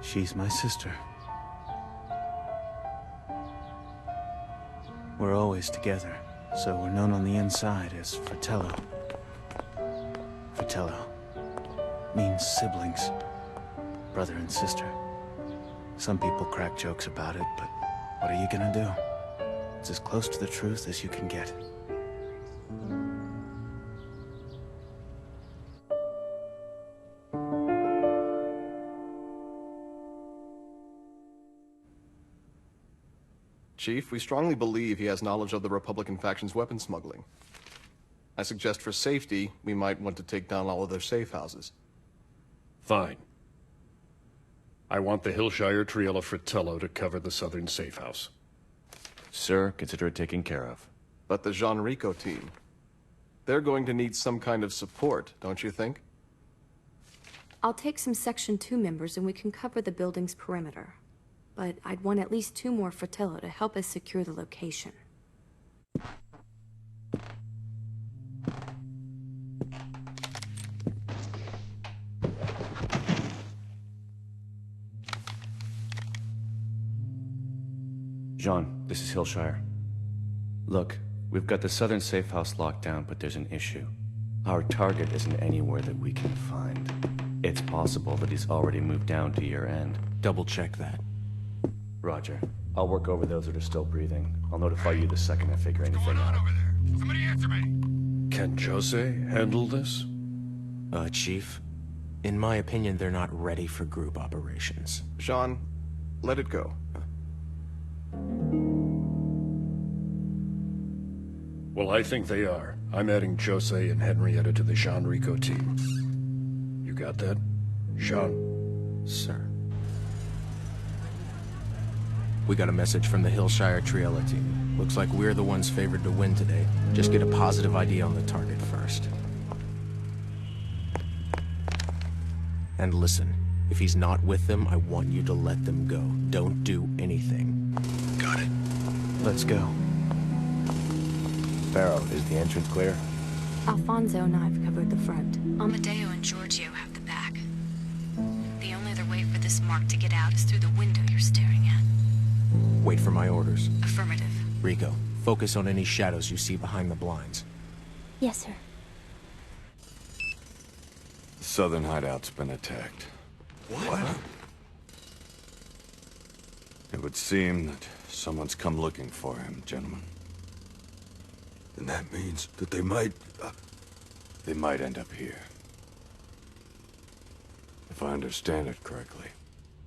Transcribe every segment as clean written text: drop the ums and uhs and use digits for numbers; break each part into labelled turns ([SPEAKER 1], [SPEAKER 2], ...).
[SPEAKER 1] She's my sister. We're always together, so we're known on the inside as Fratello. Fratello means siblings, brother and sister. Some people crack jokes about it, but what are you gonna do? It's as close to the truth as you can get.
[SPEAKER 2] Chief, we strongly believe he has knowledge of the Republican faction's weapon smuggling. I suggest for safety, we might want to take down all of their safe houses.
[SPEAKER 3] Fine. I want the Hillshire Triella Fratello to cover the southern safe house.
[SPEAKER 4] Sir, consider it taken care of.
[SPEAKER 2] But the Jean Rico team, they're going to need some kind of support, don't you think?
[SPEAKER 5] I'll take some Section 2 members and we can cover the building's perimeter. But I'd want at least 2 more Fratello to help us secure the location.
[SPEAKER 4] Jean, this is Hillshire. Look, we've got the southern safe house locked down, but there's an issue. Our target isn't anywhere that we can find. It's possible that he's already moved down to your end.
[SPEAKER 6] Double check that.
[SPEAKER 4] Roger. I'll work over those that are still breathing. I'll notify you the second I figure anything
[SPEAKER 7] What's going on
[SPEAKER 4] out.
[SPEAKER 7] over there? Somebody answer me!
[SPEAKER 3] Can Jose handle this?
[SPEAKER 6] Chief, in my opinion, they're not ready for group operations.
[SPEAKER 2] Jean, let it go.
[SPEAKER 3] Well, I think they are. I'm adding Jose and Henrietta to the Jean Rico team. You got that? Jean?
[SPEAKER 6] Sir. We got a message from the Hillshire Triella team. Looks like we're the ones favored to win today. Just get a positive ID on the target first. And listen, if he's not with them, I want you to let them go. Don't do anything.
[SPEAKER 7] Got it.
[SPEAKER 1] Let's go.
[SPEAKER 4] Barrow, is the entrance clear?
[SPEAKER 5] Alfonso and I've covered the front. Amadeo and Giorgio have the back. The only other way for this mark to get out is through the window you're staring at.
[SPEAKER 6] Wait for my orders.
[SPEAKER 5] Affirmative.
[SPEAKER 6] Rico, focus on any shadows you see behind the blinds.
[SPEAKER 8] Yes, sir.
[SPEAKER 7] The southern hideout's been attacked.
[SPEAKER 2] What?
[SPEAKER 7] It would seem that someone's come looking for him, gentlemen.
[SPEAKER 9] And that means that they might...
[SPEAKER 7] They might end up here. If I understand it correctly,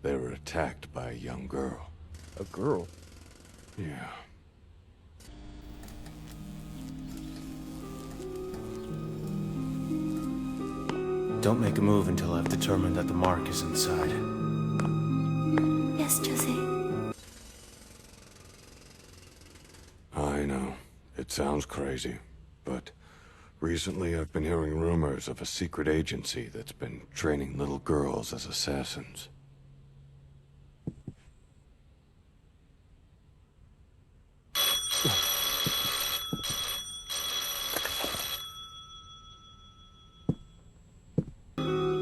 [SPEAKER 7] they were attacked by a young girl.
[SPEAKER 2] A girl?
[SPEAKER 7] Yeah.
[SPEAKER 1] Don't make a move until I've determined that the mark is inside.
[SPEAKER 8] Yes, Jose.
[SPEAKER 7] I know. It sounds crazy, but recently I've been hearing rumors of a secret agency that's been training little girls as assassins.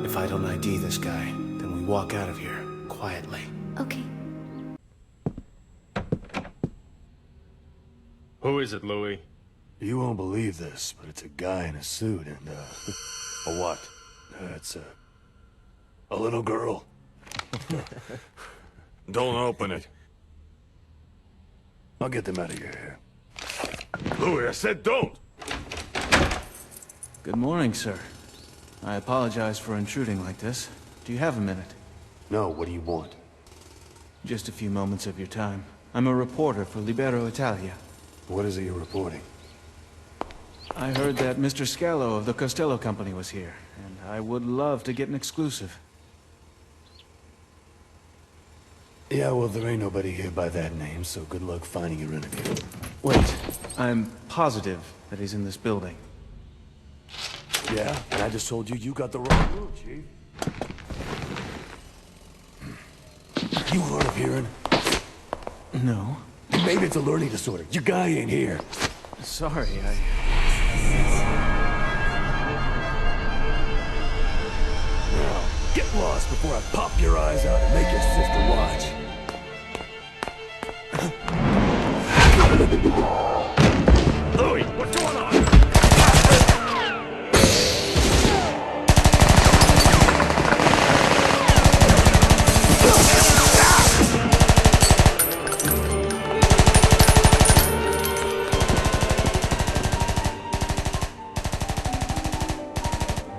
[SPEAKER 1] If I don't ID this guy, then we walk out of here, quietly.
[SPEAKER 8] Okay.
[SPEAKER 3] Who is it, Louis?
[SPEAKER 9] You won't believe this, but it's a guy in a suit and,
[SPEAKER 7] A what?
[SPEAKER 9] it's a little girl.
[SPEAKER 7] Don't open it.
[SPEAKER 9] I'll get them out of your hair.
[SPEAKER 7] Louis, I said don't!
[SPEAKER 1] Good morning, sir. I apologize for intruding like this. Do you have a minute?
[SPEAKER 9] No, what do you want?
[SPEAKER 1] Just a few moments of your time. I'm a reporter for Libero Italia.
[SPEAKER 9] What is it you're reporting?
[SPEAKER 1] I heard that Mr. Scalo of the Costello Company was here, and I would love to get an exclusive.
[SPEAKER 9] Yeah, well, there ain't nobody here by that name, so good luck finding your interview.
[SPEAKER 1] Wait, I'm positive that he's in this building.
[SPEAKER 9] Yeah, and I just told you you got the wrong room, Chief. You hard of hearing?
[SPEAKER 1] No.
[SPEAKER 9] Maybe it's a learning disorder. Your guy ain't here.
[SPEAKER 1] Sorry,
[SPEAKER 9] Now, get
[SPEAKER 3] flaws before I pop your eyes out and make your sister watch. Louis, what's going on?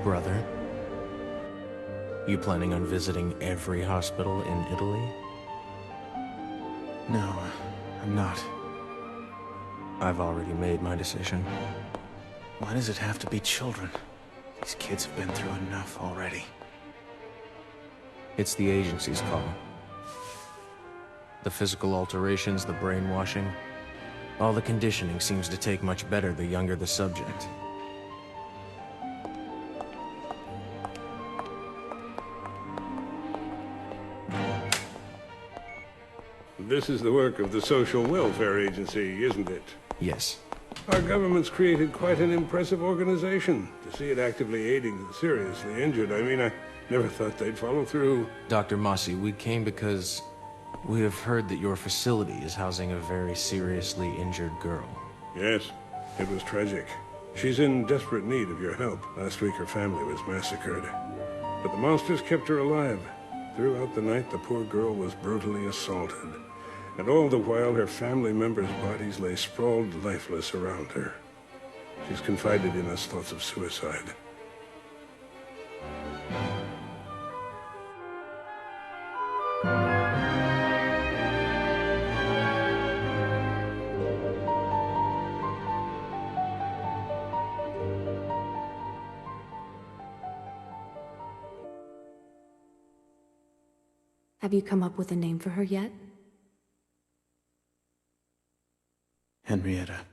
[SPEAKER 6] Brother, you planning on visiting every hospital in Italy?
[SPEAKER 1] No, I'm not.
[SPEAKER 6] I've already made my decision.
[SPEAKER 1] Why does it have to be children? These kids have been through enough already.
[SPEAKER 6] It's the agency's call. The physical alterations, the brainwashing, all the conditioning seems to take much better the younger the subject.
[SPEAKER 10] This is the work of the Social Welfare Agency, isn't it?
[SPEAKER 6] Yes.
[SPEAKER 10] Our government's created quite an impressive organization. To see it actively aiding the seriously injured, I mean, I never thought they'd follow through.
[SPEAKER 6] Dr. Mossi, we came because we have heard that your facility is housing a very seriously injured girl.
[SPEAKER 10] Yes, it was tragic. She's in desperate need of your help. Last week her family was massacred. But the monsters kept her alive. Throughout the night, the poor girl was brutally assaulted. And all the while, her family members' bodies lay sprawled lifeless around her. She's confided in us thoughts of suicide.
[SPEAKER 5] Have you come up with a name for her yet?
[SPEAKER 1] Henrietta.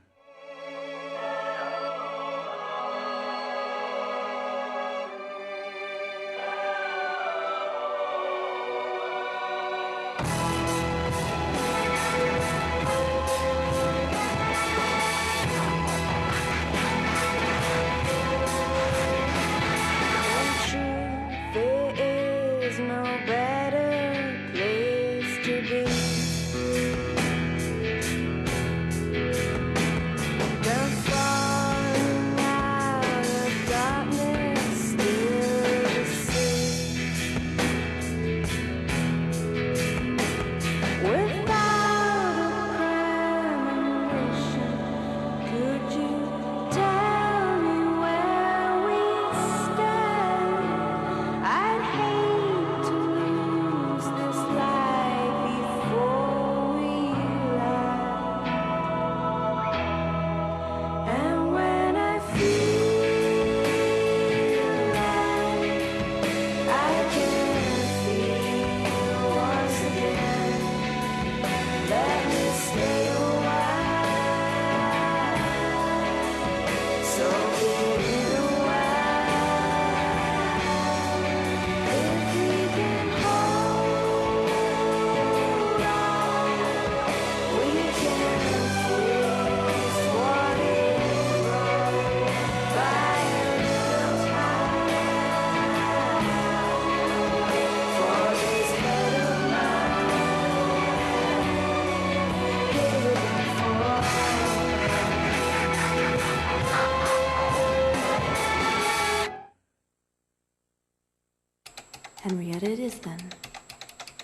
[SPEAKER 5] Henrietta it is then.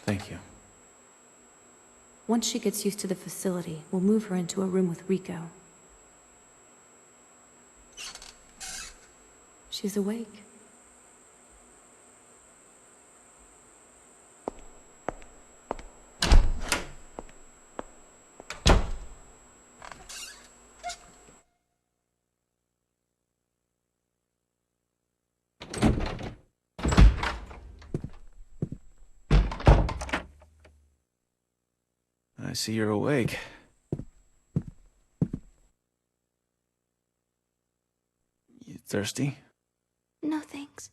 [SPEAKER 1] Thank you.
[SPEAKER 5] Once she gets used to the facility, we'll move her into a room with Rico. She's awake.
[SPEAKER 1] I see you're awake. You thirsty?
[SPEAKER 8] No, thanks.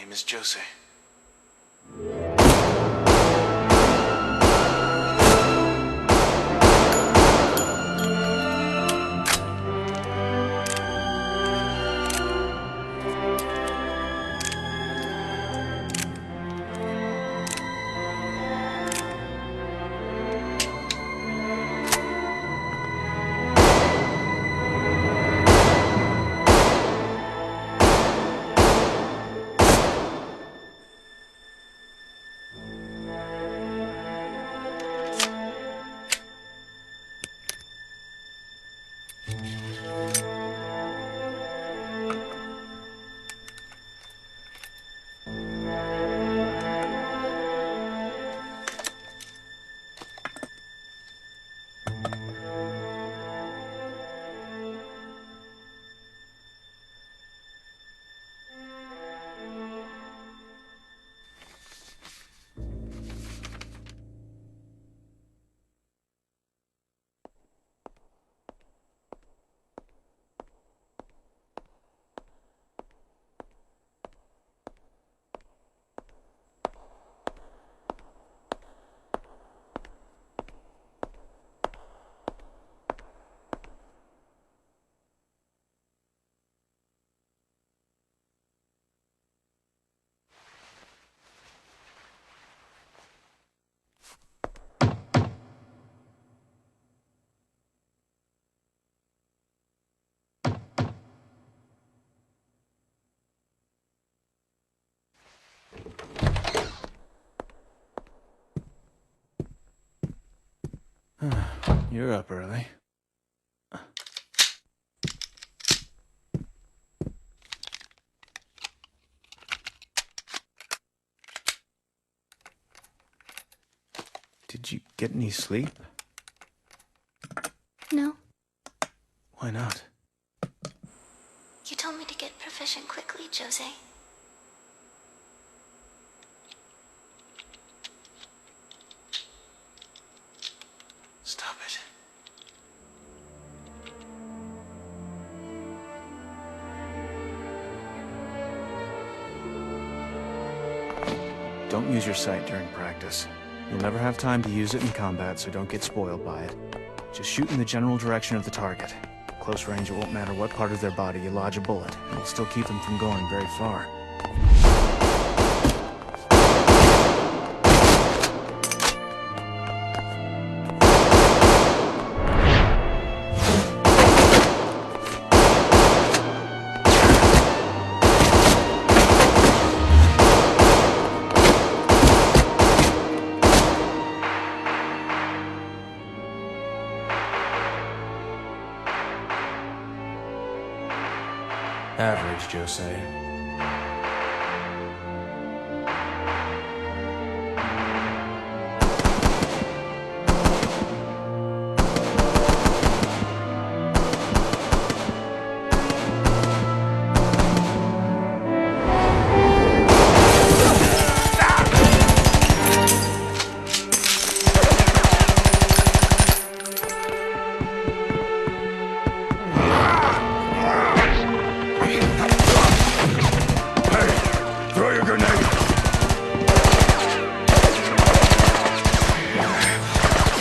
[SPEAKER 1] name is Jose. You're up early. Did you get any sleep?
[SPEAKER 8] No.
[SPEAKER 1] Why not?
[SPEAKER 8] You told me to get proficient quickly, Jose.
[SPEAKER 1] Stop it. Don't use your sight during practice. You'll never have time to use it in combat, so don't get spoiled by it. Just shoot in the general direction of the target. Close range, it won't matter what part of their body you lodge a bullet. It'll still keep them from going very far.
[SPEAKER 6] Average, Jose.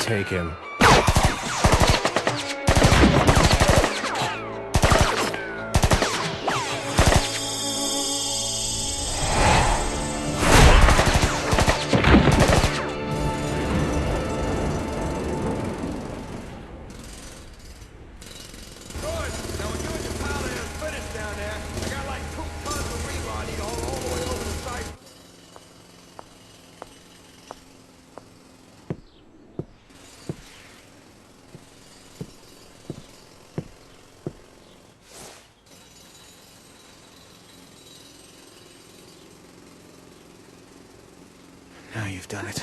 [SPEAKER 6] Take him.
[SPEAKER 1] Now you've done it.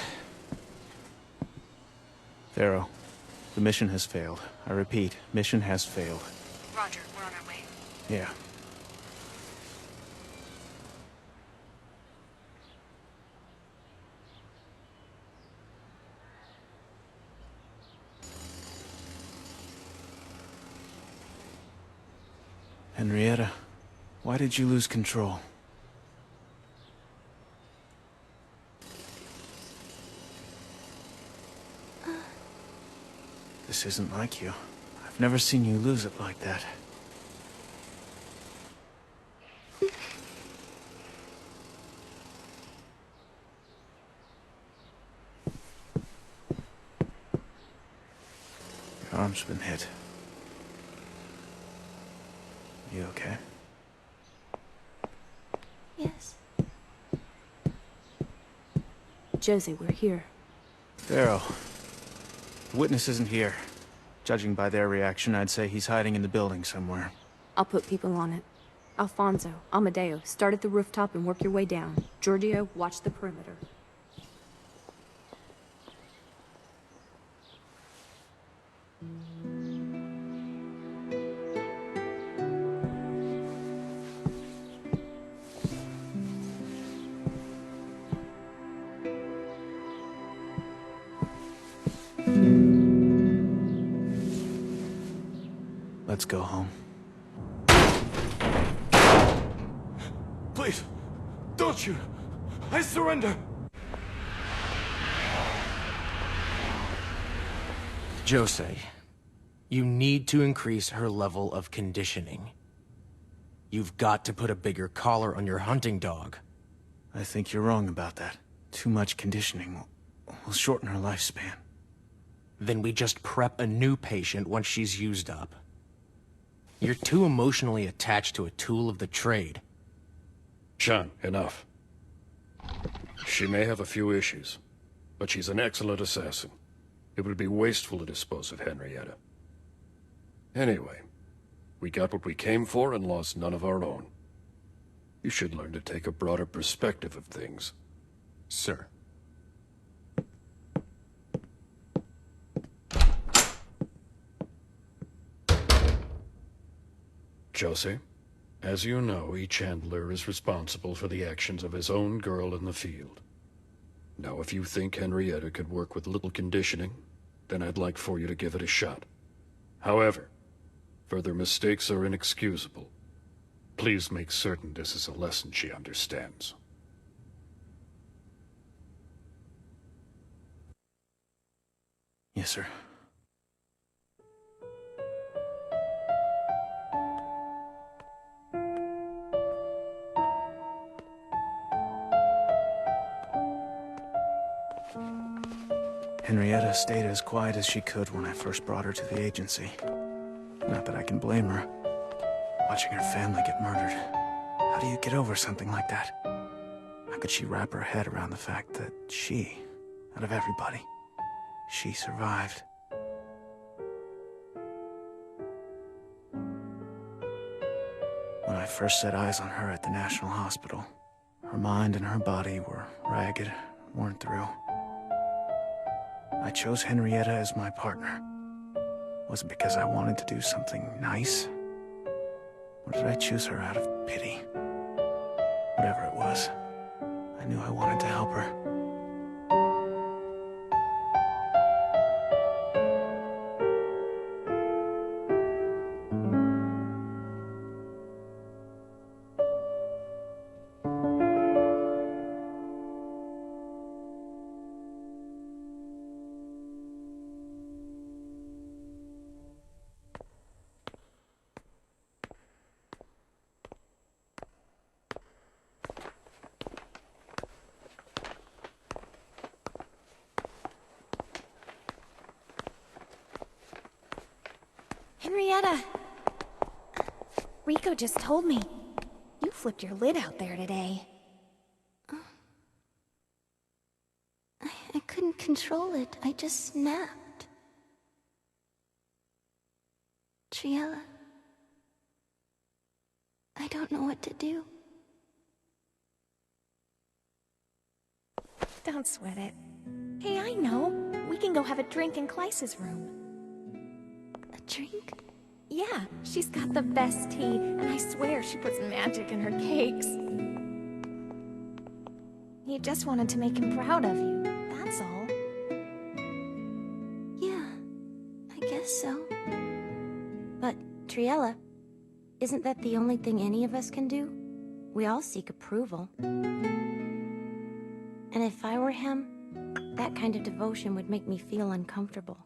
[SPEAKER 1] Pharaoh, the mission has failed. I repeat, mission has failed.
[SPEAKER 5] Roger, we're on our way.
[SPEAKER 1] Yeah. Henrietta, why did you lose control? This isn't like you. I've never seen you lose it like that. Your arm's been hit. You okay?
[SPEAKER 8] Yes.
[SPEAKER 5] Josie, we're here.
[SPEAKER 1] Darrow. The witness isn't here. Judging by their reaction, I'd say he's hiding in the building somewhere.
[SPEAKER 5] I'll put people on it. Alfonso, Amadeo, start at the rooftop and work your way down. Giorgio, watch the perimeter.
[SPEAKER 1] Let's go home.
[SPEAKER 7] Please, don't shoot. I surrender.
[SPEAKER 6] Jose, you need to increase her level of conditioning. You've got to put a bigger collar on your hunting dog.
[SPEAKER 1] I think you're wrong about that. Too much conditioning will shorten her lifespan.
[SPEAKER 6] Then we just prep a new patient once she's used up. You're too emotionally attached to a tool of the trade.
[SPEAKER 3] Sean, enough. She may have a few issues, but she's an excellent assassin. It would be wasteful to dispose of Henrietta. Anyway, we got what we came for and lost none of our own. You should learn to take a broader perspective of things.
[SPEAKER 6] Sir.
[SPEAKER 3] Jose, as you know, each handler is responsible for the actions of his own girl in the field. Now, if you think Henrietta could work with little conditioning, then I'd like for you to give it a shot. However, further mistakes are inexcusable. Please make certain this is a lesson she understands.
[SPEAKER 1] Yes, sir. Henrietta stayed as quiet as she could when I first brought her to the agency. Not that I can blame her. Watching her family get murdered. How do you get over something like that? How could she wrap her head around the fact that she, out of everybody, she survived? When I first set eyes on her at the National Hospital, her mind and her body were ragged, worn through. I chose Henrietta as my partner. Was it because I wanted to do something nice? Or did I choose her out of pity? Whatever it was, I knew I wanted to help her.
[SPEAKER 11] Henrietta! Rico just told me. You flipped your lid out there today.
[SPEAKER 8] I couldn't control it. I just snapped. Triella. I don't know what to do.
[SPEAKER 11] Don't sweat it. Hey, I know. We can go have a drink in Kleisa's room.
[SPEAKER 8] A drink?
[SPEAKER 11] Yeah, she's got the best tea, and I swear she puts magic in her cakes. You just wanted to make him proud of you, that's all.
[SPEAKER 8] Yeah, I guess so.
[SPEAKER 12] But, Triella, isn't that the only thing any of us can do? We all seek approval. And if I were him, that kind of devotion would make me feel uncomfortable.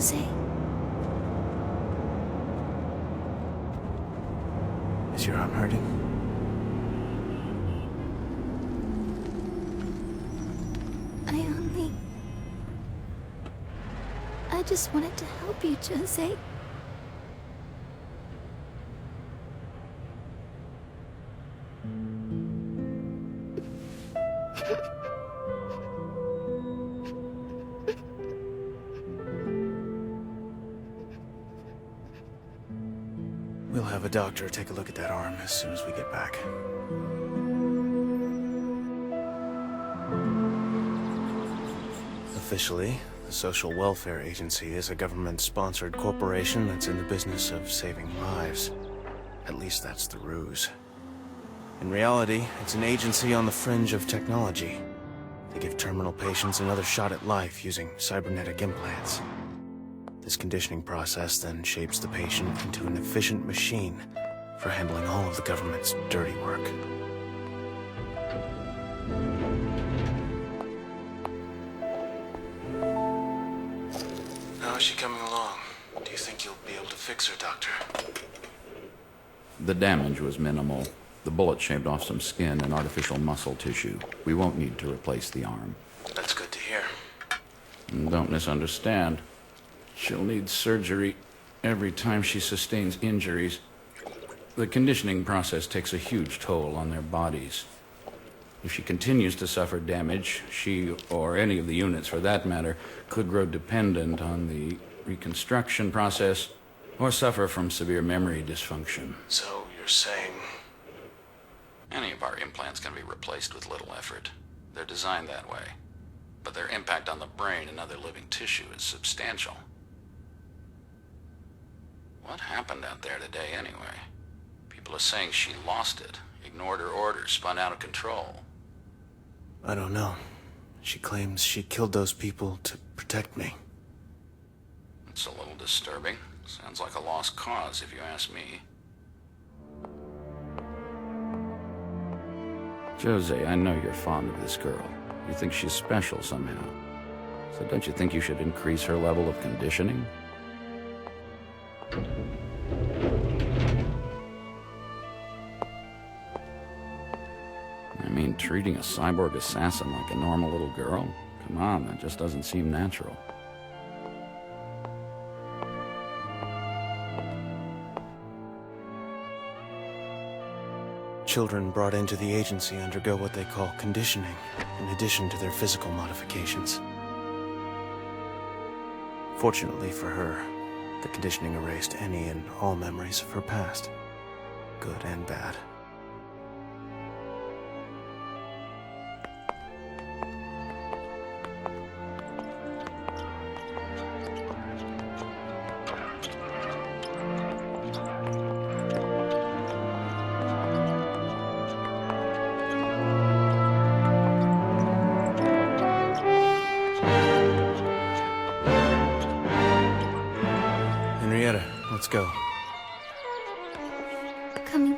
[SPEAKER 8] Jose.
[SPEAKER 1] Is your arm hurting?
[SPEAKER 8] I just wanted to help you, Jose.
[SPEAKER 1] We'll have a doctor take a look at that arm as soon as we get back. Officially, the Social Welfare Agency is a government-sponsored corporation that's in the business of saving lives. At least that's the ruse. In reality, it's an agency on the fringe of technology. They give terminal patients another shot at life using cybernetic implants. This conditioning process then shapes the patient into an efficient machine for handling all of the government's dirty work. How is she coming along? Do you think you'll be able to fix her, Doctor?
[SPEAKER 13] The damage was minimal. The bullet shaved off some skin and artificial muscle tissue. We won't need to replace the arm.
[SPEAKER 1] That's good to hear.
[SPEAKER 13] Don't misunderstand. She'll need surgery every time she sustains injuries. The conditioning process takes a huge toll on their bodies. If she continues to suffer damage, she, or any of the units for that matter, could grow dependent on the reconstruction process or suffer from severe memory dysfunction.
[SPEAKER 1] So you're saying...
[SPEAKER 13] Any of our implants can be replaced with little effort. They're designed that way. But their impact on the brain and other living tissue is substantial. What happened out there today, anyway? People are saying she lost it, ignored her orders, spun out of control.
[SPEAKER 1] I don't know. She claims she killed those people to protect me.
[SPEAKER 13] It's a little disturbing. Sounds like a lost cause, if you ask me. Jose, I know you're fond of this girl. You think she's special somehow. So don't you think you should increase her level of conditioning? I mean, treating a cyborg assassin like a normal little girl? Come on, that just doesn't seem natural.
[SPEAKER 1] Children brought into the agency undergo what they call conditioning, in addition to their physical modifications. Fortunately for her, the conditioning erased any and all memories of her past, good and bad. Let's go.
[SPEAKER 8] Coming.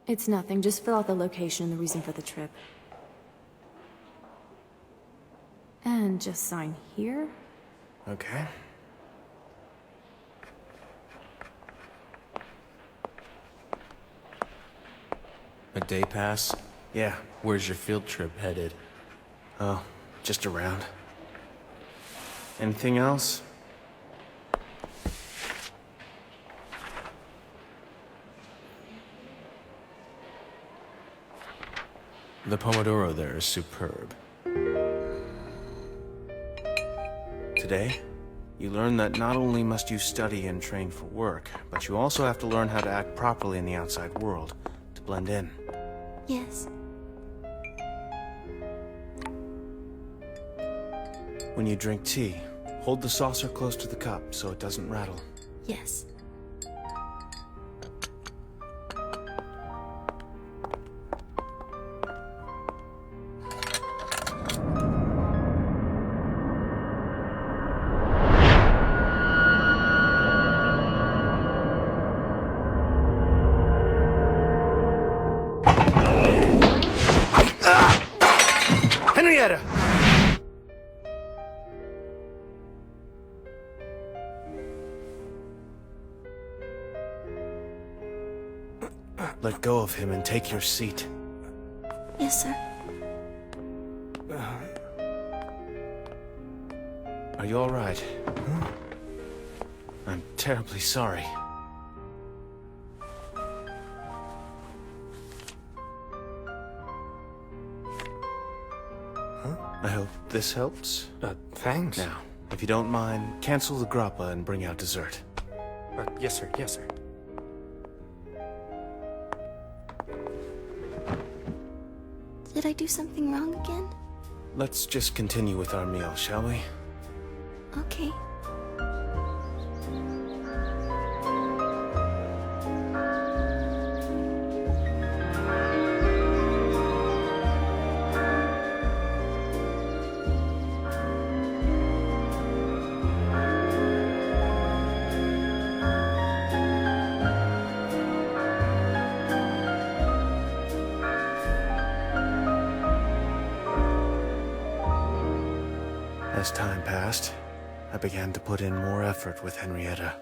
[SPEAKER 5] It's nothing. Just fill out the location and the reason for the trip. And just sign here.
[SPEAKER 1] Okay.
[SPEAKER 6] A day pass?
[SPEAKER 1] Yeah.
[SPEAKER 6] Where's your field trip headed?
[SPEAKER 1] Oh, just around. Anything else?
[SPEAKER 6] The Pomodoro there is superb.
[SPEAKER 1] Today, you learn that not only must you study and train for work, but you also have to learn how to act properly in the outside world, to blend in.
[SPEAKER 8] Yes.
[SPEAKER 1] When you drink tea, hold the saucer close to the cup so it doesn't rattle.
[SPEAKER 8] Yes.
[SPEAKER 6] Henrietta!
[SPEAKER 1] Let go of him and take your seat.
[SPEAKER 8] Yes, sir.
[SPEAKER 1] Are you all right? I'm terribly sorry. I hope this helps.
[SPEAKER 6] Thanks.
[SPEAKER 1] Now, if you don't mind, cancel the grappa and bring out dessert.
[SPEAKER 6] Yes, sir. Yes, sir.
[SPEAKER 8] Did I do something wrong again?
[SPEAKER 1] Let's just continue with our meal, shall we?
[SPEAKER 8] Okay.
[SPEAKER 1] As time passed, I began to put in more effort with Henrietta.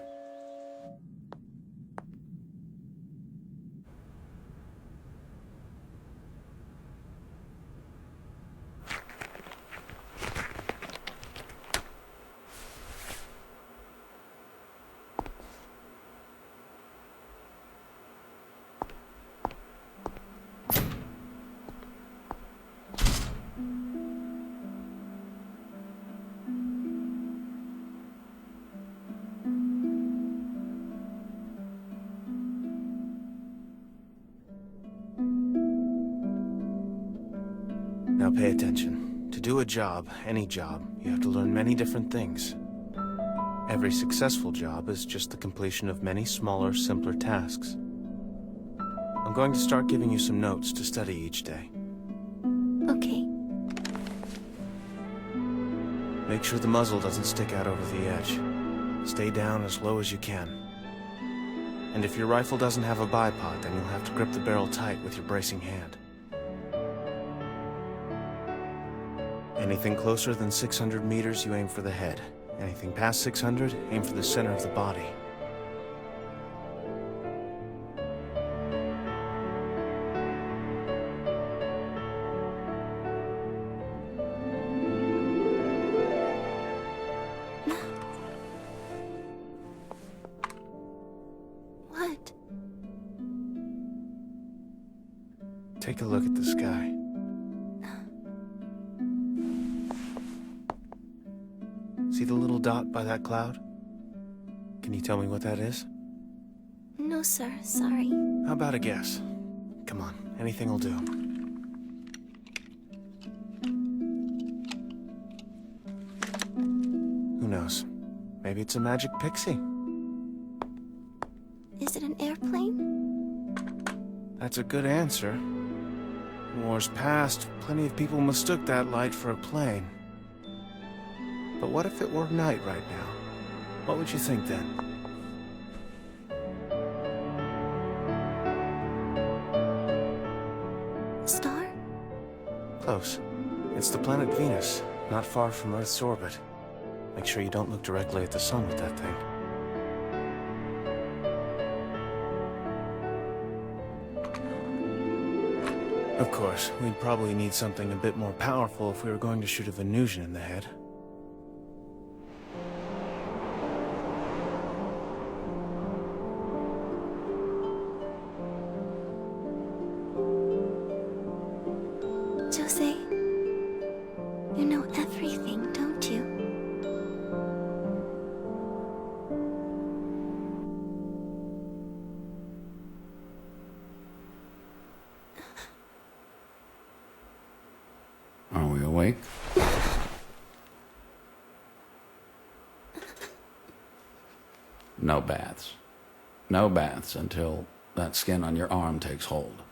[SPEAKER 1] Now pay attention. To do a job, any job, you have to learn many different things. Every successful job is just the completion of many smaller, simpler tasks. I'm going to start giving you some notes to study each day.
[SPEAKER 8] Okay.
[SPEAKER 1] Make sure the muzzle doesn't stick out over the edge. Stay down as low as you can. And if your rifle doesn't have a bipod, then you'll have to grip the barrel tight with your bracing hand. Anything closer than 600 meters, you aim for the head. Anything past 600, aim for the center of the body.
[SPEAKER 8] What?
[SPEAKER 1] Take a look at the sky. See the little dot by that cloud? Can you tell me what that is?
[SPEAKER 8] No, sir. Sorry.
[SPEAKER 1] How about a guess? Come on, anything will do. Who knows? Maybe it's a magic pixie.
[SPEAKER 8] Is it an airplane?
[SPEAKER 1] That's a good answer. In wars past, plenty of people mistook that light for a plane. But what if it were night right now? What would you think then?
[SPEAKER 8] A star?
[SPEAKER 1] Close. It's the planet Venus, not far from Earth's orbit. Make sure you don't look directly at the sun with that thing. Of course, we'd probably need something a bit more powerful if we were going to shoot a Venusian in the head.
[SPEAKER 8] Jose, you know everything, don't you?
[SPEAKER 13] Are we awake? No baths. No baths until that skin on your arm takes hold.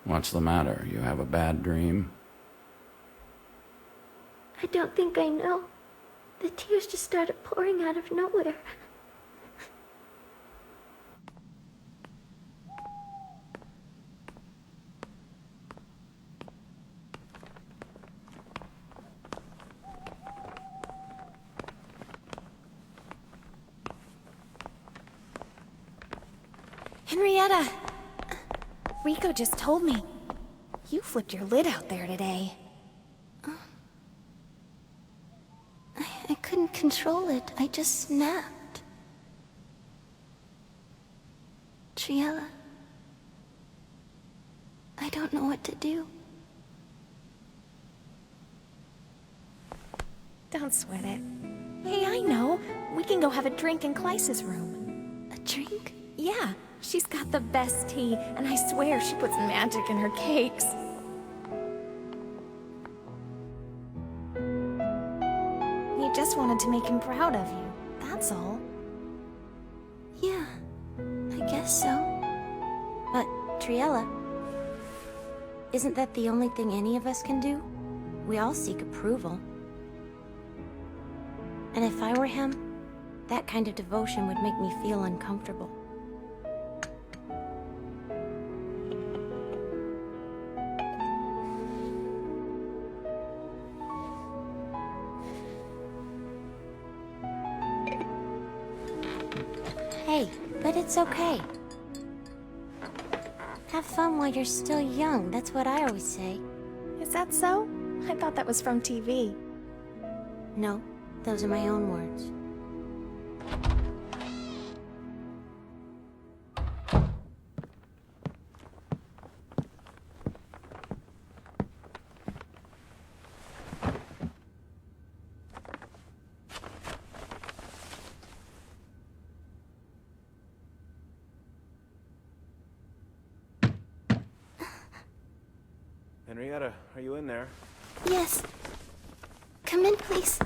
[SPEAKER 13] What's the matter? You have a bad dream?
[SPEAKER 8] I don't think I know. The tears just started pouring out of nowhere.
[SPEAKER 11] Henrietta! Rico just told me. You flipped your lid out there today.
[SPEAKER 8] I couldn't control it. I just snapped. Triella. I don't know what to do.
[SPEAKER 11] Don't sweat it. Hey, I know. We can go have a drink in Klyce's room.
[SPEAKER 8] A drink?
[SPEAKER 11] Yeah. She's got the best tea, and I swear she puts magic in her cakes. You just wanted to make him proud of you. That's all.
[SPEAKER 8] Yeah, I guess so.
[SPEAKER 12] But, Triella, isn't that the only thing any of us can do? We all seek approval. And if I were him, that kind of devotion would make me feel uncomfortable. Hey, but it's okay. Have fun while you're still young, that's what I always say.
[SPEAKER 11] Is that so? I thought that was from TV.
[SPEAKER 12] No, those are my own words.
[SPEAKER 1] Henrietta, are you in there?
[SPEAKER 8] Yes. Come in, please.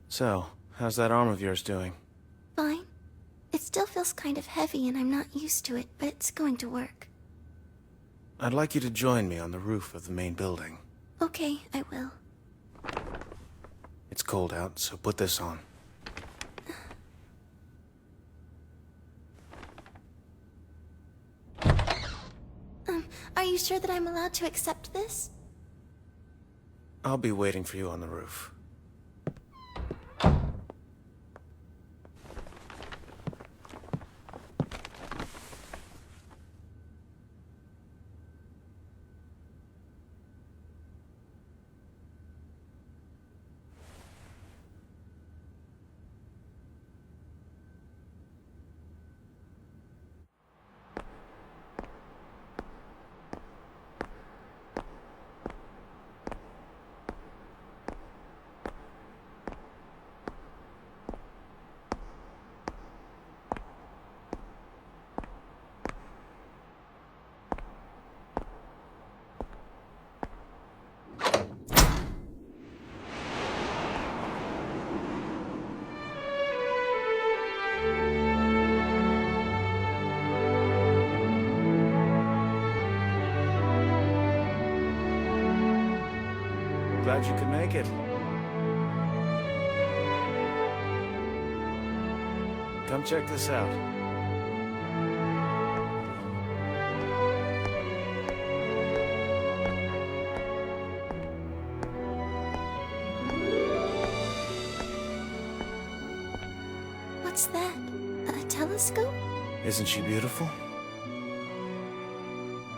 [SPEAKER 1] So, how's that arm of yours doing?
[SPEAKER 8] Fine. It still feels kind of heavy and I'm not used to it, but it's going to work.
[SPEAKER 1] I'd like you to join me on the roof of the main building.
[SPEAKER 8] Okay, I will.
[SPEAKER 1] It's cold out, so put this on.
[SPEAKER 8] Are you sure that I'm allowed to accept this?
[SPEAKER 1] I'll be waiting for you on the roof. Glad you could make it. Come check this out.
[SPEAKER 8] What's that? A telescope?
[SPEAKER 1] Isn't she beautiful?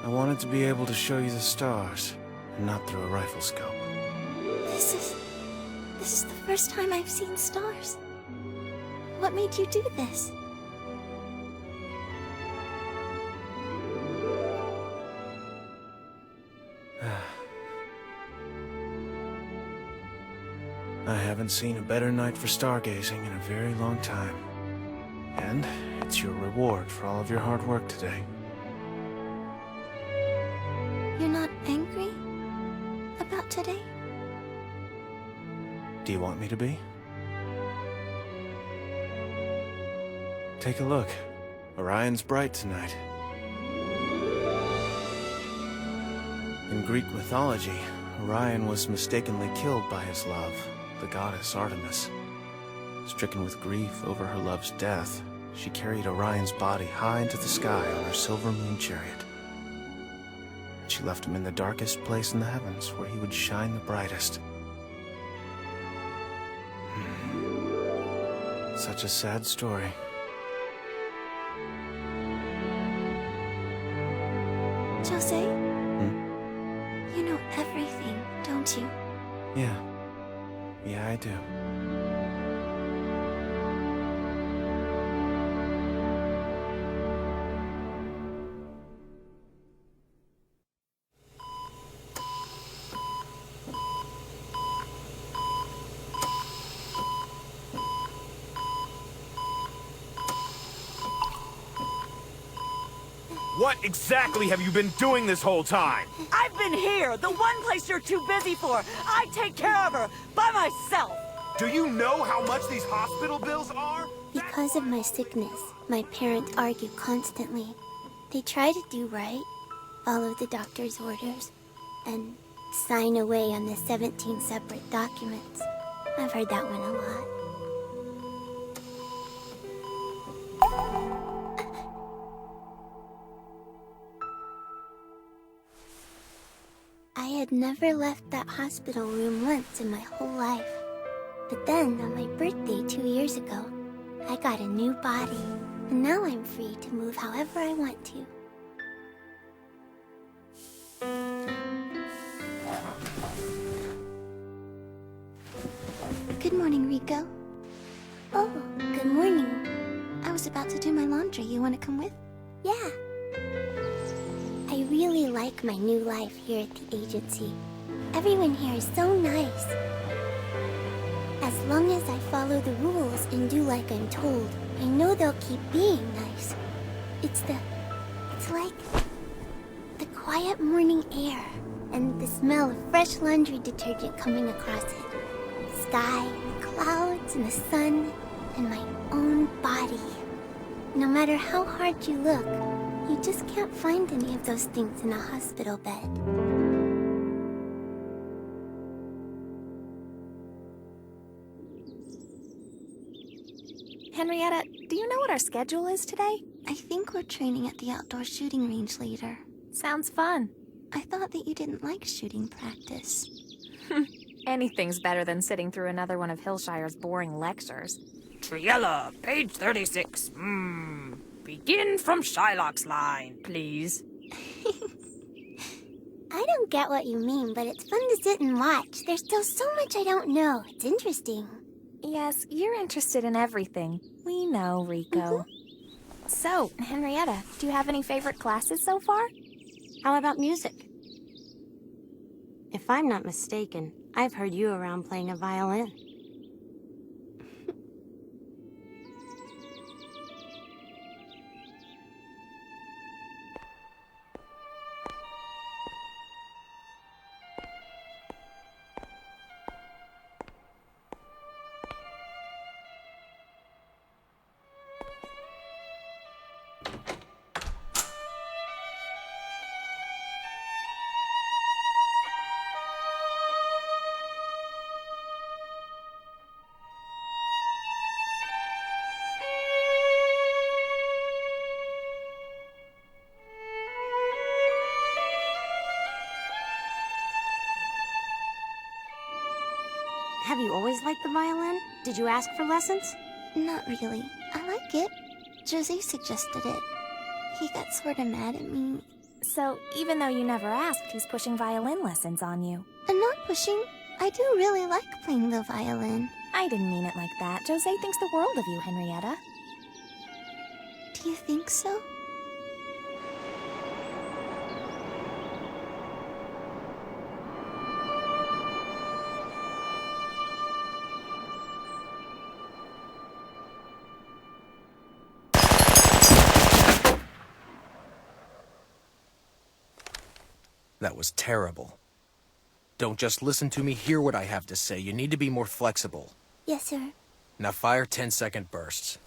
[SPEAKER 1] I wanted to be able to show you the stars, and not through a rifle scope.
[SPEAKER 8] This is the first time I've seen stars. What made you do this?
[SPEAKER 1] I haven't seen a better night for stargazing in a very long time. And it's your reward for all of your hard work today.
[SPEAKER 8] You're not angry about today?
[SPEAKER 1] Do you want me to be? Take a look. Orion's bright tonight. In Greek mythology, Orion was mistakenly killed by his love, the goddess Artemis. Stricken with grief over her love's death, she carried Orion's body high into the sky on her silver moon chariot. She left him in the darkest place in the heavens, where he would shine the brightest. Such a sad story.
[SPEAKER 8] Jose? You know everything, don't you?
[SPEAKER 1] Yeah. Yeah, I do.
[SPEAKER 14] What exactly have you been doing this whole time?
[SPEAKER 15] I've been here, the one place you're too busy for. I take care of her, by myself.
[SPEAKER 14] Do you know how much these hospital bills are?
[SPEAKER 8] Because of my sickness, my parents argue constantly. They try to do right, follow the doctor's orders, and sign away on the 17 separate documents. I've heard that one a lot. I had never left that hospital room once in my whole life. But then, on my birthday 2 years ago, I got a new body, and now I'm free to move however I want to. Good morning, Rico. Oh, good morning. I was about to do my laundry. You want to come with? Yeah. I really like my new life here at the agency. Everyone here is so nice. As long as I follow the rules and do like I'm told, I know they'll keep being nice. It's like the quiet morning air and the smell of fresh laundry detergent coming across it. The sky, the clouds, and the sun, and my own body. No matter how hard you look, you just can't find any of those things in a hospital bed.
[SPEAKER 11] Henrietta, do you know what our schedule is today?
[SPEAKER 8] I think we're training at the outdoor shooting range later.
[SPEAKER 11] Sounds fun.
[SPEAKER 8] I thought that you didn't like shooting practice.
[SPEAKER 11] Anything's better than sitting through another one of Hillshire's boring lectures.
[SPEAKER 15] Triella, page 36. Begin from Shylock's line, please.
[SPEAKER 8] I don't get what you mean, but it's fun to sit and watch. There's still so much I don't know. It's interesting.
[SPEAKER 11] Yes, you're interested in everything. We know, Rico. So, Henrietta, do you have any favorite classes so far?
[SPEAKER 12] How about music? If I'm not mistaken, I've heard you around playing a violin. Have you always liked the violin? Did you ask for lessons?
[SPEAKER 8] Not really. I like it. Jose suggested it. He got sort of mad at me.
[SPEAKER 11] So, even though you never asked, he's pushing violin lessons on you.
[SPEAKER 8] I'm not pushing. I do really like playing the violin.
[SPEAKER 11] I didn't mean it like that. Jose thinks the world of you, Henrietta.
[SPEAKER 8] Do you think so?
[SPEAKER 6] That was terrible. Don't just listen to me, hear what I have to say. You need to be more flexible.
[SPEAKER 8] Yes, sir.
[SPEAKER 6] Now fire 10-second bursts.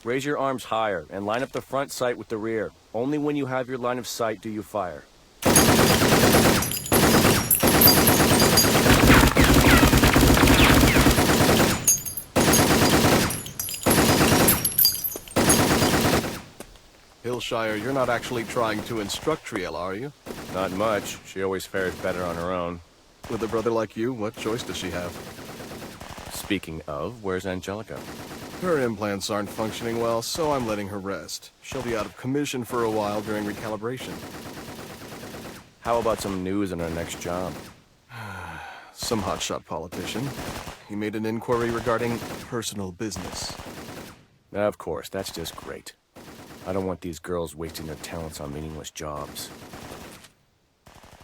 [SPEAKER 16] Raise your arms higher and line up the front sight with the rear. Only when you have your line of sight do you fire.
[SPEAKER 2] Hillshire, you're not actually trying to instruct Triel, are you?
[SPEAKER 16] Not much. She always fares better on her own.
[SPEAKER 2] With a brother like you, what choice does she have?
[SPEAKER 16] Speaking of, where's Angelica?
[SPEAKER 2] Her implants aren't functioning well, so I'm letting her rest. She'll be out of commission for a while during recalibration.
[SPEAKER 16] How about some news on her next job?
[SPEAKER 2] Some hotshot politician. He made an inquiry regarding personal business.
[SPEAKER 16] Of course, that's just great. I don't want these girls wasting their talents on meaningless jobs.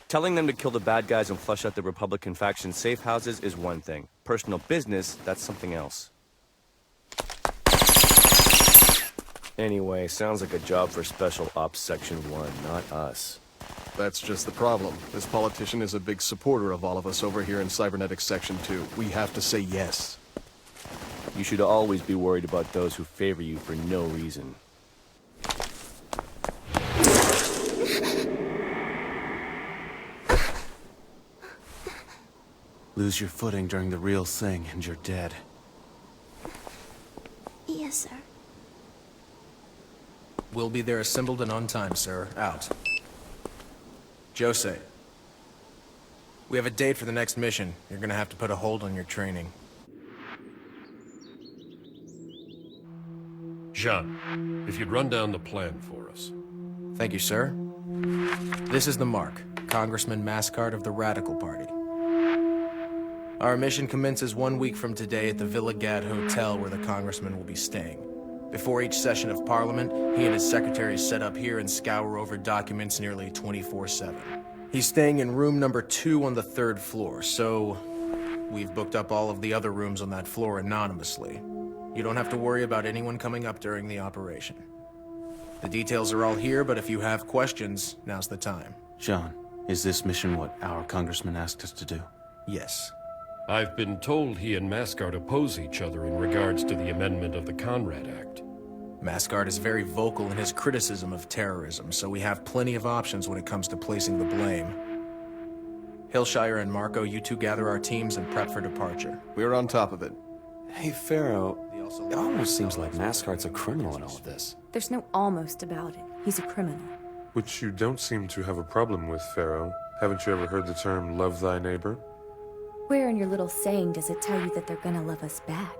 [SPEAKER 16] Telling them to kill the bad guys and flush out the Republican faction safe houses is one thing. Personal business, that's something else. Anyway, sounds like a job for Special Ops Section 1, not us.
[SPEAKER 2] That's just the problem. This politician is a big supporter of all of us over here in Cybernetics Section 2. We have to say yes.
[SPEAKER 16] You should always be worried about those who favor you for no reason.
[SPEAKER 1] Lose your footing during the real thing, and you're dead.
[SPEAKER 8] Yes, sir.
[SPEAKER 6] We'll be there assembled and on time, sir. Out. Jose. We have a date for the next mission. You're gonna have to put a hold on your training.
[SPEAKER 3] Jean, if you'd run down the plan for us.
[SPEAKER 6] Thank you, sir. This is the mark, Congressman Mascart of the Radical Party. Our mission commences 1 week from today at the Villa Gad Hotel where the Congressman will be staying. Before each session of Parliament, he and his secretaries set up here and scour over documents nearly 24/7. He's staying in room number 2 on the 3rd floor, so we've booked up all of the other rooms on that floor anonymously. You don't have to worry about anyone coming up during the operation. The details are all here, but if you have questions, now's the time.
[SPEAKER 1] John, is this mission what our congressman asked us to do?
[SPEAKER 6] Yes.
[SPEAKER 3] I've been told he and Mascart oppose each other in regards to the amendment of the Conrad Act.
[SPEAKER 6] Mascart is very vocal in his criticism of terrorism, so we have plenty of options when it comes to placing the blame. Hillshire and Marco, you two gather our teams and prep for departure.
[SPEAKER 2] We're on top of it.
[SPEAKER 17] Hey, Pharaoh, it almost seems like Mascart's a criminal in all of this.
[SPEAKER 12] There's no almost about it. He's a criminal.
[SPEAKER 18] Which you don't seem to have a problem with, Pharaoh. Haven't you ever heard the term, love thy neighbor?
[SPEAKER 12] Where in your little saying does it tell you that they're gonna love us back?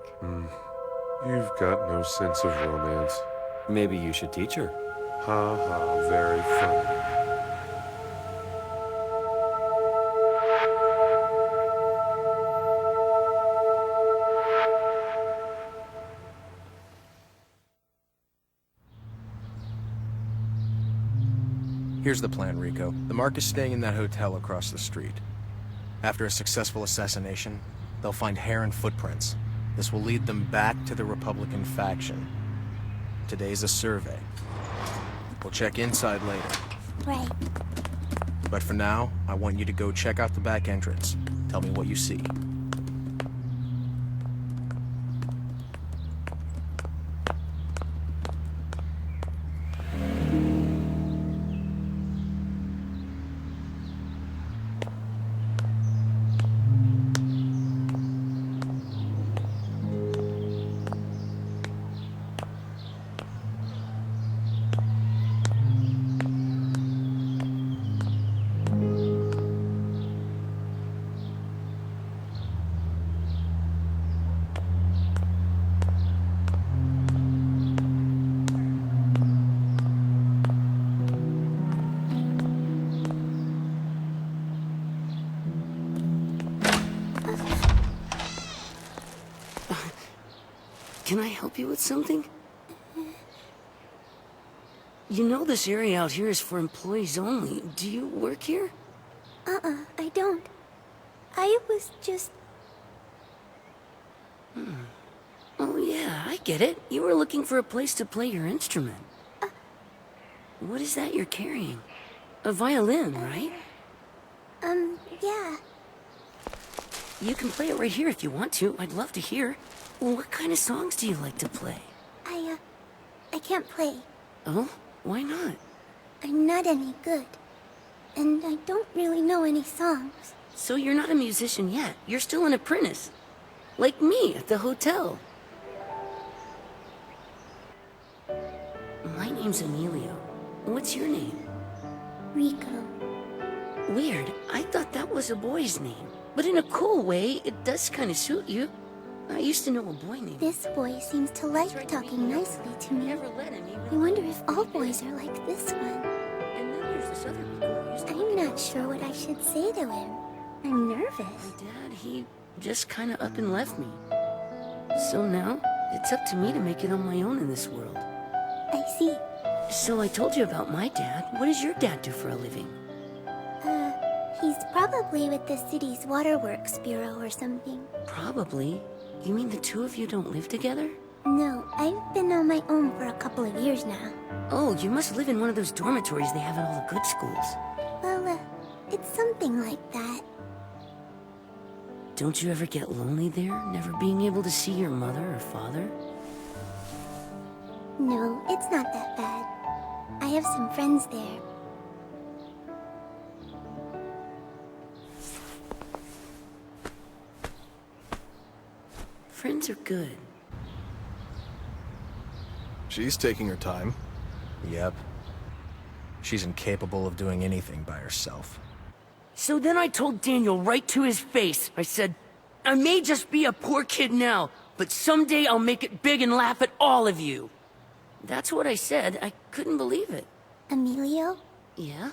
[SPEAKER 18] You've got no sense of romance.
[SPEAKER 17] Maybe you should teach her.
[SPEAKER 18] Ha ha, very funny.
[SPEAKER 6] Here's the plan, Rico. The Mark is staying in that hotel across the street. After a successful assassination, they'll find hair and footprints. This will lead them back to the Republican faction. Today's a survey. We'll check inside later.
[SPEAKER 8] Right.
[SPEAKER 6] But for now, I want you to go check out the back entrance. Tell me what you see.
[SPEAKER 19] Can I help you with something? You know this area out here is for employees only. Do you work here?
[SPEAKER 8] I don't. I was just...
[SPEAKER 19] Oh yeah, I get it. You were looking for a place to play your instrument. What is that you're carrying? A violin, right?
[SPEAKER 8] Yeah.
[SPEAKER 19] You can play it right here if you want to. I'd love to hear. What kind of songs do you like to play?
[SPEAKER 8] I can't play.
[SPEAKER 19] Oh? Why not?
[SPEAKER 8] I'm not any good. And I don't really know any songs.
[SPEAKER 19] So you're not a musician yet. You're still an apprentice. Like me at the hotel. My name's Emilio. What's your name?
[SPEAKER 8] Rico.
[SPEAKER 19] Weird. I thought that was a boy's name. But in a cool way, it does kind of suit you. I used to know a boy named...
[SPEAKER 8] This boy seems to like talking nicely to me. I wonder if all boys are like this one.
[SPEAKER 19] And then there's this other Rico.
[SPEAKER 8] I'm not sure what I should say to him. I'm nervous.
[SPEAKER 19] Dad, he just kind of up and left me. So now, it's up to me to make it on my own in this world.
[SPEAKER 8] I see.
[SPEAKER 19] So I told you about my dad. What does your dad do for a living?
[SPEAKER 8] He's probably with the city's waterworks bureau or something.
[SPEAKER 19] Probably. You mean the two of you don't live together?
[SPEAKER 8] No, I've been on my own for a couple of years now.
[SPEAKER 19] Oh, you must live in one of those dormitories they have at all the good schools.
[SPEAKER 8] Well, it's something like that.
[SPEAKER 19] Don't you ever get lonely there, never being able to see your mother or father?
[SPEAKER 8] No, it's not that bad. I have some friends there.
[SPEAKER 19] Friends are good.
[SPEAKER 2] She's taking her time.
[SPEAKER 6] Yep. She's incapable of doing anything by herself.
[SPEAKER 19] So then I told Daniel right to his face. I said, I may just be a poor kid now, but someday I'll make it big and laugh at all of you. That's what I said. I couldn't believe it.
[SPEAKER 8] Emilio?
[SPEAKER 19] Yeah?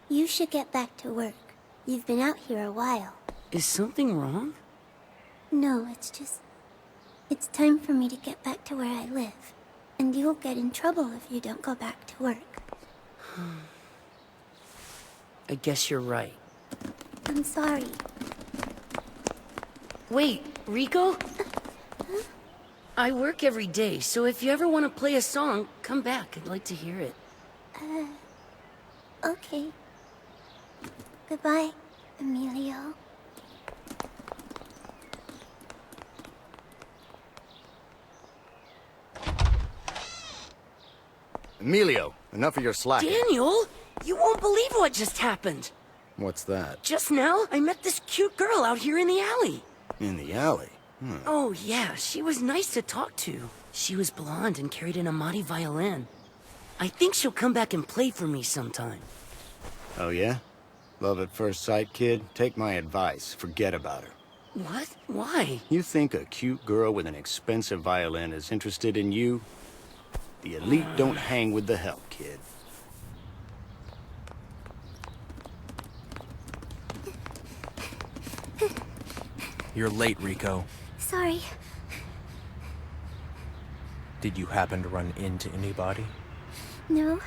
[SPEAKER 8] You should get back to work. You've been out here a while.
[SPEAKER 19] Is something wrong?
[SPEAKER 8] No, it's time for me to get back to where I live. And you'll get in trouble if you don't go back to work.
[SPEAKER 19] I guess you're right.
[SPEAKER 8] I'm sorry.
[SPEAKER 19] Wait, Rico? I work every day, so if you ever want to play a song, come back. I'd like to hear it.
[SPEAKER 8] Okay. Goodbye, Emilio.
[SPEAKER 20] Emilio, enough of your slack.
[SPEAKER 19] Daniel, you won't believe what just happened.
[SPEAKER 20] What's that?
[SPEAKER 19] Just now, I met this cute girl out here in the alley.
[SPEAKER 20] In the alley?
[SPEAKER 19] Oh, yeah, she was nice to talk to. She was blonde and carried an Amati violin. I think she'll come back and play for me sometime.
[SPEAKER 20] Oh, yeah? Love at first sight, kid? Take my advice. Forget about her.
[SPEAKER 19] What? Why?
[SPEAKER 20] You think a cute girl with an expensive violin is interested in you? The elite don't hang with the help, kid.
[SPEAKER 6] You're late, Rico.
[SPEAKER 8] Sorry.
[SPEAKER 6] Did you happen to run into anybody?
[SPEAKER 8] No.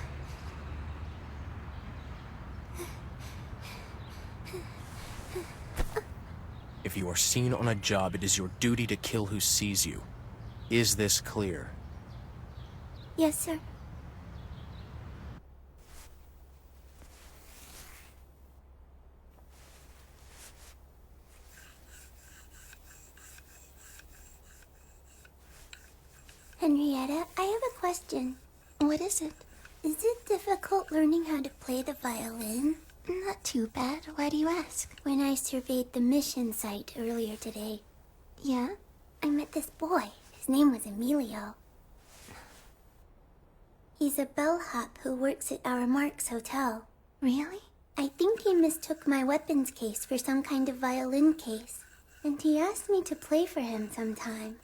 [SPEAKER 6] If you are seen on a job, it is your duty to kill who sees you. Is this clear?
[SPEAKER 8] Yes, sir. Henrietta, I have a question. What is it? Is it difficult learning how to play the violin? Not too bad. Why do you ask? When I surveyed the mission site earlier today. Yeah? I met this boy. His name was Emilio. He's a bellhop who works at our Mark's hotel. Really? I think he mistook my weapons case for some kind of violin case. And he asked me to play for him sometime.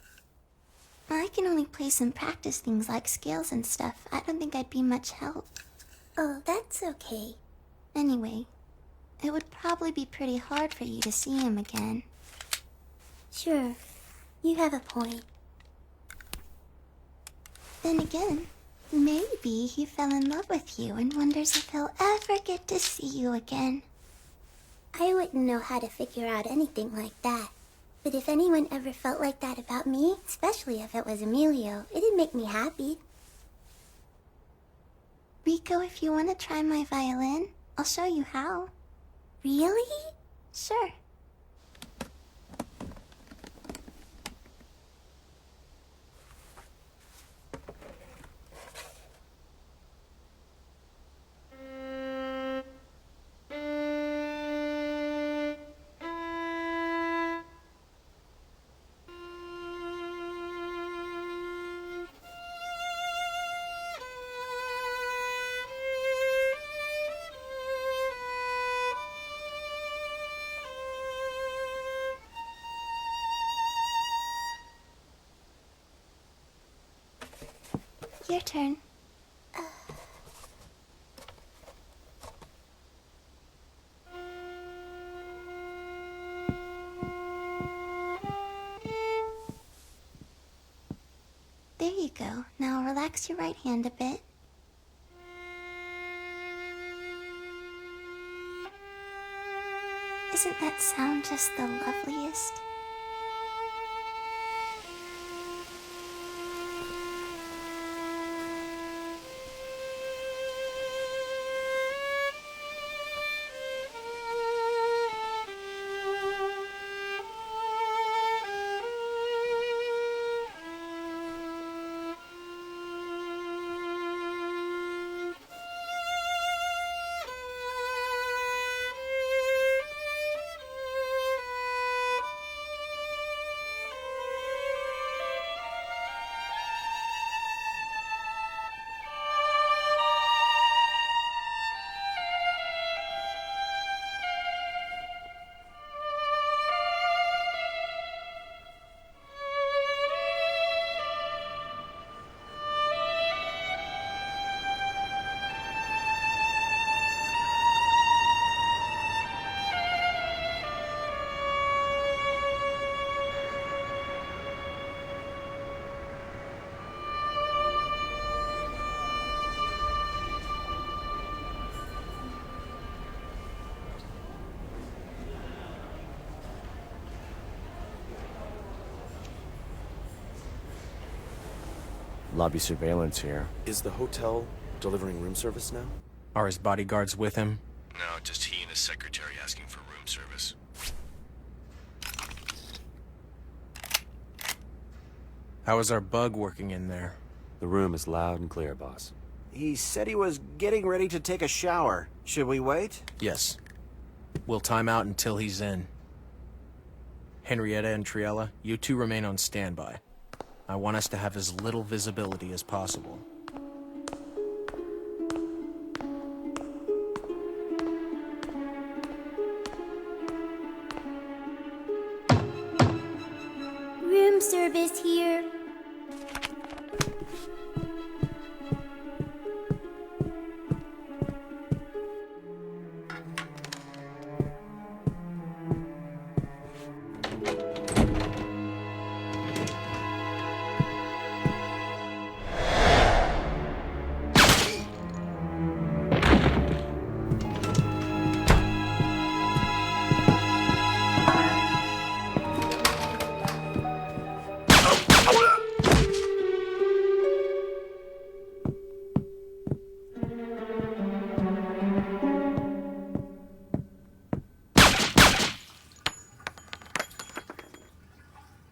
[SPEAKER 8] I can only play some practice things like scales and stuff. I don't think I'd be much help. Oh, that's okay. Anyway, it would probably be pretty hard for you to see him again. Sure, you have a point. Then again, maybe he fell in love with you and wonders if he'll ever get to see you again. I wouldn't know how to figure out anything like that. But if anyone ever felt like that about me, especially if it was Emilio, it'd make me happy. Rico, if you want to try my violin, I'll show you how. Really? Sure. Your turn. There you go. Now relax your right hand a bit. Isn't that sound just the loveliest?
[SPEAKER 16] Lobby surveillance here.
[SPEAKER 17] Is the hotel delivering room service now?
[SPEAKER 6] Are his bodyguards with him?
[SPEAKER 16] No, just he and his secretary asking for room service.
[SPEAKER 6] How is our bug working in there?
[SPEAKER 17] The room is loud and clear, boss.
[SPEAKER 20] He said he was getting ready to take a shower. Should we wait?
[SPEAKER 6] Yes. We'll time out until he's in. Henrietta and Triella, you two remain on standby. I want us to have as little visibility as possible.
[SPEAKER 8] Room service here.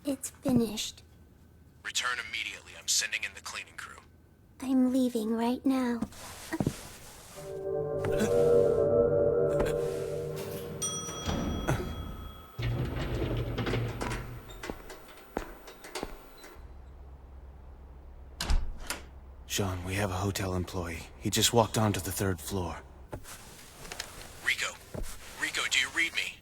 [SPEAKER 8] It's finished.
[SPEAKER 14] Return immediately. I'm sending in the cleaning crew.
[SPEAKER 8] I'm leaving right now.
[SPEAKER 1] Sean, we have a hotel employee. He just walked onto the 3rd floor.
[SPEAKER 14] Rico. Rico, do you read me?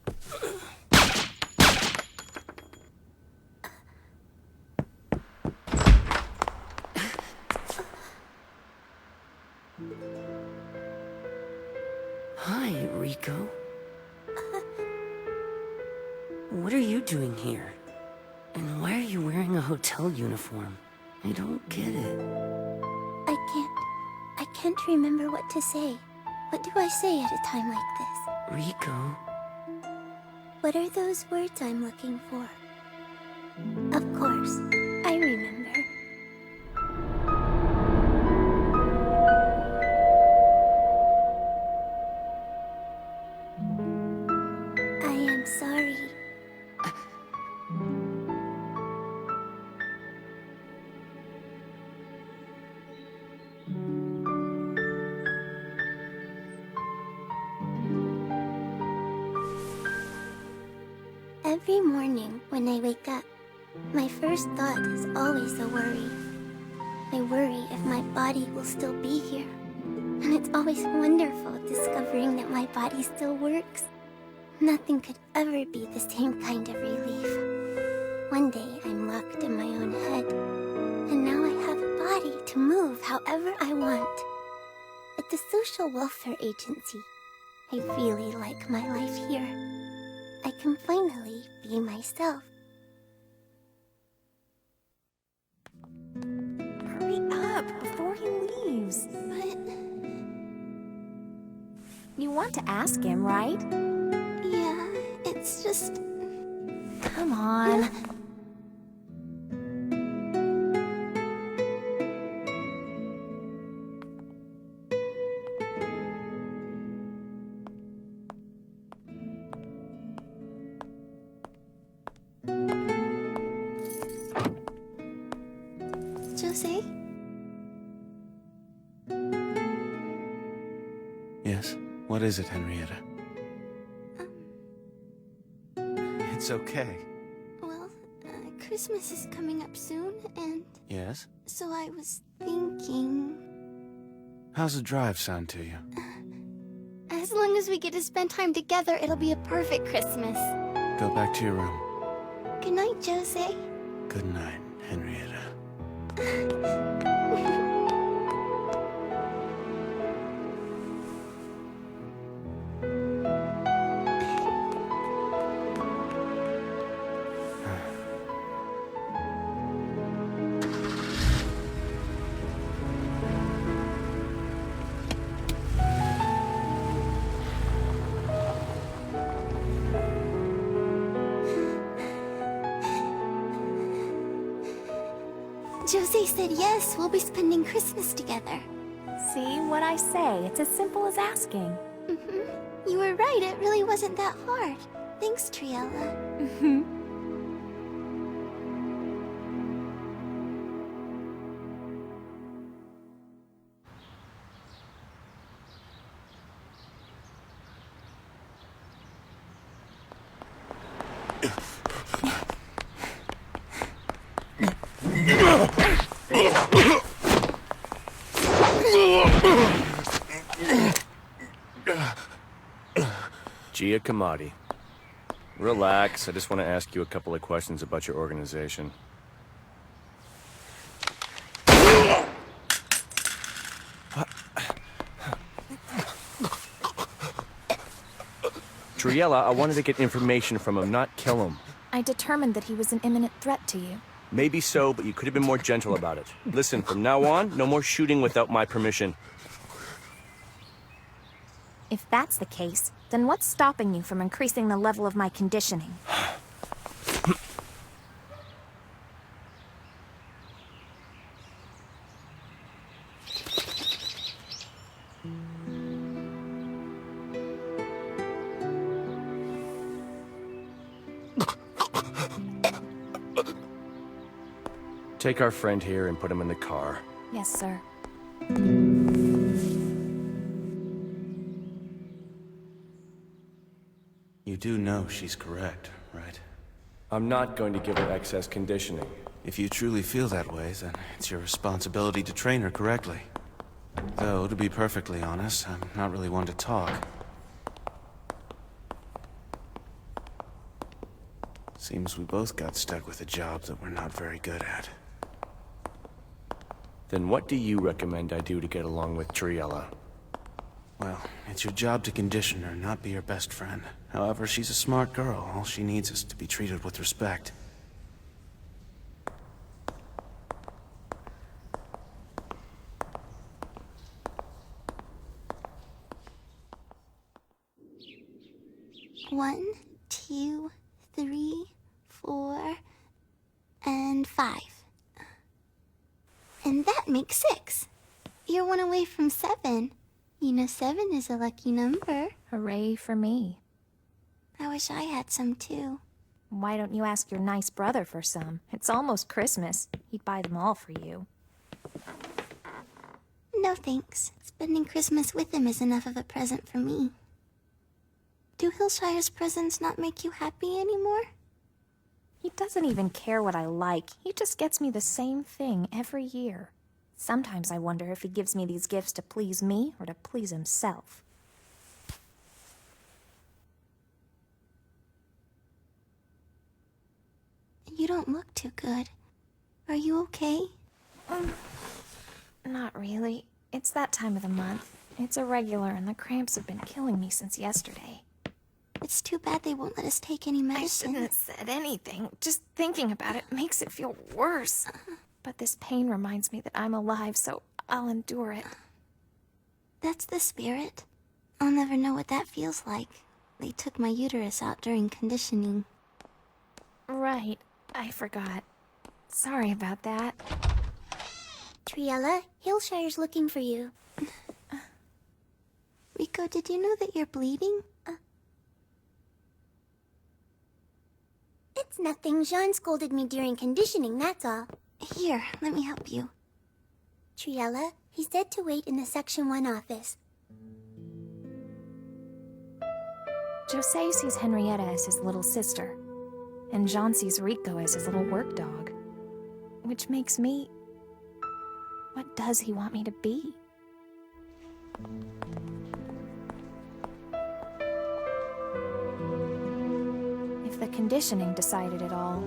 [SPEAKER 19] Hi, Rico. What are you doing here? And why are you wearing a hotel uniform? I don't get it.
[SPEAKER 8] I can't remember what to say. What do I say at a time like this?
[SPEAKER 19] Rico.
[SPEAKER 8] What are those words I'm looking for? Of course, I remember. I am sorry. Every morning when I wake up, my first thought is always a worry. I worry if my body will still be here. And it's always wonderful discovering that my body still works. Nothing could ever be the same kind of relief. One day I'm locked in my own head, and now I have a body to to move however I want. At the social welfare agency, I really like my life here. I can finally be myself.
[SPEAKER 11] Hurry up before he leaves.
[SPEAKER 8] But...
[SPEAKER 11] You want to ask him, right?
[SPEAKER 8] yeah, it's just...
[SPEAKER 11] Come on.
[SPEAKER 8] Jose?
[SPEAKER 1] Yes? What is it, Henrietta? It's okay.
[SPEAKER 8] Well, Christmas is coming up soon, and...
[SPEAKER 1] Yes?
[SPEAKER 8] so I was thinking...
[SPEAKER 1] How's the drive sound to you?
[SPEAKER 8] as long as we get to spend time together, it'll be a perfect Christmas.
[SPEAKER 1] Go back to your room.
[SPEAKER 8] Good night, Jose.
[SPEAKER 1] Good night, Henrietta.
[SPEAKER 8] Jose said yes, we'll be spending Christmas together.
[SPEAKER 11] See what I say? It's as simple as asking.
[SPEAKER 8] You were right, it really wasn't that hard. Thanks, Triella.
[SPEAKER 16] Giacomotti. Relax, I just want to ask you a couple of questions about your organization. Triella, I wanted to get information from him, not kill him.
[SPEAKER 11] I determined that he was an imminent threat to you.
[SPEAKER 16] Maybe so, but you could have been more gentle about it. Listen, from now on, no more shooting without my permission.
[SPEAKER 11] If that's the case, then what's stopping you from increasing the level of my conditioning?
[SPEAKER 16] Take our friend here and put him in the car.
[SPEAKER 11] Yes, sir.
[SPEAKER 1] You do know she's correct, right?
[SPEAKER 16] I'm not going to give her excess conditioning.
[SPEAKER 1] If you truly feel that way, then it's your responsibility to train her correctly. Though, to be perfectly honest, I'm not really one to talk. Seems we both got stuck with a job that we're not very good at.
[SPEAKER 16] Then what do you recommend I do to get along with Triella?
[SPEAKER 1] Well, it's your job to condition her, not be her best friend. However, she's a smart girl. All she needs is to be treated with respect.
[SPEAKER 8] One, 2, 3, 4, and 5. And that makes 6. You're one away from 7. You know 7 is a lucky number.
[SPEAKER 11] Hooray for me.
[SPEAKER 8] I wish I had some too.
[SPEAKER 11] Why don't you ask your nice brother for some? It's almost Christmas. He'd buy them all for you.
[SPEAKER 8] No thanks. Spending Christmas with him is enough of a present for me. Do Hillshire's presents not make you happy anymore?
[SPEAKER 11] He doesn't even care what I like. He just gets me the same thing every year. Sometimes I wonder if he gives me these gifts to please me or to please himself.
[SPEAKER 8] You don't look too good. Are you okay?
[SPEAKER 11] Not really. It's that time of the month. It's irregular and the cramps have been killing me since yesterday.
[SPEAKER 8] It's too bad they won't let us take any medicine.
[SPEAKER 11] I shouldn't have said anything. Just thinking about it makes it feel worse. But this pain reminds me that I'm alive, so I'll endure it.
[SPEAKER 8] That's the spirit. I'll never know what that feels like. They took my uterus out during conditioning.
[SPEAKER 11] Right. I forgot. Sorry about that.
[SPEAKER 8] Triella, Hillshire's looking for you. Rico, did you know that you're bleeding? It's nothing. Jean scolded me during conditioning, that's all. Here, let me help you. Triella, he said to wait in the Section 1 office.
[SPEAKER 11] Jose sees Henrietta as his little sister, and Jean sees Rico as his little work dog. Which makes me... What does he want me to be? If the conditioning decided it all,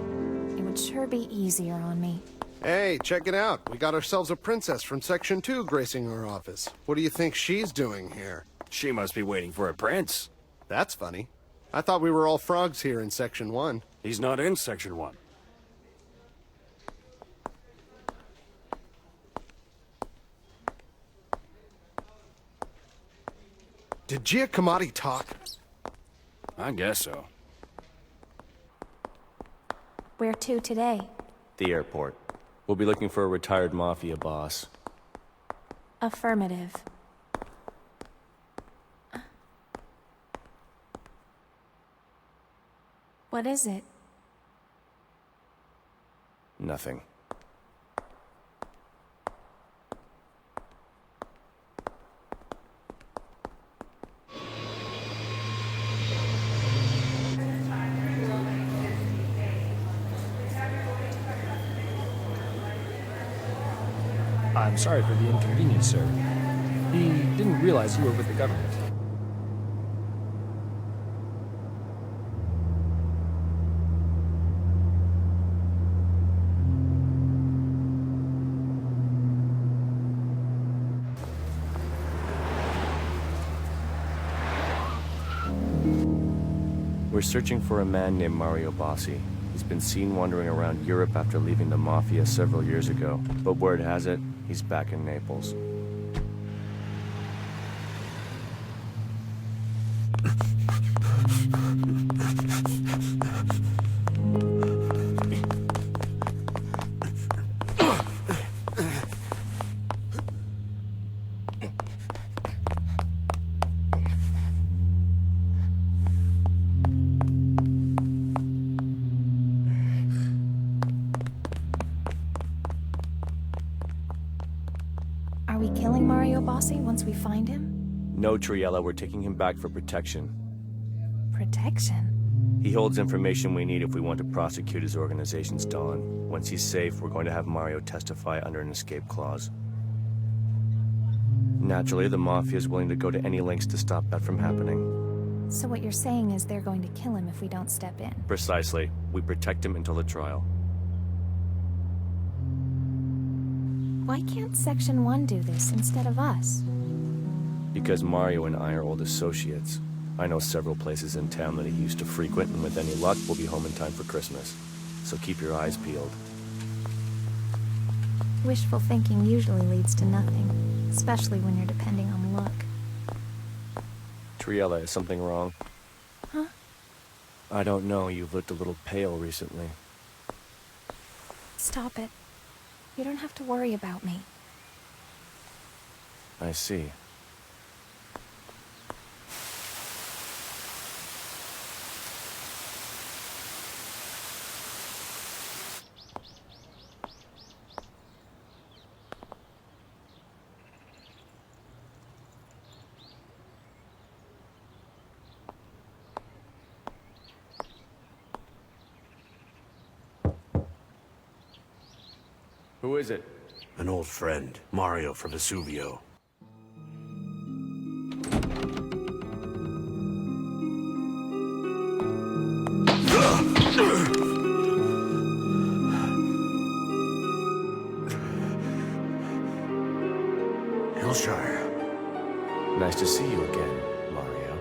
[SPEAKER 11] it would sure be easier on me.
[SPEAKER 2] Hey, check it out. We got ourselves a princess from Section 2 gracing our office. What do you think she's doing here?
[SPEAKER 16] She must be waiting for a prince.
[SPEAKER 2] That's funny. I thought we were all frogs here in Section 1.
[SPEAKER 16] He's not in Section 1.
[SPEAKER 2] Did Giacomotti talk?
[SPEAKER 16] I guess so.
[SPEAKER 11] Where to today?
[SPEAKER 4] The airport. We'll be looking for a retired mafia boss.
[SPEAKER 11] Affirmative. What is it?
[SPEAKER 4] Nothing.
[SPEAKER 21] I'm sorry for the inconvenience, sir. He didn't realize you were with the government.
[SPEAKER 4] We're searching for a man named Mario Bossi. He's been seen wandering around Europe after leaving the Mafia several years ago. But word has it, he's back in Naples.
[SPEAKER 11] Are we killing Mario Bossi once we find him?
[SPEAKER 4] No, Triella, we're taking him back for protection.
[SPEAKER 11] Protection?
[SPEAKER 4] He holds information we need if we want to prosecute his organization's Dawn. Once he's safe, we're going to have Mario testify under an escape clause. Naturally, the Mafia is willing to go to any lengths to stop that from happening.
[SPEAKER 11] So what you're saying is they're going to kill him if we don't step in?
[SPEAKER 4] Precisely. We protect him until the trial.
[SPEAKER 11] Why can't Section 1 do this instead of us?
[SPEAKER 4] Because Mario and I are old associates. I know several places in town that he used to frequent, and with any luck, we'll be home in time for Christmas. So keep your eyes peeled.
[SPEAKER 11] Wishful thinking usually leads to nothing, especially when you're depending on luck.
[SPEAKER 4] Triella, is something wrong?
[SPEAKER 11] Huh?
[SPEAKER 4] I don't know. You've looked a little pale recently.
[SPEAKER 11] Stop it. You don't have to worry about me.
[SPEAKER 4] I see. Who is it?
[SPEAKER 20] An old friend, Mario from Vesuvio.
[SPEAKER 4] Nice to see you again, Mario.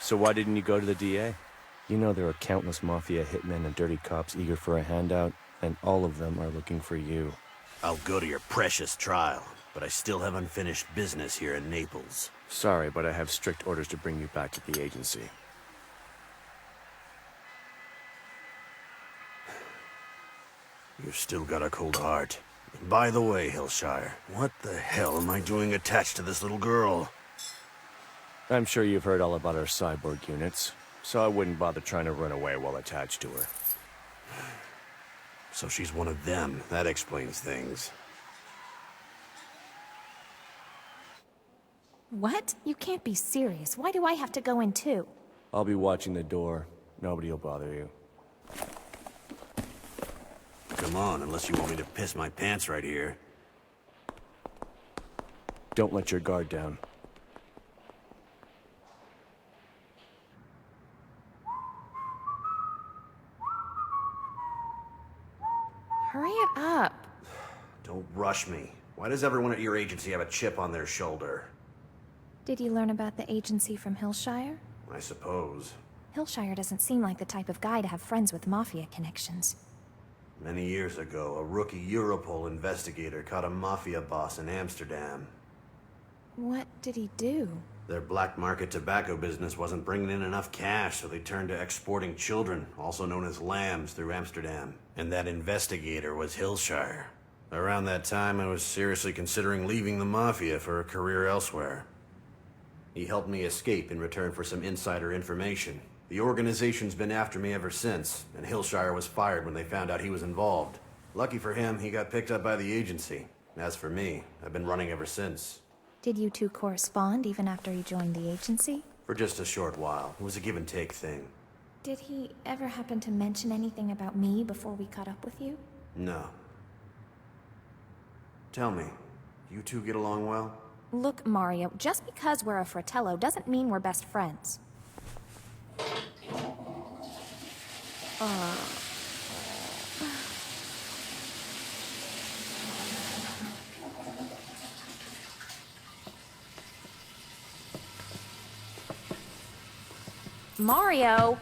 [SPEAKER 16] So why didn't you go to the DA?
[SPEAKER 4] You know there are countless mafia hitmen and dirty cops eager for a handout, and all of them are looking for you.
[SPEAKER 14] I'll go to your precious trial, but I still have unfinished business here in Naples.
[SPEAKER 4] Sorry, but I have strict orders to bring you back to the agency.
[SPEAKER 14] You've still got a cold heart. By the way, Hillshire, what the hell am I doing attached to this little girl?
[SPEAKER 4] I'm sure you've heard all about our cyborg units, so I wouldn't bother trying to run away while attached to her.
[SPEAKER 14] So she's one of them. That explains things.
[SPEAKER 11] What? You can't be serious. Why do I have to go in too?
[SPEAKER 4] I'll be watching the door. Nobody will bother you.
[SPEAKER 14] Come on, unless you want me to piss my pants right here.
[SPEAKER 4] Don't let your guard down.
[SPEAKER 11] Hurry it up.
[SPEAKER 14] Don't rush me. Why does everyone at your agency have a chip on their shoulder?
[SPEAKER 11] Did you learn about the agency from Hillshire?
[SPEAKER 14] I suppose.
[SPEAKER 11] Hillshire doesn't seem like the type of guy to have friends with mafia connections.
[SPEAKER 14] Many years ago, a rookie Europol investigator caught a mafia boss in Amsterdam.
[SPEAKER 11] What did he do?
[SPEAKER 14] Their black market tobacco business wasn't bringing in enough cash, so they turned to exporting children, also known as lambs, through Amsterdam. And that investigator was Hillshire. Around that time, I was seriously considering leaving the mafia for a career elsewhere. He helped me escape in return for some insider information. The organization's been after me ever since, and Hillshire was fired when they found out he was involved. Lucky for him, he got picked up by the agency. As for me, I've been running ever since.
[SPEAKER 11] Did you two correspond even after he joined the agency?
[SPEAKER 14] For just a short while. It was a give-and-take thing.
[SPEAKER 11] Did he ever happen to mention anything about me before we caught up with you?
[SPEAKER 14] No. Tell me, you two get along well?
[SPEAKER 11] Look, Mario, just because we're a fratello doesn't mean we're best friends. Mario!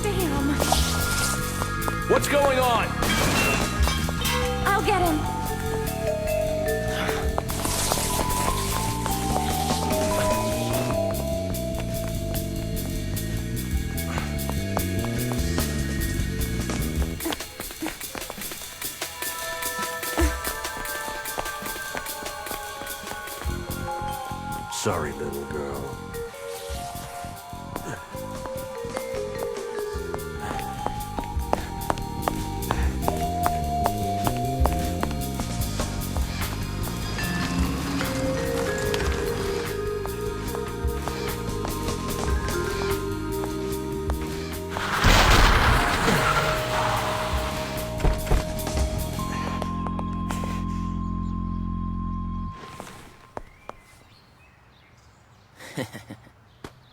[SPEAKER 11] Damn.
[SPEAKER 16] What's going on?
[SPEAKER 11] I'll get him.
[SPEAKER 14] Sorry, little girl.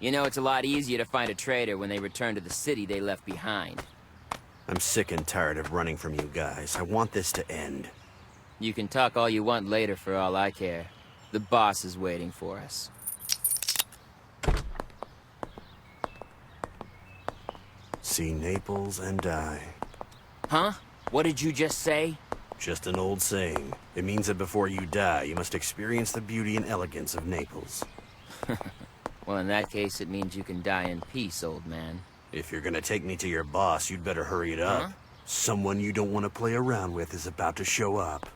[SPEAKER 9] You know, it's a lot easier to find a traitor when they return to the city they left behind.
[SPEAKER 14] I'm sick and tired of running from you guys. I want this to end.
[SPEAKER 9] You can talk all you want later for all I care. The boss is waiting for us.
[SPEAKER 14] See Naples and die.
[SPEAKER 9] Huh? What did you just say?
[SPEAKER 14] Just an old saying. It means that before you die, you must experience the beauty and elegance of Naples.
[SPEAKER 9] Well, in that case, it means you can die in peace, old man.
[SPEAKER 14] If you're gonna take me to your boss, you'd better hurry it up.
[SPEAKER 9] Huh?
[SPEAKER 14] Someone you don't want to play around with is about to show up.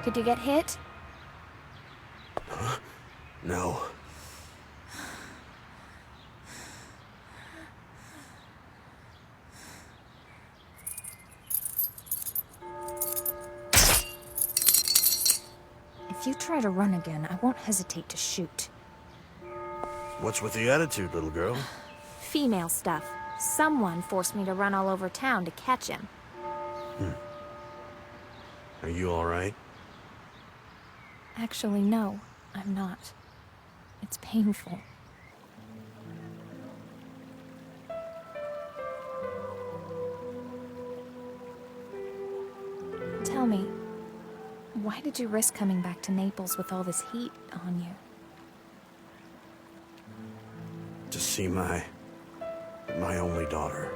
[SPEAKER 11] Did you get hit?
[SPEAKER 14] No.
[SPEAKER 11] If you try to run again, I won't hesitate to shoot.
[SPEAKER 14] What's with the attitude, little girl?
[SPEAKER 11] Female stuff. Someone forced me to run all over town to catch him.
[SPEAKER 14] Are you all right?
[SPEAKER 11] Actually, no, I'm not. It's painful. Tell me, why did you risk coming back to Naples with all this heat on you?
[SPEAKER 14] To see my only daughter.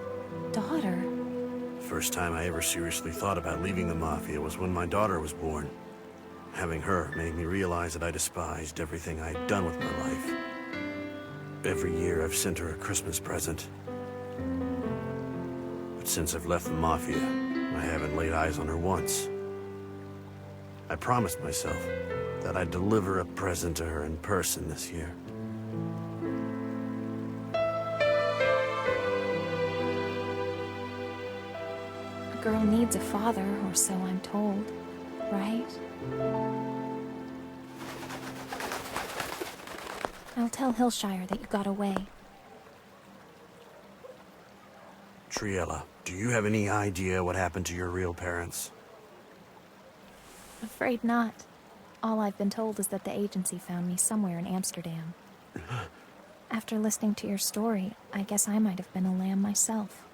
[SPEAKER 11] Daughter?
[SPEAKER 14] First time I ever seriously thought about leaving the Mafia was when my daughter was born. Having her made me realize that I despised everything I'd done with my life. Every year I've sent her a Christmas present. But since I've left the Mafia, I haven't laid eyes on her once. I promised myself that I'd deliver a present to her in person this year.
[SPEAKER 11] A girl needs a father, or so I'm told, right? I'll tell Hillshire that you got away.
[SPEAKER 14] Triella, do you have any idea what happened to your real parents?
[SPEAKER 11] Afraid not. All I've been told is that the agency found me somewhere in Amsterdam. After listening to your story, I guess I might have been a lamb myself.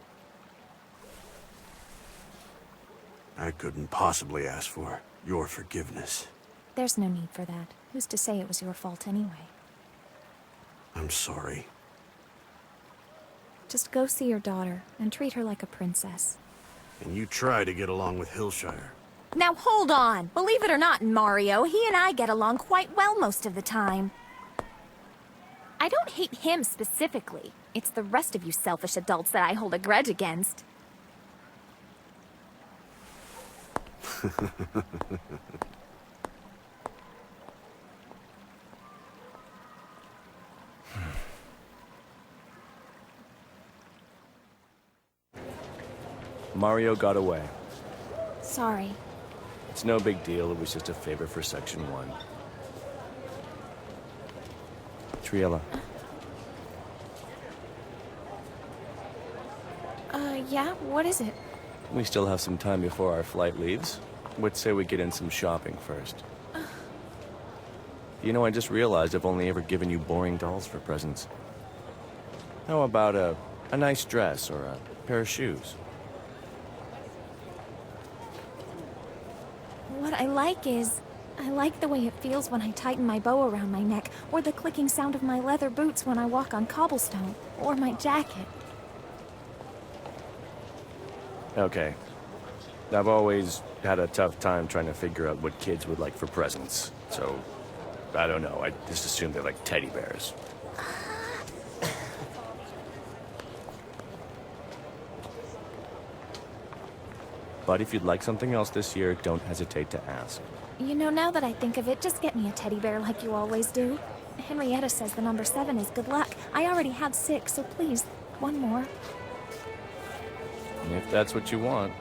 [SPEAKER 14] I couldn't possibly ask for your forgiveness.
[SPEAKER 11] There's no need for that. Who's to say it was your fault anyway?
[SPEAKER 14] I'm sorry.
[SPEAKER 11] Just go see your daughter and treat her like a princess.
[SPEAKER 14] And you try to get along with Hillshire.
[SPEAKER 11] Now hold on! Believe it or not, Mario, he and I get along quite well most of the time. I don't hate him specifically. It's the rest of you selfish adults that I hold a grudge against.
[SPEAKER 16] Mario got away.
[SPEAKER 11] Sorry.
[SPEAKER 16] It's no big deal, it was just a favor for Section 1.
[SPEAKER 4] Triella.
[SPEAKER 11] Yeah? What is it?
[SPEAKER 16] We still have some time before our flight leaves. Let's say we get in some shopping first. You know, I just realized I've only ever given you boring dolls for presents. How about a nice dress or a pair of shoes?
[SPEAKER 11] What I like is... I like the way it feels when I tighten my bow around my neck, or the clicking sound of my leather boots when I walk on cobblestone, or my jacket.
[SPEAKER 16] Okay. I've always had a tough time trying to figure out what kids would like for presents. So, I don't know. I just assume they're like teddy bears. But if you'd like something else this year, don't hesitate to ask.
[SPEAKER 11] You know, now that I think of it, just get me a teddy bear like you always do. Henrietta says the number 7 is good luck. I already have 6, so please, one more.
[SPEAKER 16] If that's what you want.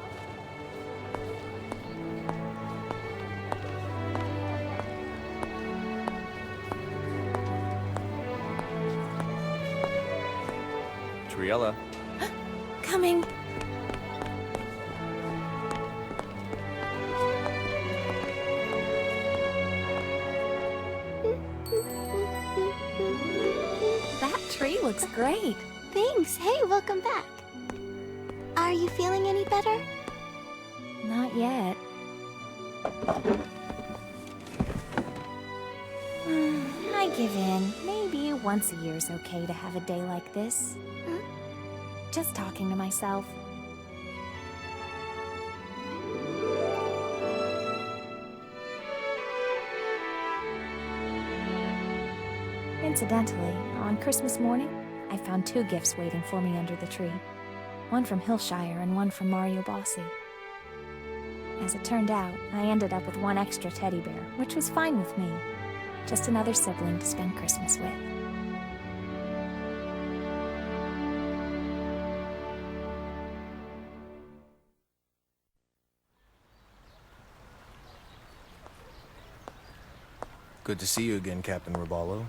[SPEAKER 16] Triella.
[SPEAKER 11] Coming. That tree looks great.
[SPEAKER 8] Thanks. Hey, welcome back. Are you feeling any better?
[SPEAKER 11] Not yet. I give in. Maybe once a year's okay to have a day like this. Just talking to myself. Incidentally, on Christmas morning, I found 2 gifts waiting for me under the tree. One from Hillshire and one from Mario Bossi. As it turned out, I ended up with 1 extra teddy bear, which was fine with me. Just another sibling to spend Christmas with.
[SPEAKER 6] Good to see you again, Captain Raballo.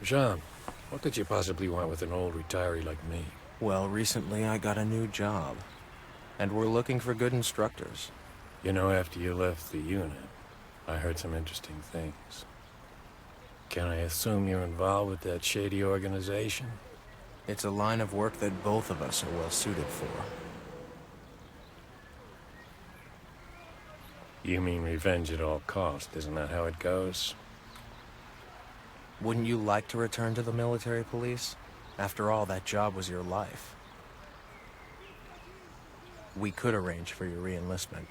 [SPEAKER 3] Jean, what could you possibly want with an old retiree like me?
[SPEAKER 6] Well, recently I got a new job. And we're looking for good instructors.
[SPEAKER 3] You know, after you left the unit, I heard some interesting things. Can I assume you're involved with that shady organization?
[SPEAKER 6] It's a line of work that both of us are well suited for.
[SPEAKER 3] You mean revenge at all costs, isn't that how it goes?
[SPEAKER 6] Wouldn't you like to return to the military police? After all, that job was your life. We could arrange for your re-enlistment.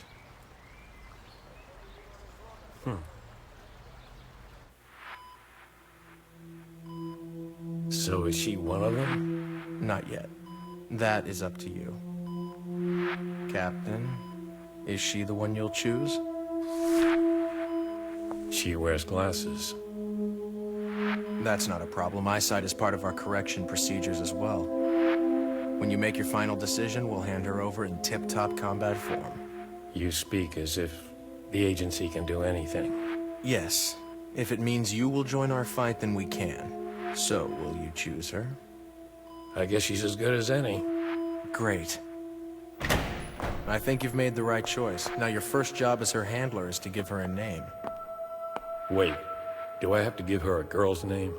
[SPEAKER 3] So is she one of them?
[SPEAKER 6] Not yet. That is up to you. Captain, is she the one you'll choose?
[SPEAKER 3] She wears glasses.
[SPEAKER 6] That's not a problem. Eyesight is part of our correction procedures as well. When you make your final decision, we'll hand her over in tip-top combat form.
[SPEAKER 3] You speak as if the agency can do anything.
[SPEAKER 6] Yes. If it means you will join our fight, then we can. So, will you choose her?
[SPEAKER 3] I guess she's as good as any.
[SPEAKER 6] Great. I think you've made the right choice. Now your first job as her handler is to give her a name.
[SPEAKER 3] Wait, do I have to give her a girl's name?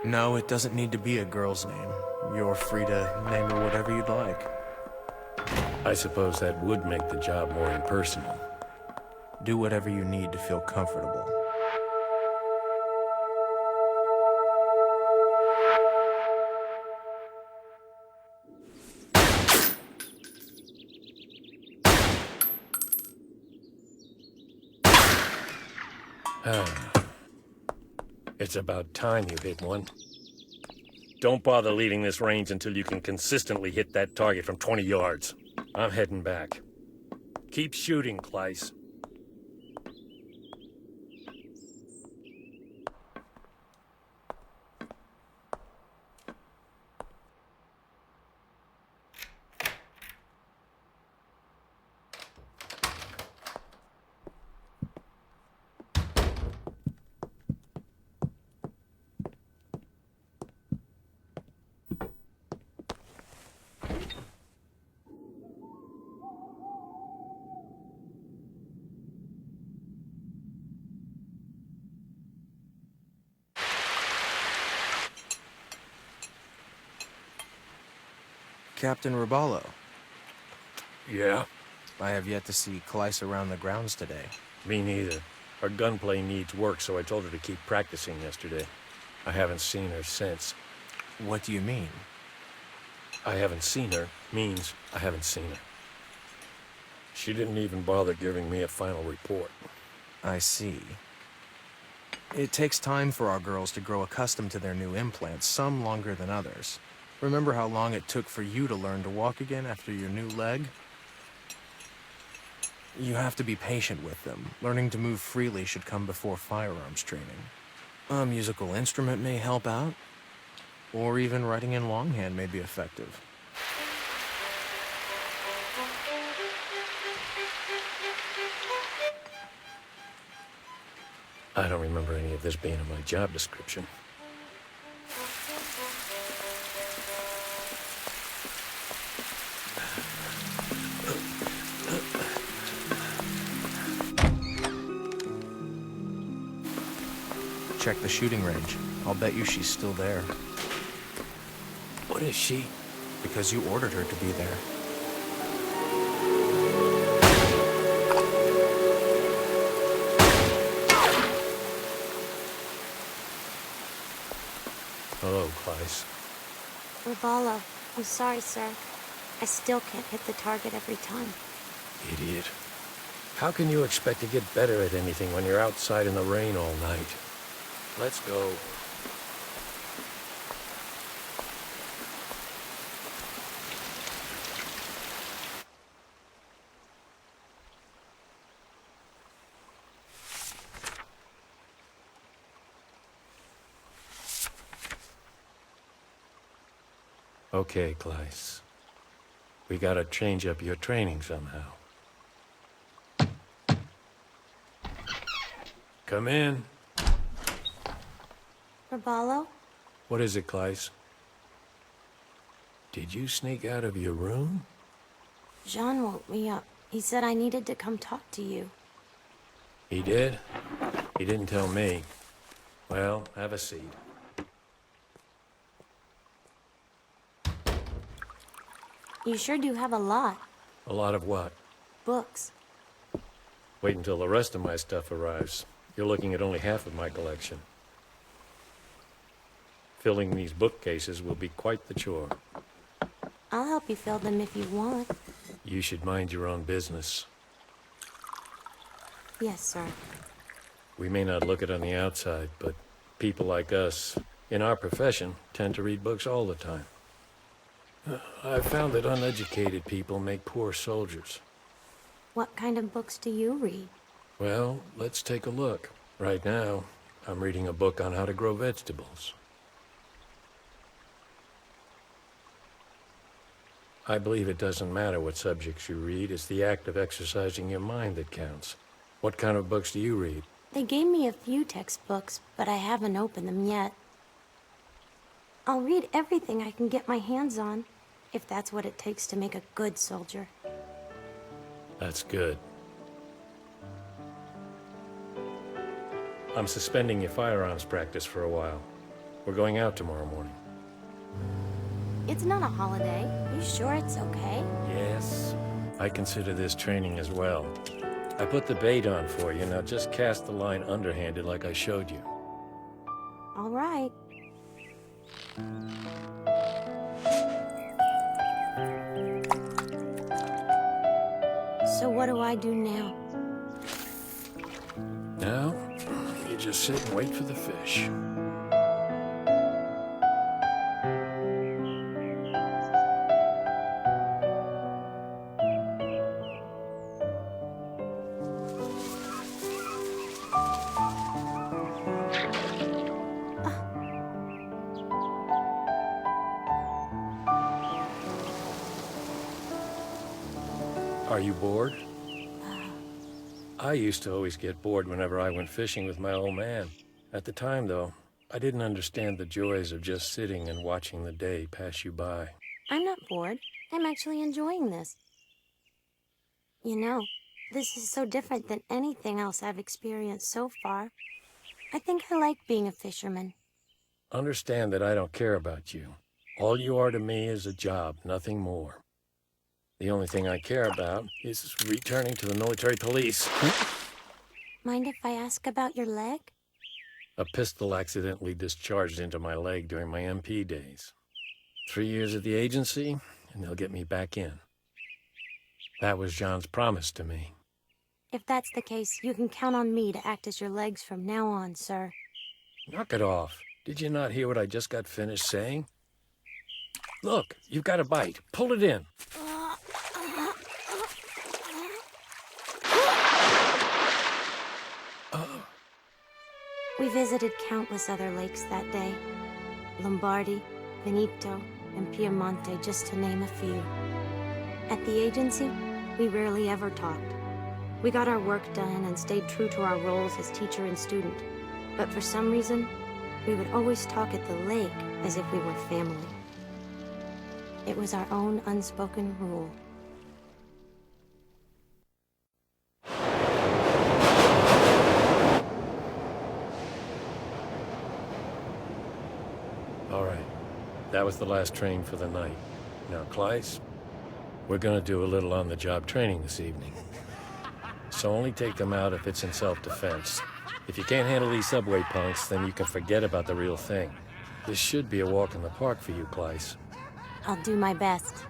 [SPEAKER 6] No, it doesn't need to be a girl's name. You're free to name her whatever you'd like.
[SPEAKER 3] I suppose that would make the job more impersonal.
[SPEAKER 6] Do whatever you need to feel comfortable.
[SPEAKER 3] It's about time you hit one. Don't bother leaving this range until you can consistently hit that target from 20 yards. I'm heading back. Keep shooting, Kleiss.
[SPEAKER 6] Captain Raballo.
[SPEAKER 3] Yeah?
[SPEAKER 6] I have yet to see Kleiss around the grounds today.
[SPEAKER 3] Me neither. Her gunplay needs work, so I told her to keep practicing yesterday. I haven't seen her since.
[SPEAKER 6] What do you mean?
[SPEAKER 3] I haven't seen her means I haven't seen her. She didn't even bother giving me a final report.
[SPEAKER 6] I see. It takes time for our girls to grow accustomed to their new implants, some longer than others. Remember how long it took for you to learn to walk again after your new leg? You have to be patient with them. Learning to move freely should come before firearms training. A musical instrument may help out, or even writing in longhand may be effective.
[SPEAKER 3] I don't remember any of this being in my job description.
[SPEAKER 6] Check the shooting range. I'll bet you she's still there.
[SPEAKER 3] What is she?
[SPEAKER 6] Because you ordered her to be there.
[SPEAKER 3] Hello, Kleiss.
[SPEAKER 12] Raballo, I'm sorry, sir. I still can't hit the target every time.
[SPEAKER 3] Idiot. How can you expect to get better at anything when you're outside in the rain all night? Let's go.
[SPEAKER 10] Okay, Glyce. We gotta change up your training somehow. Come in.
[SPEAKER 12] Raballo?
[SPEAKER 10] What is it, Glyce? Did you sneak out of your room?
[SPEAKER 12] Jean woke me up. He said I needed to come talk to you.
[SPEAKER 10] He did? He didn't tell me. Well, have a seat.
[SPEAKER 12] You sure do have a lot.
[SPEAKER 10] A lot of what?
[SPEAKER 12] Books.
[SPEAKER 10] Wait until the rest of my stuff arrives. You're looking at only half of my collection. Filling these bookcases will be quite the chore.
[SPEAKER 12] I'll help you fill them if you want.
[SPEAKER 10] You should mind your own business.
[SPEAKER 12] Yes, sir.
[SPEAKER 10] We may not look it on the outside, but people like us, in our profession, tend to read books all the time. I've found that uneducated people make poor soldiers.
[SPEAKER 12] What kind of books do you read?
[SPEAKER 10] Well, let's take a look. Right now, I'm reading a book on how to grow vegetables. I believe it doesn't matter what subjects you read, it's the act of exercising your mind that counts. What kind of books do you read?
[SPEAKER 12] They gave me a few textbooks, but I haven't opened them yet. I'll read everything I can get my hands on, if that's what it takes to make a good soldier.
[SPEAKER 10] That's good. I'm suspending your firearms practice for a while. We're going out tomorrow morning.
[SPEAKER 12] It's not a holiday. You sure it's okay?
[SPEAKER 10] Yes. I consider this training as well. I put the bait on for you. Now just cast the line underhanded like I showed you.
[SPEAKER 12] All right. So what do I do now?
[SPEAKER 10] Now, you just sit and wait for the fish. Are you bored? I used to always get bored whenever I went fishing with my old man. At the time, though, I didn't understand the joys of just sitting and watching the day pass you by.
[SPEAKER 12] I'm not bored. I'm actually enjoying this. You know, this is so different than anything else I've experienced so far. I think I like being a fisherman.
[SPEAKER 10] Understand that I don't care about you. All you are to me is a job, nothing more. The only thing I care about is returning to the military police.
[SPEAKER 12] Mind if I ask about your leg?
[SPEAKER 10] A pistol accidentally discharged into my leg during my MP days. 3 years at the agency, and they'll get me back in. That was John's promise to me.
[SPEAKER 12] If that's the case, you can count on me to act as your legs from now on, sir.
[SPEAKER 10] Knock it off. Did you not hear what I just got finished saying? Look, you've got a bite. Pull it in.
[SPEAKER 12] We visited countless other lakes that day. Lombardy, Veneto, and Piemonte, just to name a few. At the agency, we rarely ever talked. We got our work done and stayed true to our roles as teacher and student. But for some reason, we would always talk at the lake as if we were family. It was our own unspoken rule.
[SPEAKER 10] All right. That was the last train for the night. Now, Clyce, we're gonna do a little on-the-job training this evening. So only take them out if it's in self-defense. If you can't handle these subway punks, then you can forget about the real thing. This should be a walk in the park for you, Clyce.
[SPEAKER 12] I'll do my best.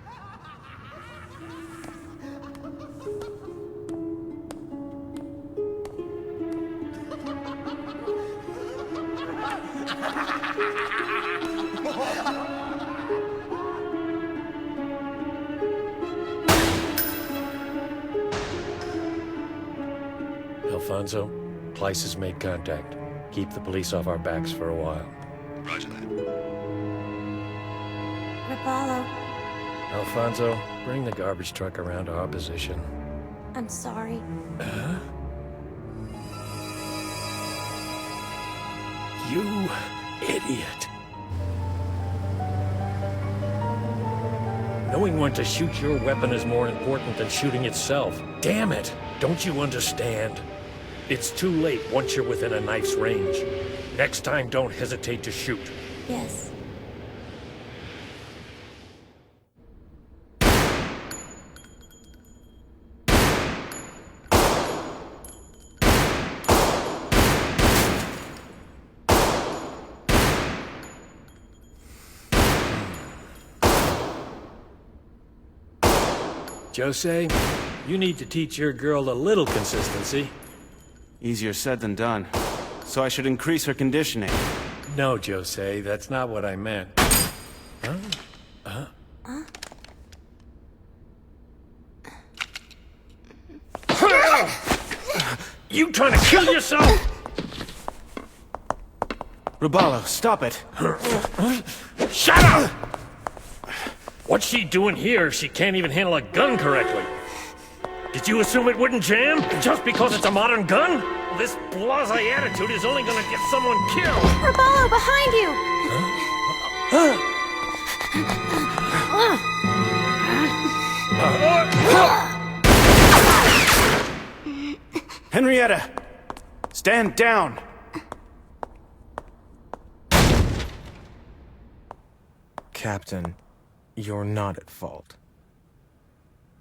[SPEAKER 10] Alfonso, Clyce has made contact. Keep the police off our backs for a while.
[SPEAKER 20] Roger that.
[SPEAKER 12] Rapallo,
[SPEAKER 10] Alfonso, bring the garbage truck around to our position.
[SPEAKER 12] I'm sorry.
[SPEAKER 10] You idiot. Knowing when to shoot your weapon is more important than shooting itself. Damn it! Don't you understand? It's too late once you're within a knife's range. Next time, don't hesitate to shoot.
[SPEAKER 12] Yes.
[SPEAKER 10] Jose, you need to teach your girl a little consistency.
[SPEAKER 4] Easier said than done. So I should increase her conditioning.
[SPEAKER 10] No, Jose, that's not what I meant. Huh? Huh? You trying to kill yourself?
[SPEAKER 4] Ruballo, stop it!
[SPEAKER 10] Shut up! What's she doing here? She can't even handle a gun correctly. Did you assume it wouldn't jam? Just because it's a modern gun? This blasé attitude is only gonna get someone killed!
[SPEAKER 12] Rapallo, behind you!
[SPEAKER 4] Henrietta! Stand down!
[SPEAKER 6] Captain, you're not at fault.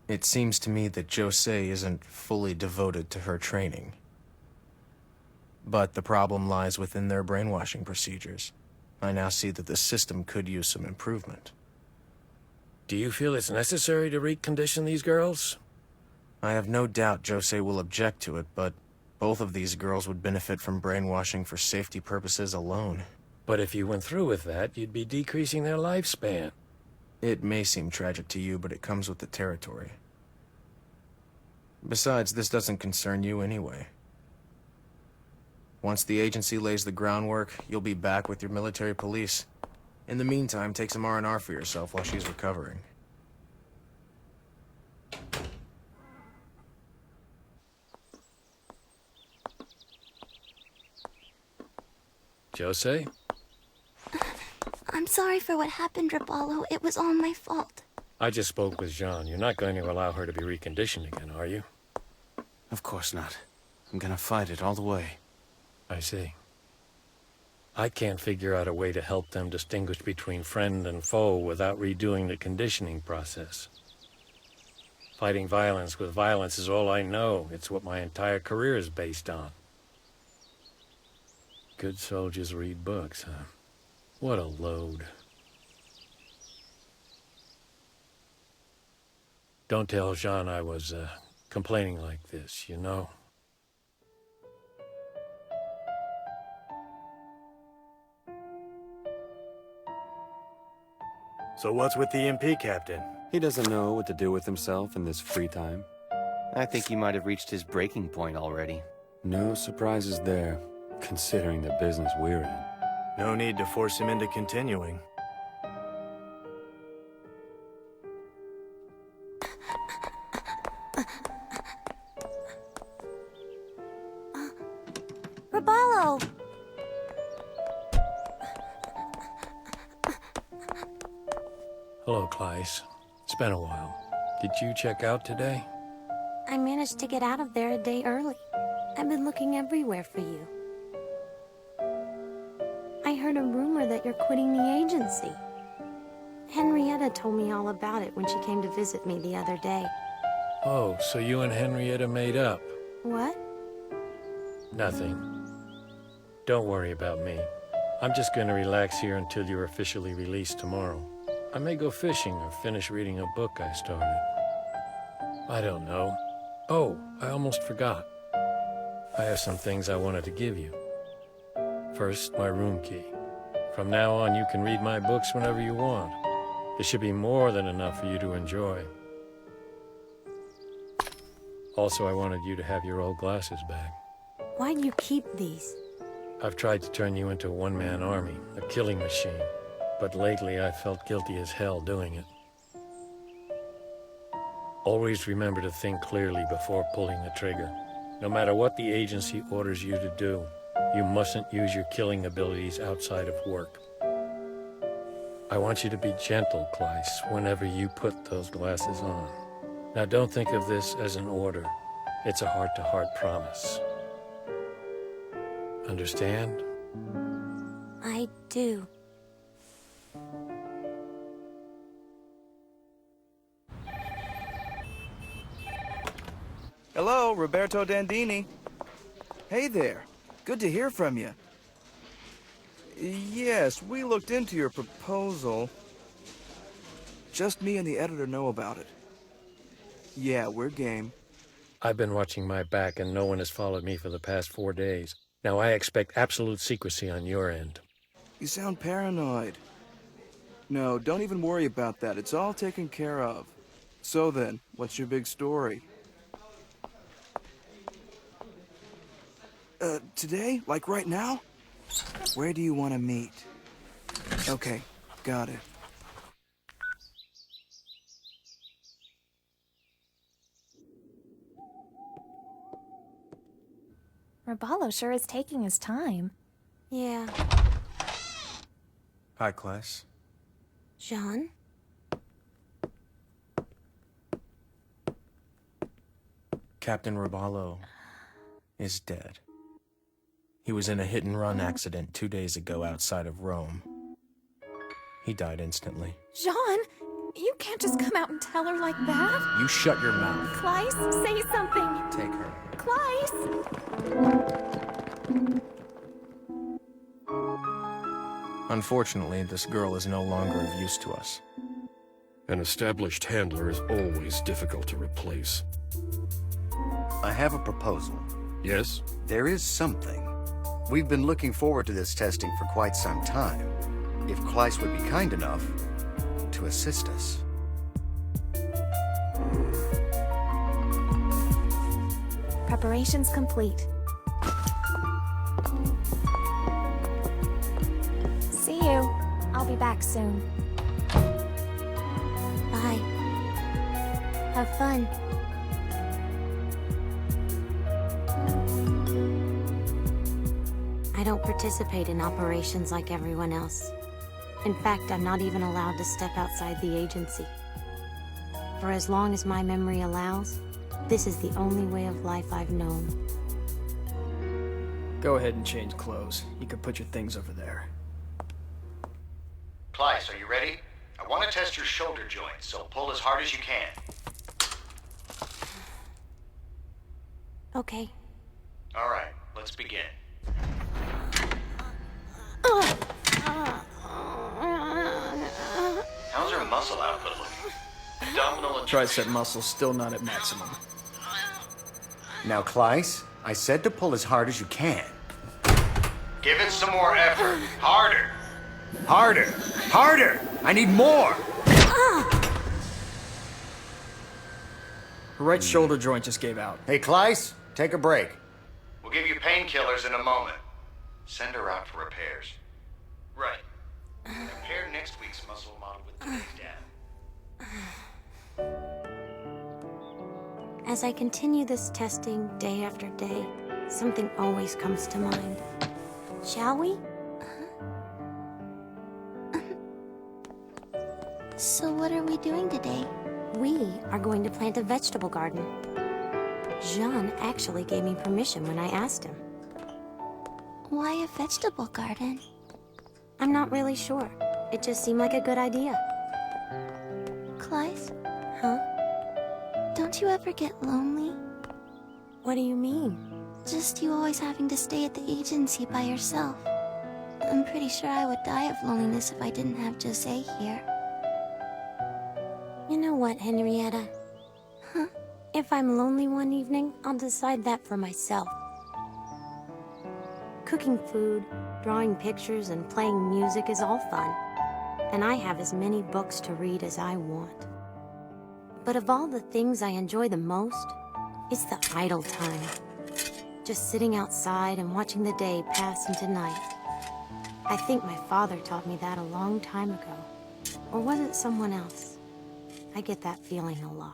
[SPEAKER 6] It seems to me that Jose isn't fully devoted to her training. But the problem lies within their brainwashing procedures. I now see that the system could use some improvement.
[SPEAKER 10] Do you feel it's necessary to recondition these girls?
[SPEAKER 6] I have no doubt Jose will object to it, but both of these girls would benefit from brainwashing for safety purposes alone.
[SPEAKER 10] But if you went through with that, you'd be decreasing their lifespan.
[SPEAKER 6] It may seem tragic to you, but it comes with the territory. Besides, this doesn't concern you anyway. Once the agency lays the groundwork, you'll be back with your military police. In the meantime, take some R&R for yourself while she's recovering.
[SPEAKER 10] Jose?
[SPEAKER 8] I'm sorry for what happened, Rapallo. It was all my fault.
[SPEAKER 10] I just spoke with Jean. You're not going to allow her to be reconditioned again, are you?
[SPEAKER 4] Of course not. I'm gonna fight it all the way.
[SPEAKER 10] I see. I can't figure out a way to help them distinguish between friend and foe without redoing the conditioning process. Fighting violence with violence is all I know. It's what my entire career is based on. Good soldiers read books, huh? What a load. Don't tell Jean I was, complaining like this, you know?
[SPEAKER 17] So what's with the MP, Captain? He doesn't know what to do with himself in this free time.
[SPEAKER 7] I think he might have reached his breaking point already.
[SPEAKER 17] No surprises there, considering the business we're in. No need to force him into continuing.
[SPEAKER 12] Rapallo!
[SPEAKER 10] Hello, Clyce. It's been a while. Did you check out today?
[SPEAKER 12] I managed to get out of there a day early. I've been looking everywhere for you. I heard a rumor that you're quitting the agency. Henrietta told me all about it when she came to visit me the other day.
[SPEAKER 10] Oh, so you and Henrietta made up?
[SPEAKER 12] What?
[SPEAKER 10] Nothing. Don't worry about me. I'm just gonna relax here until you're officially released tomorrow. I may go fishing or finish reading a book I started. I don't know. Oh, I almost forgot. I have some things I wanted to give you. First, my room key. From now on, you can read my books whenever you want. There should be more than enough for you to enjoy. Also, I wanted you to have your old glasses back.
[SPEAKER 12] Why do you keep these?
[SPEAKER 10] I've tried to turn you into a one-man army, a killing machine. but lately I felt guilty as hell doing it. Always remember to think clearly before pulling the trigger. No matter what the agency orders you to do, you mustn't use your killing abilities outside of work. I want you to be gentle, Kleiss, whenever you put those glasses on. Now don't think of this as an order. It's a heart-to-heart promise. Understand?
[SPEAKER 12] I do.
[SPEAKER 5] Hello, Roberto Dandini. Hey there. Good to hear from you. Yes, we looked into your proposal. Just me and the editor know about it. Yeah, we're game.
[SPEAKER 10] I've been watching my back and no one has followed me for the past 4 days. Now I expect absolute secrecy on your end.
[SPEAKER 5] You sound paranoid. No, don't even worry about that. It's all taken care of. So then, what's your big story? Today? Like right now? Where do you want to meet? Okay, got it.
[SPEAKER 11] Raballo sure is taking his time.
[SPEAKER 12] Yeah.
[SPEAKER 6] Hi, Kleiss.
[SPEAKER 12] Jean?
[SPEAKER 6] Captain Raballo is dead. He was in a hit-and-run accident 2 days ago outside of Rome. He died instantly.
[SPEAKER 11] Jean, you can't just come out and tell her like that.
[SPEAKER 6] You shut your mouth.
[SPEAKER 11] Kleiss, say something.
[SPEAKER 6] Take her.
[SPEAKER 11] Kleiss!
[SPEAKER 6] Unfortunately, this girl is no longer of use to us.
[SPEAKER 3] An established handler is always difficult to replace.
[SPEAKER 22] I have a proposal.
[SPEAKER 3] Yes?
[SPEAKER 22] There is something. We've been looking forward to this testing for quite some time. If Kleiss would be kind enough to assist us.
[SPEAKER 11] Preparations complete. See you. I'll be back soon.
[SPEAKER 12] Bye. Have fun. I don't participate in operations like everyone else. In fact, I'm not even allowed to step outside the agency. For as long as my memory allows, this is the only way of life I've known.
[SPEAKER 5] Go ahead and change clothes. You can put your things over there.
[SPEAKER 22] Kleiss, are you ready? I want to test your shoulder joints, so pull as hard as you can.
[SPEAKER 12] Okay.
[SPEAKER 22] All right, let's begin. How's her muscle output looking? Abdominal and
[SPEAKER 5] Tricep muscle still not at maximum.
[SPEAKER 22] Now, Kleiss, I said to pull as hard as you can. Give it some more effort. Harder. Harder. Harder! I need more!
[SPEAKER 5] Her right shoulder joint just gave out.
[SPEAKER 22] Hey, Kleiss, take a break. We'll give you painkillers in a moment. Send her out for repairs. Right. Compare next week's muscle model with today's data.
[SPEAKER 12] As I continue this testing day after day, something always comes to mind. Shall we?
[SPEAKER 8] So what are we doing today?
[SPEAKER 12] We are going to plant a vegetable garden. Jean actually gave me permission when I asked him.
[SPEAKER 8] Why a vegetable garden?
[SPEAKER 12] I'm not really sure. It just seemed like a good idea.
[SPEAKER 8] Kleiss?
[SPEAKER 12] Huh?
[SPEAKER 8] Don't you ever get lonely?
[SPEAKER 12] What do you mean?
[SPEAKER 8] Just you always having to stay at the agency by yourself. I'm pretty sure I would die of loneliness if I didn't have Jose here.
[SPEAKER 12] You know what, Henrietta?
[SPEAKER 8] Huh?
[SPEAKER 12] If I'm lonely one evening, I'll decide that for myself. Cooking food, drawing pictures, and playing music is all fun. And I have as many books to read as I want. But of all the things I enjoy the most, it's the idle time. Just sitting outside and watching the day pass into night. I think my father taught me that a long time ago. Or was it someone else? I get that feeling a lot.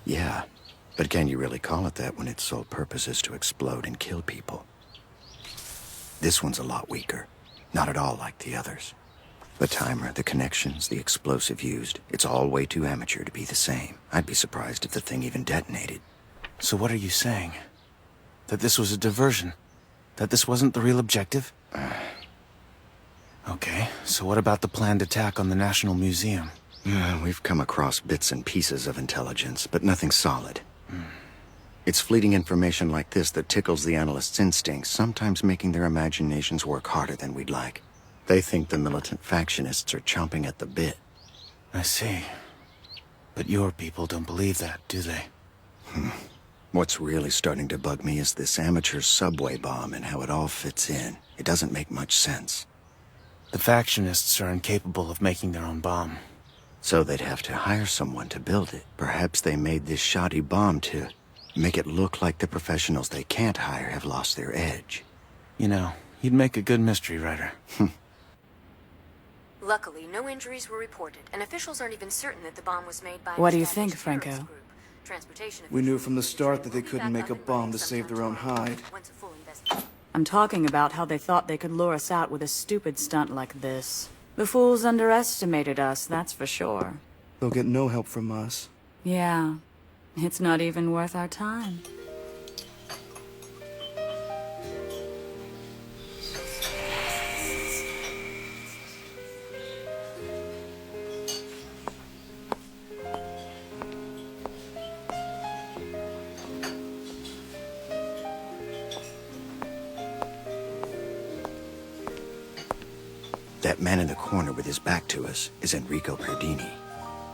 [SPEAKER 13] Yeah, but can you really call it that when its sole purpose is to explode and kill people? This one's a lot weaker. Not at all like the others. The timer, the connections, the explosive used, it's all way too amateur to be the same. I'd be surprised if the thing even detonated.
[SPEAKER 1] So what are you saying? That this was a diversion? That this wasn't the real objective? Okay, so what about the planned attack on the National Museum?
[SPEAKER 13] We've come across bits and pieces of intelligence, but nothing solid. It's fleeting information like this that tickles the analyst's instincts, sometimes making their imaginations work harder than we'd like. They think the militant factionists are chomping at the bit.
[SPEAKER 1] I see. But your people don't believe that, do they?
[SPEAKER 13] What's really starting to bug me is this amateur subway bomb and how it all fits in. It doesn't make much sense.
[SPEAKER 1] The factionists are incapable of making their own bomb.
[SPEAKER 13] So they'd have to hire someone to build it. Perhaps they made this shoddy bomb to make it look like the professionals they can't hire have lost their edge.
[SPEAKER 1] You know, you'd make a good mystery writer.
[SPEAKER 15] Luckily, no injuries were reported, and officials aren't even certain that the bomb was made by...
[SPEAKER 23] What do you think, Franco?
[SPEAKER 5] We knew from the start that they couldn't make a bomb to save their own hide.
[SPEAKER 23] I'm talking about how they thought they could lure us out with a stupid stunt like this. The fools underestimated us, that's for sure.
[SPEAKER 5] They'll get no help from us.
[SPEAKER 23] Yeah, it's not even worth our time.
[SPEAKER 13] That man in the corner with his back to us is Enrico Perdini.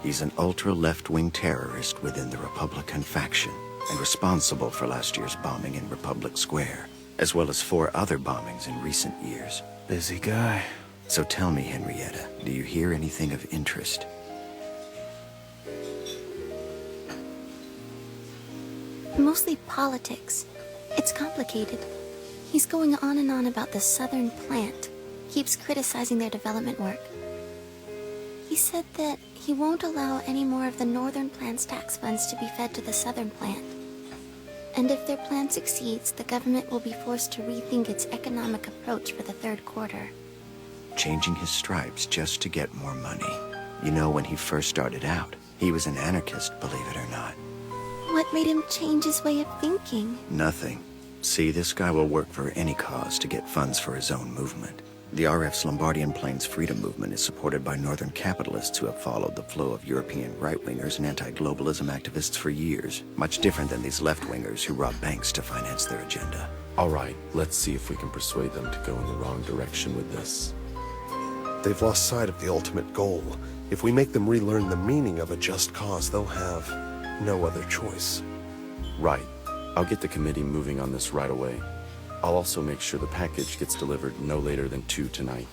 [SPEAKER 13] He's an ultra-left-wing terrorist within the Republican faction, and responsible for last year's bombing in Republic Square, as well as 4 other bombings in recent years.
[SPEAKER 1] Busy guy.
[SPEAKER 13] So tell me, Henrietta, do you hear anything of interest?
[SPEAKER 8] Mostly politics. It's complicated. He's going on and on about the southern plant. Keeps criticizing their development work. He said that he won't allow any more of the northern plant's tax funds to be fed to the southern plant. And if their plan succeeds, the government will be forced to rethink its economic approach for the 3rd quarter.
[SPEAKER 13] Changing his stripes just to get more money. You know, when he first started out, he was an anarchist, believe it or not.
[SPEAKER 8] What made him change his way of thinking?
[SPEAKER 13] Nothing. See, this guy will work for any cause to get funds for his own movement. The RF's Lombardian Plains freedom movement is supported by northern capitalists who have followed the flow of European right-wingers and anti-globalism activists for years. Much different than these left-wingers who rob banks to finance their agenda.
[SPEAKER 24] All right, let's see if we can persuade them to go in the wrong direction with this.
[SPEAKER 25] They've lost sight of the ultimate goal. If we make them relearn the meaning of a just cause, they'll have no other choice.
[SPEAKER 24] Right. I'll get the committee moving on this right away. I'll also make sure the package gets delivered no later than 2 tonight.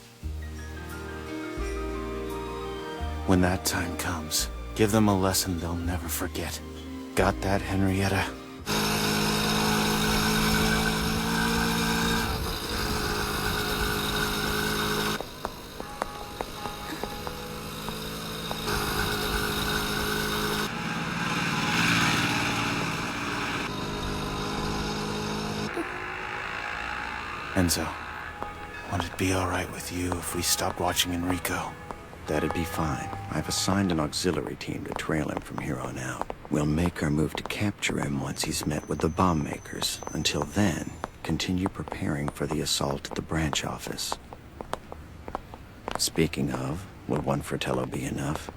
[SPEAKER 1] When that time comes, Give them a lesson they'll never forget. Got that, Henrietta? Enzo, would it be all right with you if we stopped watching Enrico?
[SPEAKER 13] That'd be fine. I've assigned an auxiliary team to trail him from here on out. We'll make our move to capture him once he's met with the bomb makers. Until then, continue preparing for the assault at the branch office. Speaking of, would one Fratello be enough?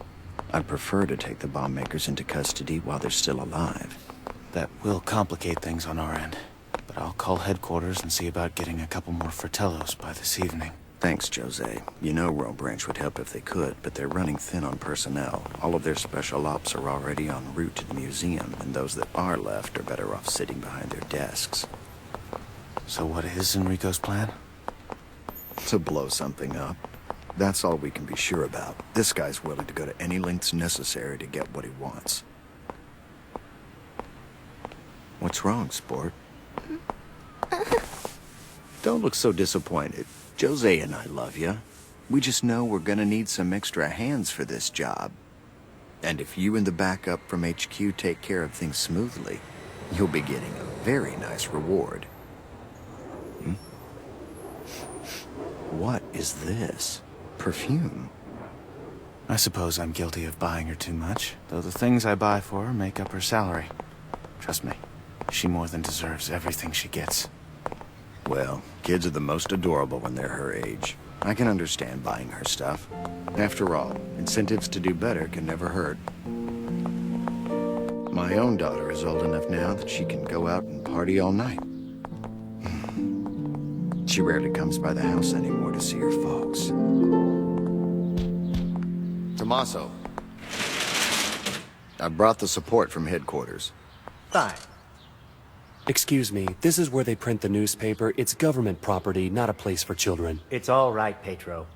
[SPEAKER 13] I'd prefer to take the bomb makers into custody while they're still alive.
[SPEAKER 1] That will complicate things on our end, but I'll call headquarters and see about getting a couple more Fratellos by this evening.
[SPEAKER 13] Thanks, Jose. You know Rome Branch would help if they could, but they're running thin on personnel. All of their special ops are already en route to the museum, and those that are left are better off sitting behind their desks.
[SPEAKER 1] So what is Enrico's plan?
[SPEAKER 13] To blow something up. That's all we can be sure about. This guy's willing to go to any lengths necessary to get what he wants. What's wrong, sport? Don't look so disappointed. Jose and I love you. We just know we're gonna need some extra hands for this job. And if you and the backup from HQ take care of things smoothly, you'll be getting a very nice reward. What is this? Perfume?
[SPEAKER 1] I suppose I'm guilty of buying her too much, though the things I buy for her make up her salary. Trust me, she more than deserves everything she gets.
[SPEAKER 13] Well, kids are the most adorable when they're her age. I can understand buying her stuff. After all, incentives to do better can never hurt. My own daughter is old enough now that she can go out and party all night. She rarely comes by the house anymore to see her folks. Tommaso. I brought the support from headquarters.
[SPEAKER 2] Fine. Excuse me, this is where they print the newspaper. It's government property, not a place for children.
[SPEAKER 9] It's all right, Pedro.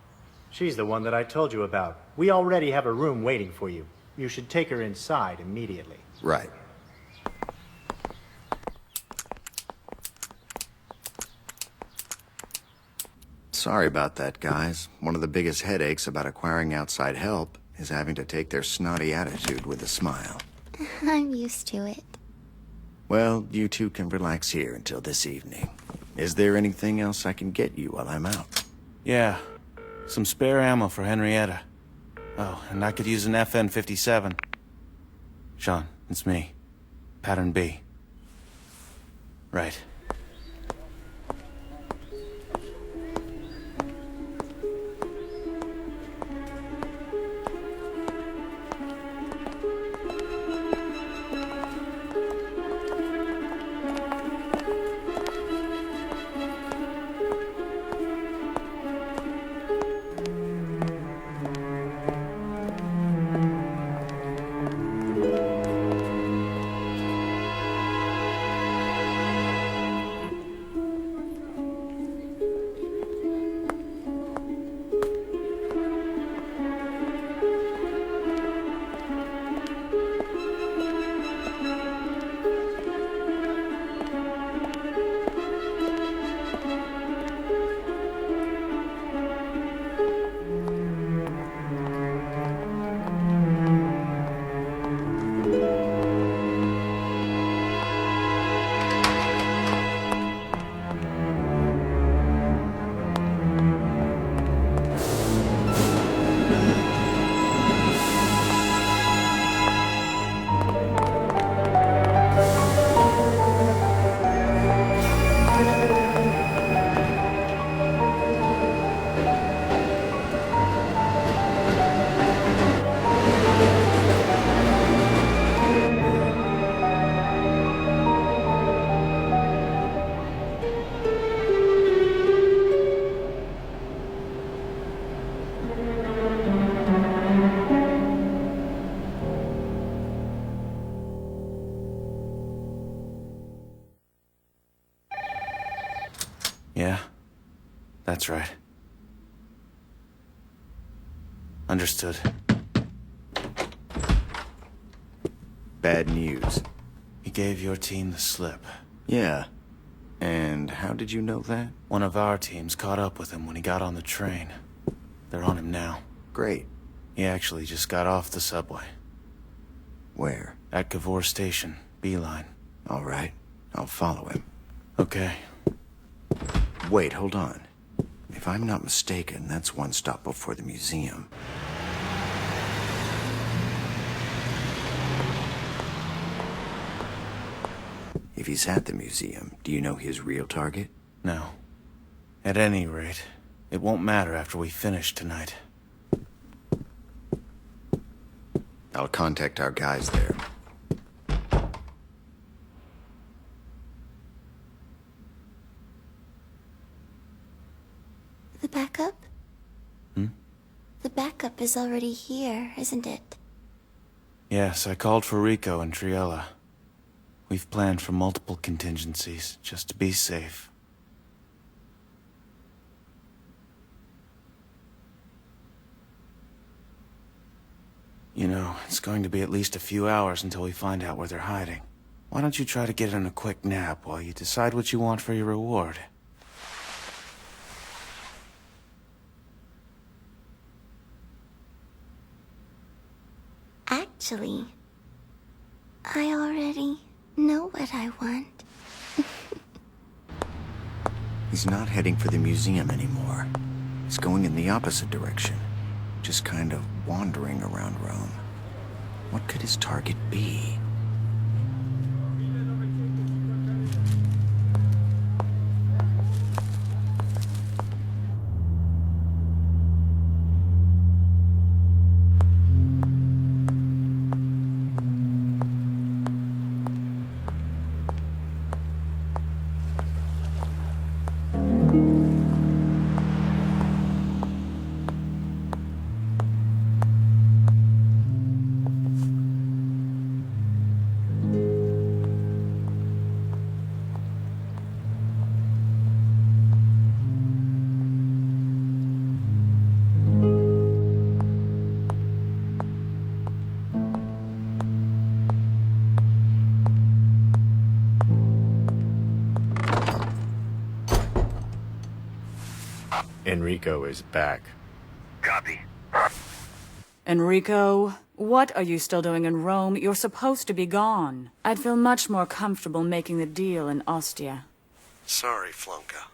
[SPEAKER 9] She's the one that I told you about. We already have a room waiting for you. You should take her inside immediately.
[SPEAKER 13] Right. Sorry about that, guys. One of the biggest headaches about acquiring outside help is having to take their snotty attitude with a smile.
[SPEAKER 8] I'm used to it.
[SPEAKER 13] Well, you two can relax here until this evening. Is there anything else I can get you while I'm out?
[SPEAKER 1] Yeah, some spare ammo for Henrietta. Oh, and I could use an FN-57. Sean, it's me. Pattern B. Right. Yeah, that's right.
[SPEAKER 13] Bad news.
[SPEAKER 1] He gave your team the slip.
[SPEAKER 13] Yeah. And how did you know that?
[SPEAKER 1] One of our teams caught up with him when he got on the train. They're on him now.
[SPEAKER 13] Great.
[SPEAKER 1] He actually just got off the subway.
[SPEAKER 13] Where?
[SPEAKER 1] At Cavour Station, Beeline.
[SPEAKER 13] All right. I'll follow him.
[SPEAKER 1] Okay.
[SPEAKER 13] Wait, hold on. If I'm not mistaken, that's one stop before the museum. If he's at the museum, do you know his real target?
[SPEAKER 1] No. At any rate, it won't matter after we finish tonight.
[SPEAKER 13] I'll contact our guys there.
[SPEAKER 8] The backup? The backup is already here, isn't it?
[SPEAKER 1] Yes, I called for Rico and Triella. We've planned for multiple contingencies, just to be safe. You know, it's going to be at least a few hours until we find out where they're hiding. Why don't you try to get in a quick nap while you decide what you want for your reward?
[SPEAKER 8] Actually, I already know what I want.
[SPEAKER 13] He's not heading for the museum anymore. He's going in the opposite direction. Just kind of wandering around Rome. What could his target be?
[SPEAKER 17] Enrico is back.
[SPEAKER 14] Copy.
[SPEAKER 23] Enrico, what are you still doing in Rome? You're supposed to be gone. I'd feel much more comfortable making the deal in Ostia.
[SPEAKER 25] Sorry, Flonka.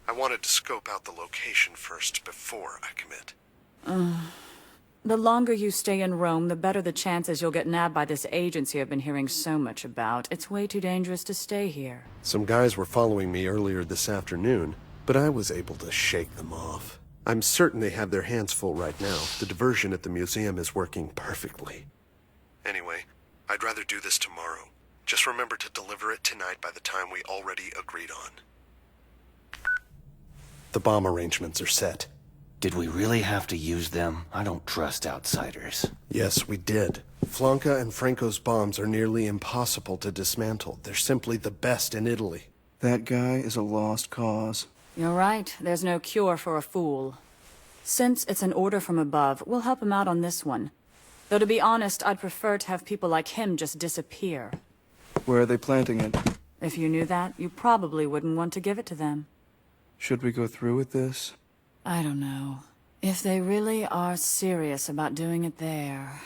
[SPEAKER 25] I wanted to scope out the location first before I commit.
[SPEAKER 23] The longer you stay in Rome, the better the chances you'll get nabbed by this agency I've been hearing so much about. It's way too dangerous to stay here.
[SPEAKER 25] Some guys were following me earlier this afternoon, but I was able to shake them off. I'm certain they have their hands full right now. The diversion at the museum is working perfectly. Anyway, I'd rather do this tomorrow. Just remember to deliver it tonight by the time we already agreed on. The bomb arrangements are set.
[SPEAKER 20] Did we really have to use them? I don't trust outsiders.
[SPEAKER 25] Yes, we did. Flonka and Franco's bombs are nearly impossible to dismantle. They're simply the best in Italy.
[SPEAKER 5] That guy is a lost cause.
[SPEAKER 23] You're right. There's no cure for a fool. Since it's an order from above, we'll help him out on this one. Though to be honest, I'd prefer to have people like him just disappear.
[SPEAKER 5] Where are they planting it?
[SPEAKER 23] If you knew that, you probably wouldn't want to give it to them.
[SPEAKER 5] Should we go through with this?
[SPEAKER 23] I don't know. If they really are serious about doing it there,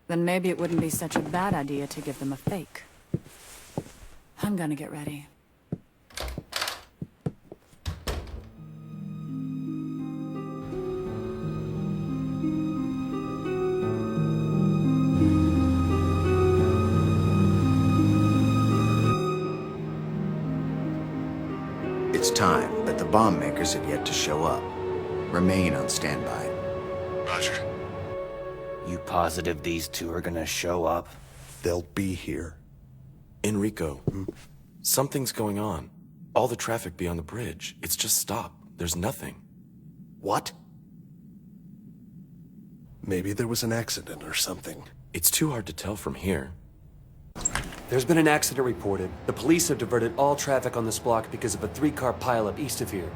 [SPEAKER 23] then maybe it wouldn't be such a bad idea to give them a fake. I'm gonna get ready.
[SPEAKER 13] It's time, but the bomb makers have yet to show up. Remain on standby.
[SPEAKER 25] Roger.
[SPEAKER 20] You positive these two are gonna show up?
[SPEAKER 25] They'll be here.
[SPEAKER 2] Enrico, something's going on. All the traffic beyond the bridge, it's just stopped. There's nothing.
[SPEAKER 25] What? Maybe there was an accident or something.
[SPEAKER 2] It's too hard to tell from here. There's been an accident reported. The police have diverted all traffic on this block because of a 3-car pileup east of here.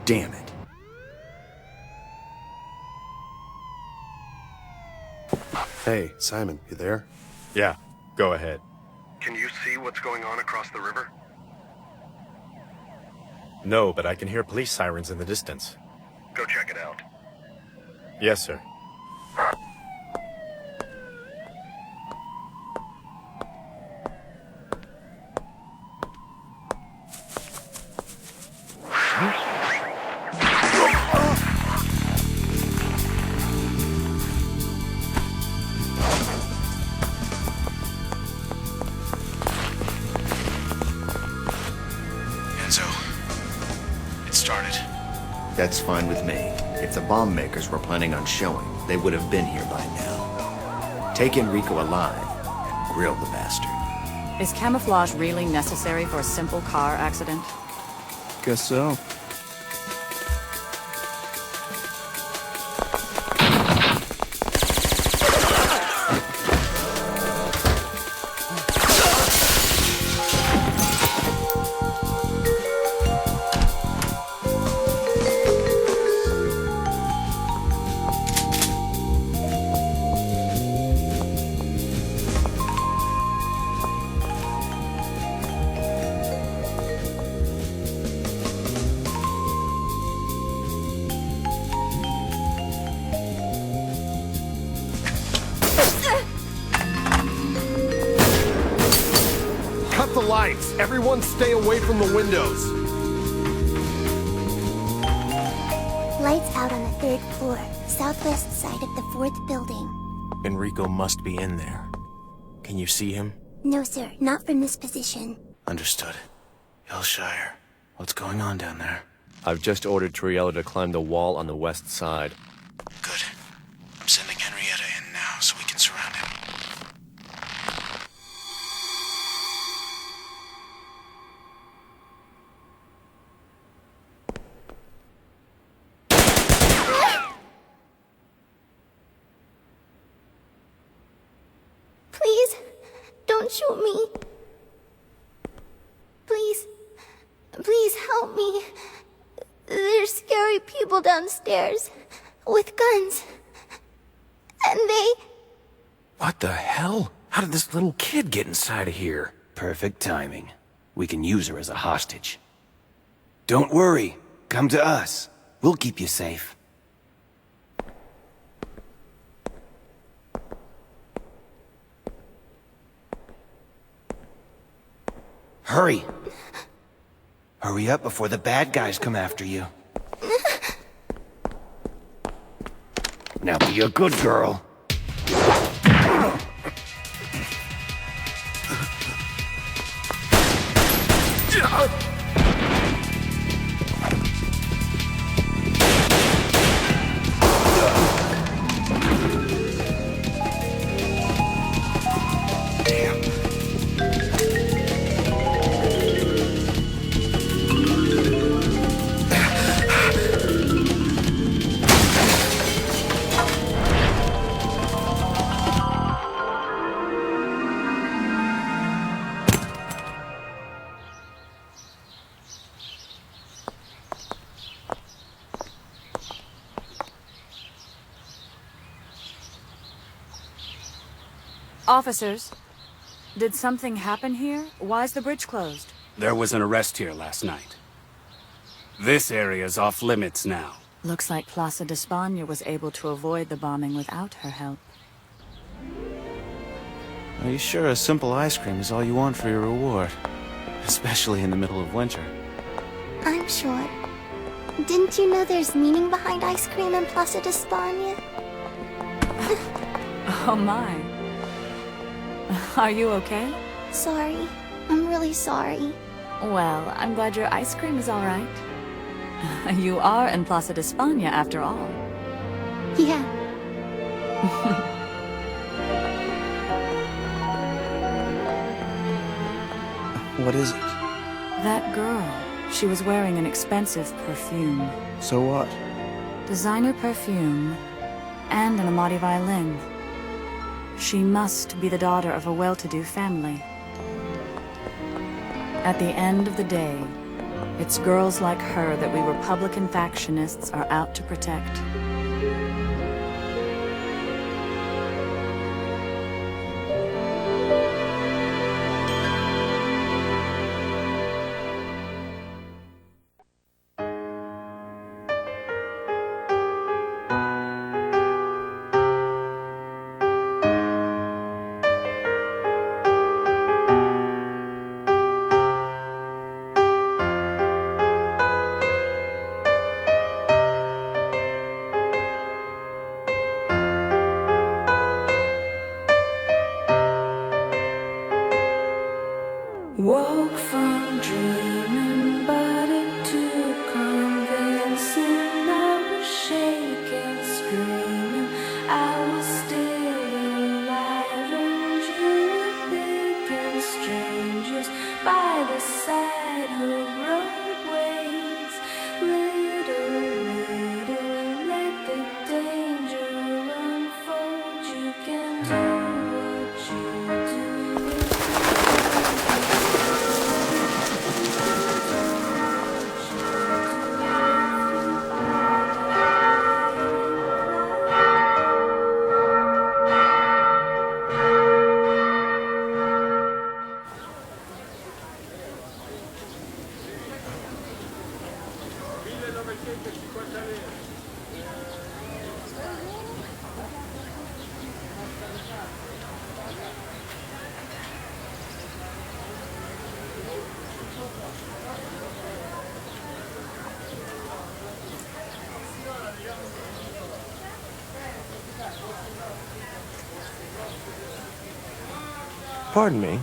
[SPEAKER 13] Damn it.
[SPEAKER 25] Hey, Simon, you there?
[SPEAKER 17] Yeah, go ahead.
[SPEAKER 25] Can you see what's going on across the river?
[SPEAKER 17] No, but I can hear police sirens in the distance.
[SPEAKER 25] Go check it out.
[SPEAKER 17] Yes, sir.
[SPEAKER 13] That's fine with me. If the bomb makers were planning on showing, they would have been here by now. Take Enrico alive and grill the bastard.
[SPEAKER 23] Is camouflage really necessary for a simple car accident?
[SPEAKER 5] Guess so.
[SPEAKER 25] Everyone stay away from the windows.
[SPEAKER 8] Lights out on the 3rd floor, southwest side of the 4th building.
[SPEAKER 6] Enrico must be in there. Can you see him?
[SPEAKER 8] No, sir, not from this position.
[SPEAKER 6] Understood. Hillshire, what's going on down there?
[SPEAKER 4] I've just ordered Triella to climb the wall on the west side.
[SPEAKER 6] Good. I'm sending Henrietta in now so we can surround him.
[SPEAKER 8] Please, don't shoot me. Please help me. There's scary people downstairs with guns. And they...
[SPEAKER 6] What the hell? How did this little kid get inside of here?
[SPEAKER 7] Perfect timing. We can use her as a hostage. Don't worry. Come to us. We'll keep you safe. Hurry! Hurry up before the bad guys come after you. Now be a good girl.
[SPEAKER 23] Officers, did something happen here? Why is the bridge closed?
[SPEAKER 14] There was an arrest here last night. This area's off limits now.
[SPEAKER 23] Looks like Plaza de España was able to avoid the bombing without her help.
[SPEAKER 4] Are you sure a simple ice cream is all you want for your reward? Especially in the middle of winter.
[SPEAKER 8] I'm sure. Didn't you know there's meaning behind ice cream in Plaza de España?
[SPEAKER 23] Oh my. Are you okay?
[SPEAKER 8] Sorry. I'm really sorry.
[SPEAKER 23] Well, I'm glad your ice cream is all right. You are in Plaza de España, after all.
[SPEAKER 8] Yeah.
[SPEAKER 5] What is it?
[SPEAKER 23] That girl. She was wearing an expensive perfume.
[SPEAKER 5] So what?
[SPEAKER 23] Designer perfume and an Amati violin. She must be the daughter of a well-to-do family. At the end of the day, it's girls like her that we Republican factionists are out to protect.
[SPEAKER 10] I was still alive, and you were picking strangers by the side of roadways. Little, let the danger unfold. You can do what you do.
[SPEAKER 6] Pardon me.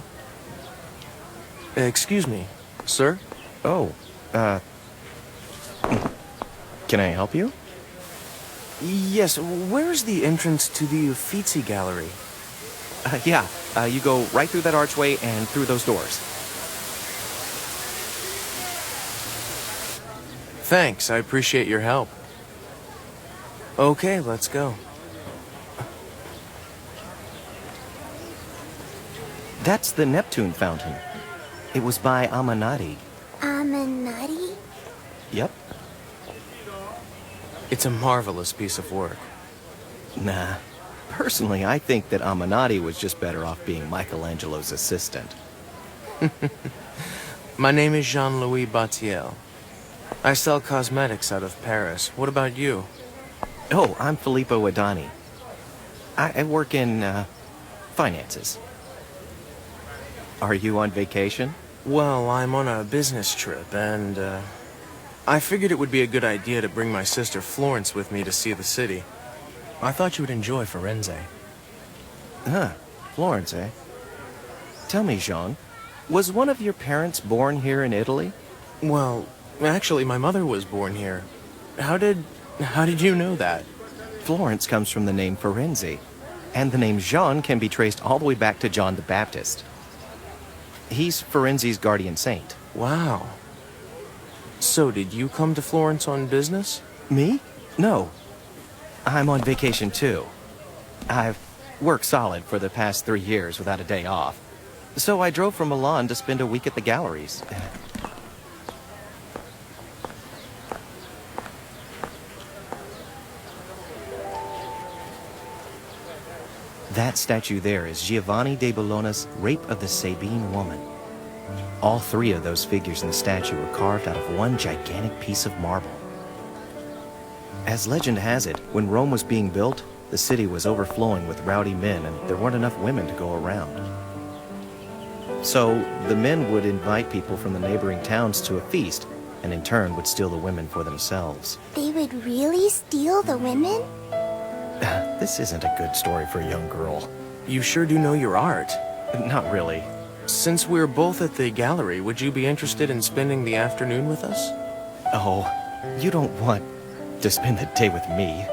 [SPEAKER 6] Excuse me, sir?
[SPEAKER 16] Oh, can I help you?
[SPEAKER 6] Yes, where's the entrance to the Uffizi Gallery?
[SPEAKER 16] Yeah, you go right through that archway and through those doors.
[SPEAKER 6] Thanks, I appreciate your help. Okay, let's go.
[SPEAKER 16] That's the Neptune fountain. It was by Amanati.
[SPEAKER 8] Amanati?
[SPEAKER 16] Yep.
[SPEAKER 6] It's a marvelous piece of work.
[SPEAKER 16] Nah. Personally, I think that Amanati was just better off being Michelangelo's assistant.
[SPEAKER 6] My name is Jean-Louis Batiel. I sell cosmetics out of Paris. What about you?
[SPEAKER 16] Oh, I'm Filippo Adani. I work in, finances. Are you on vacation?
[SPEAKER 6] Well, I'm on a business trip, and, I figured it would be a good idea to bring my sister Florence with me to see the city. I thought you would enjoy Firenze.
[SPEAKER 16] Huh, Florence, eh? Tell me, Jean, was one of your parents born here in Italy?
[SPEAKER 6] Well, actually, my mother was born here. How did you know that?
[SPEAKER 16] Florence comes from the name Firenze, and the name Jean can be traced all the way back to John the Baptist. He's Firenze's guardian saint.
[SPEAKER 6] Wow. So, did you come to Florence on business?
[SPEAKER 16] Me? No. I'm on vacation, too. I've worked solid for the past 3 years without a day off. So I drove from Milan to spend a week at the galleries. That statue there is Giovanni de Bologna's Rape of the Sabine Woman. All 3 of those figures in the statue were carved out of one gigantic piece of marble. As legend has it, when Rome was being built, the city was overflowing with rowdy men and there weren't enough women to go around. So the men would invite people from the neighboring towns to a feast, and in turn would steal the women for themselves.
[SPEAKER 8] They would really steal the women?
[SPEAKER 16] This isn't a good story for a young girl.
[SPEAKER 6] You sure do know your art.
[SPEAKER 16] Not really.
[SPEAKER 6] Since we're both at the gallery, would you be interested in spending the afternoon with us?
[SPEAKER 16] Oh, you don't want to spend the day with me.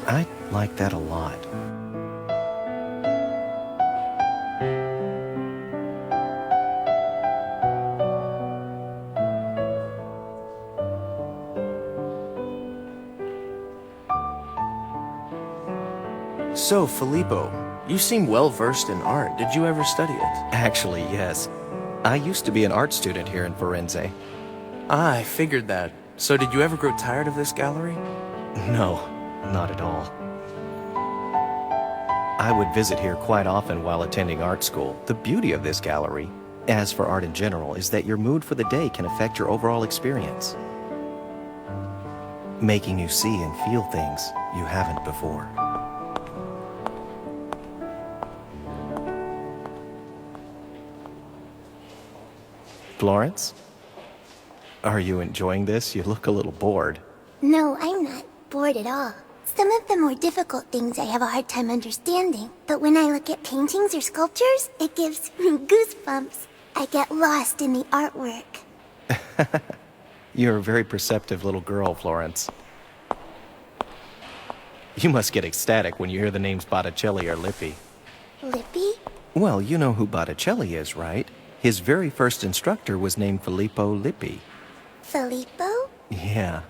[SPEAKER 16] I like that a lot.
[SPEAKER 6] So, Filippo, you seem well-versed in art. Did you ever study it?
[SPEAKER 16] Actually, yes. I used to be an art student here in Firenze.
[SPEAKER 6] Ah, I figured that. So did you ever grow tired of this gallery?
[SPEAKER 16] No, not at all. I would visit here quite often while attending art school. The beauty of this gallery, as for art in general, is that your mood for the day can affect your overall experience, making you see and feel things you haven't before. Florence? Are you enjoying this? You look a little bored.
[SPEAKER 8] No, I'm not bored at all. Some of the more difficult things I have a hard time understanding, but when I look at paintings or sculptures, it gives me goosebumps. I get lost in the artwork.
[SPEAKER 16] You're a very perceptive little girl, Florence. You must get ecstatic when you hear the names Botticelli or Lippi.
[SPEAKER 8] Lippi?
[SPEAKER 16] Well, you know who Botticelli is, right? His very first instructor was named Filippo Lippi.
[SPEAKER 8] Filippo?
[SPEAKER 16] Yeah.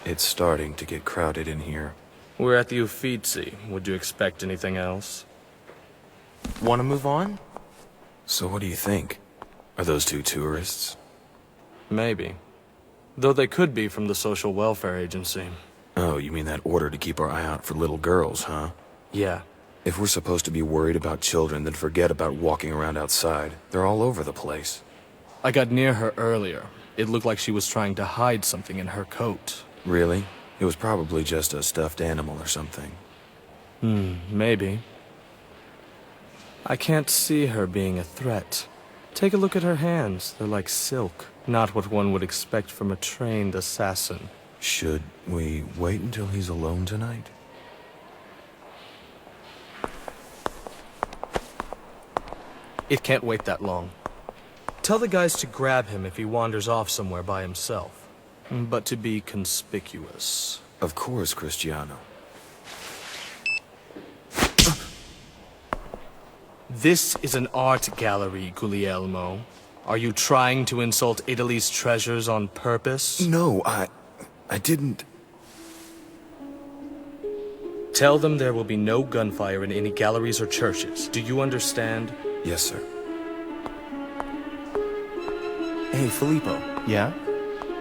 [SPEAKER 24] It's starting to get crowded in here.
[SPEAKER 6] We're at the Uffizi. Would you expect anything else? Want to move on?
[SPEAKER 24] So what do you think? Are those two tourists?
[SPEAKER 6] Maybe. Though they could be from the Social Welfare Agency.
[SPEAKER 24] Oh, you mean that order to keep our eye out for little girls, huh?
[SPEAKER 6] Yeah.
[SPEAKER 24] If we're supposed to be worried about children, then forget about walking around outside. They're all over the place.
[SPEAKER 6] I got near her earlier. It looked like she was trying to hide something in her coat.
[SPEAKER 24] Really? It was probably just a stuffed animal or something.
[SPEAKER 6] Maybe. I can't see her being a threat. Take a look at her hands. They're like silk. Not what one would expect from a trained assassin.
[SPEAKER 24] Should we wait until he's alone tonight?
[SPEAKER 6] It can't wait that long. Tell the guys to grab him if he wanders off somewhere by himself. But to be conspicuous.
[SPEAKER 24] Of course, Cristiano.
[SPEAKER 6] This is an art gallery, Guglielmo. Are you trying to insult Italy's treasures on purpose?
[SPEAKER 24] No, I didn't...
[SPEAKER 6] Tell them there will be no gunfire in any galleries or churches. Do you understand?
[SPEAKER 24] Yes, sir.
[SPEAKER 6] Hey, Filippo.
[SPEAKER 16] Yeah?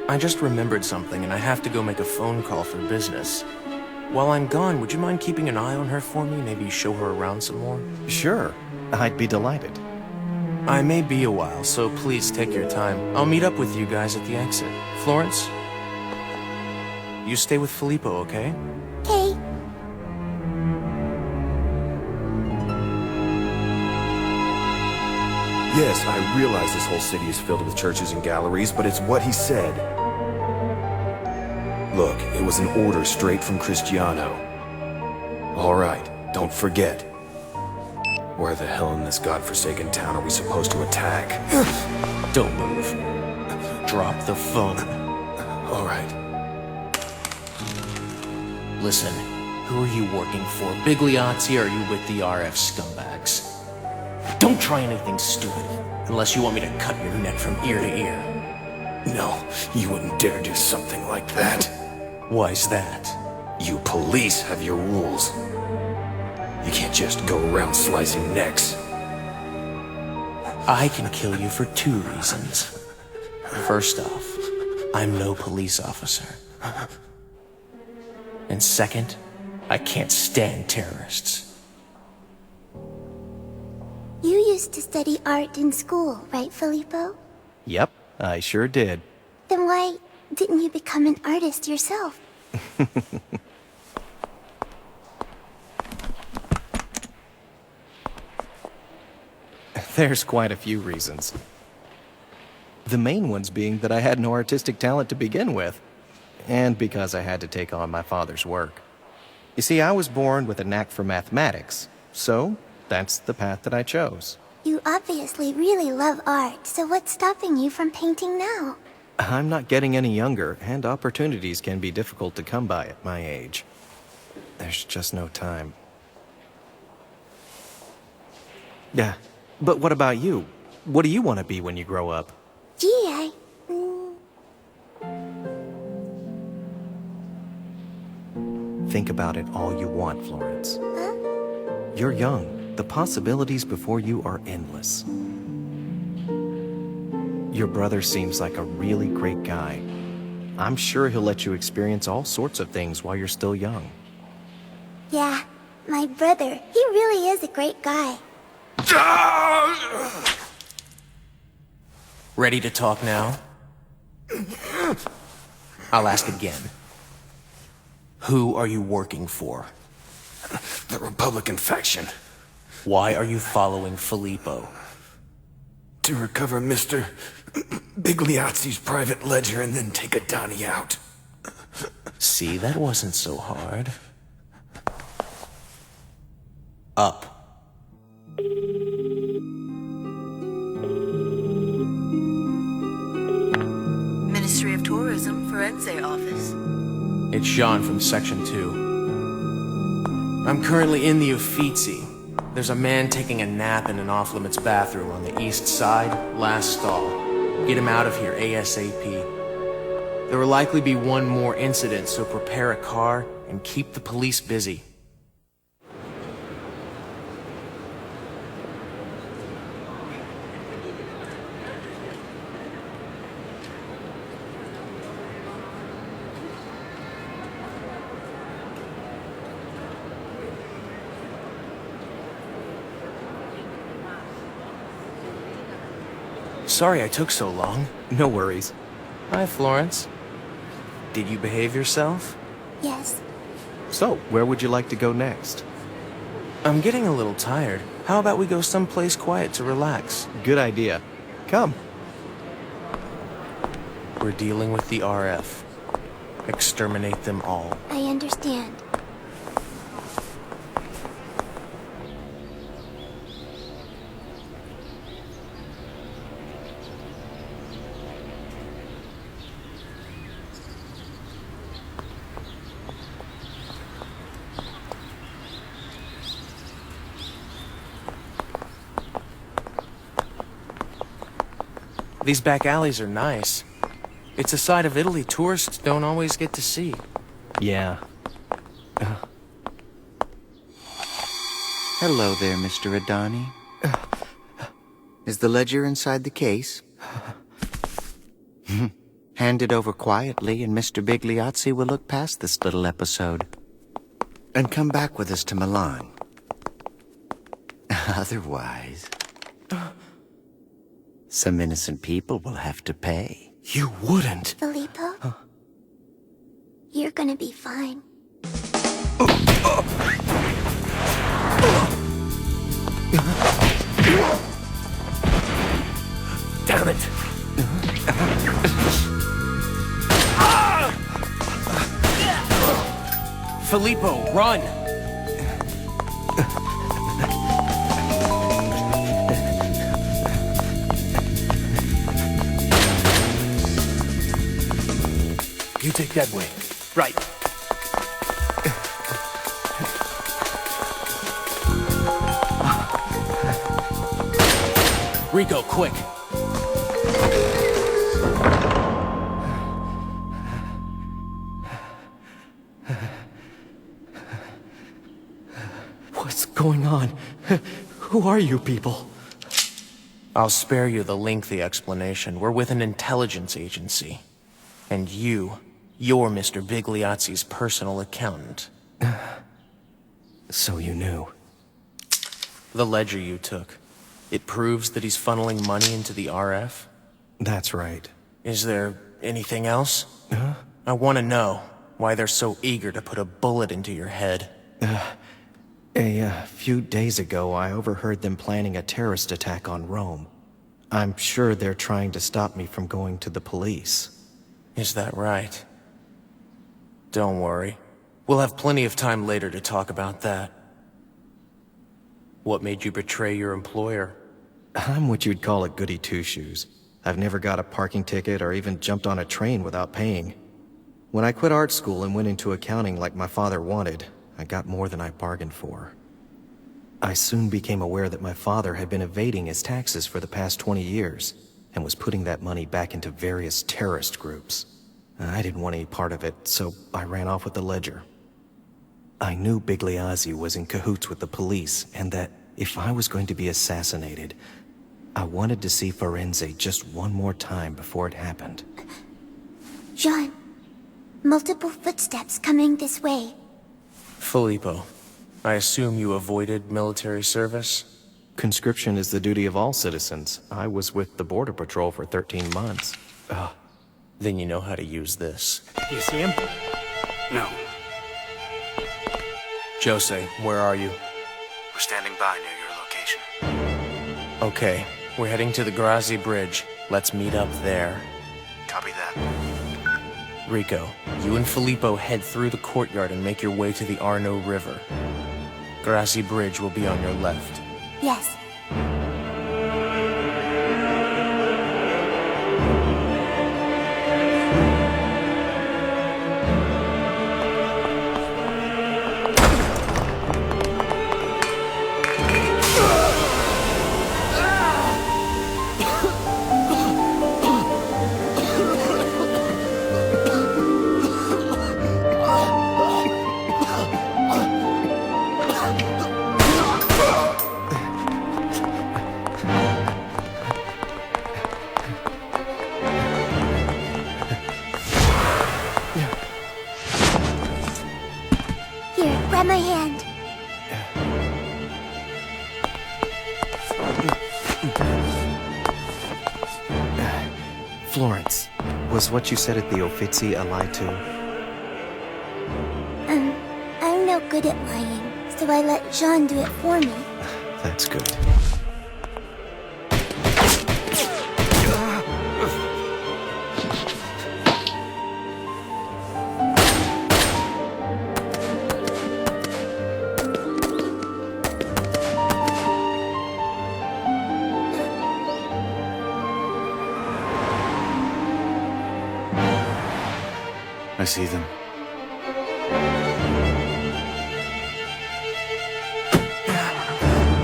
[SPEAKER 6] I just remembered something, and I have to go make a phone call for business. While I'm gone, would you mind keeping an eye on her for me? Maybe show her around some more?
[SPEAKER 16] Sure. I'd be delighted.
[SPEAKER 6] I may be a while, so please take your time. I'll meet up with you guys at the exit. Florence? You stay with Filippo, okay?
[SPEAKER 8] Okay.
[SPEAKER 24] Yes, I realize this whole city is filled with churches and galleries, but it's what he said. Look, it was an order straight from Cristiano. All right, don't forget. Where the hell in this godforsaken town are we supposed to attack?
[SPEAKER 6] Don't move. Drop the phone.
[SPEAKER 24] All right.
[SPEAKER 6] Listen, who are you working for? Bigliotti, or are you with the RF scumbags? Don't try anything stupid, unless you want me to cut your neck from ear to ear.
[SPEAKER 24] No, you wouldn't dare do something like that.
[SPEAKER 6] Why's that?
[SPEAKER 24] You police have your rules. You can't just go around slicing necks.
[SPEAKER 6] I can kill you for two reasons. First off, I'm no police officer. And second, I can't stand terrorists.
[SPEAKER 8] You used to study art in school, right, Filippo?
[SPEAKER 16] Yep, I sure did.
[SPEAKER 8] Then why didn't you become an artist yourself?
[SPEAKER 16] There's quite a few reasons. The main ones being that I had no artistic talent to begin with, and because I had to take on my father's work. You see, I was born with a knack for mathematics, so that's the path that I chose.
[SPEAKER 8] You obviously really love art, so what's stopping you from painting now?
[SPEAKER 16] I'm not getting any younger, and opportunities can be difficult to come by at my age. There's just no time. Yeah, but what about you? What do you want to be when you grow up?
[SPEAKER 8] Gee,
[SPEAKER 16] Think about it all you want, Florence.
[SPEAKER 8] Huh?
[SPEAKER 16] You're young. The possibilities before you are endless. Your brother seems like a really great guy. I'm sure he'll let you experience all sorts of things while you're still young.
[SPEAKER 8] Yeah, my brother, he really is a great guy.
[SPEAKER 6] Ready to talk now? I'll ask again. Who are you working for?
[SPEAKER 24] The Republican faction.
[SPEAKER 6] Why are you following Filippo?
[SPEAKER 24] To recover Mr. Bigliozzi's private ledger and then take Adani out.
[SPEAKER 6] See, that wasn't so hard. Up.
[SPEAKER 15] Tourism Forense office.
[SPEAKER 6] It's Jean from Section 2. I'm currently in the Uffizi. There's a man taking a nap in an off-limits bathroom on the east side, last stall. Get him out of here ASAP. There will likely be one more incident, so prepare a car and keep the police busy. Sorry I took so long.
[SPEAKER 16] No worries.
[SPEAKER 6] Hi, Florence. Did you behave yourself?
[SPEAKER 8] Yes.
[SPEAKER 16] So, where would you like to go next?
[SPEAKER 6] I'm getting a little tired. How about we go someplace quiet to relax?
[SPEAKER 16] Good idea. Come.
[SPEAKER 6] We're dealing with the RF. Exterminate them all.
[SPEAKER 8] I understand.
[SPEAKER 6] These back alleys are nice. It's a side of Italy tourists don't always get to see.
[SPEAKER 16] Yeah.
[SPEAKER 13] Hello there, Mr. Adani. Is the ledger inside the case? Hand it over quietly, and Mr. Bigliazzi will look past this little episode. And come back with us to Milan. Otherwise, some innocent people will have to pay.
[SPEAKER 6] You wouldn't.
[SPEAKER 8] Filippo? You're gonna be fine.
[SPEAKER 6] Damn it! Filippo, run! You take that way. Right. Rico, quick.
[SPEAKER 16] What's going on? Who are you people?
[SPEAKER 6] I'll spare you the lengthy explanation. We're with an intelligence agency. And you're Mr. Bigliazzi's personal accountant.
[SPEAKER 16] So you knew.
[SPEAKER 6] The ledger you took. It proves that he's funneling money into the RF?
[SPEAKER 16] That's right.
[SPEAKER 6] Is there anything else?
[SPEAKER 16] Huh?
[SPEAKER 6] I want to know why they're so eager to put a bullet into your head.
[SPEAKER 16] A few days ago, I overheard them planning a terrorist attack on Rome. I'm sure they're trying to stop me from going to the police.
[SPEAKER 6] Is that right? Don't worry. We'll have plenty of time later to talk about that. What made you betray your employer?
[SPEAKER 16] I'm what you'd call a goody two-shoes. I've never got a parking ticket or even jumped on a train without paying. When I quit art school and went into accounting like my father wanted, I got more than I bargained for. I soon became aware that my father had been evading his taxes for the past 20 years, and was putting that money back into various terrorist groups. I didn't want any part of it, so I ran off with the ledger. I knew Bigliazzi was in cahoots with the police, and that if I was going to be assassinated, I wanted to see Firenze just one more time before it happened.
[SPEAKER 8] John, multiple footsteps coming this way.
[SPEAKER 6] Filippo, I assume you avoided military service?
[SPEAKER 16] Conscription is the duty of all citizens. I was with the Border Patrol for 13 months.
[SPEAKER 6] Then you know how to use this.
[SPEAKER 9] You see him?
[SPEAKER 14] No.
[SPEAKER 6] Jose, where are you?
[SPEAKER 1] We're standing by near your location.
[SPEAKER 6] Okay, we're heading to the Grazi Bridge. Let's meet up there.
[SPEAKER 1] Copy that.
[SPEAKER 6] Rico, you and Filippo head through the courtyard and make your way to the Arno River. Grazi Bridge will be on your left.
[SPEAKER 8] Yes. Grab my hand.
[SPEAKER 16] Florence, was what you said at the Uffizi a lie too?
[SPEAKER 8] I'm no good at lying, so I let Jean do it for me.
[SPEAKER 16] That's good.
[SPEAKER 1] I see them.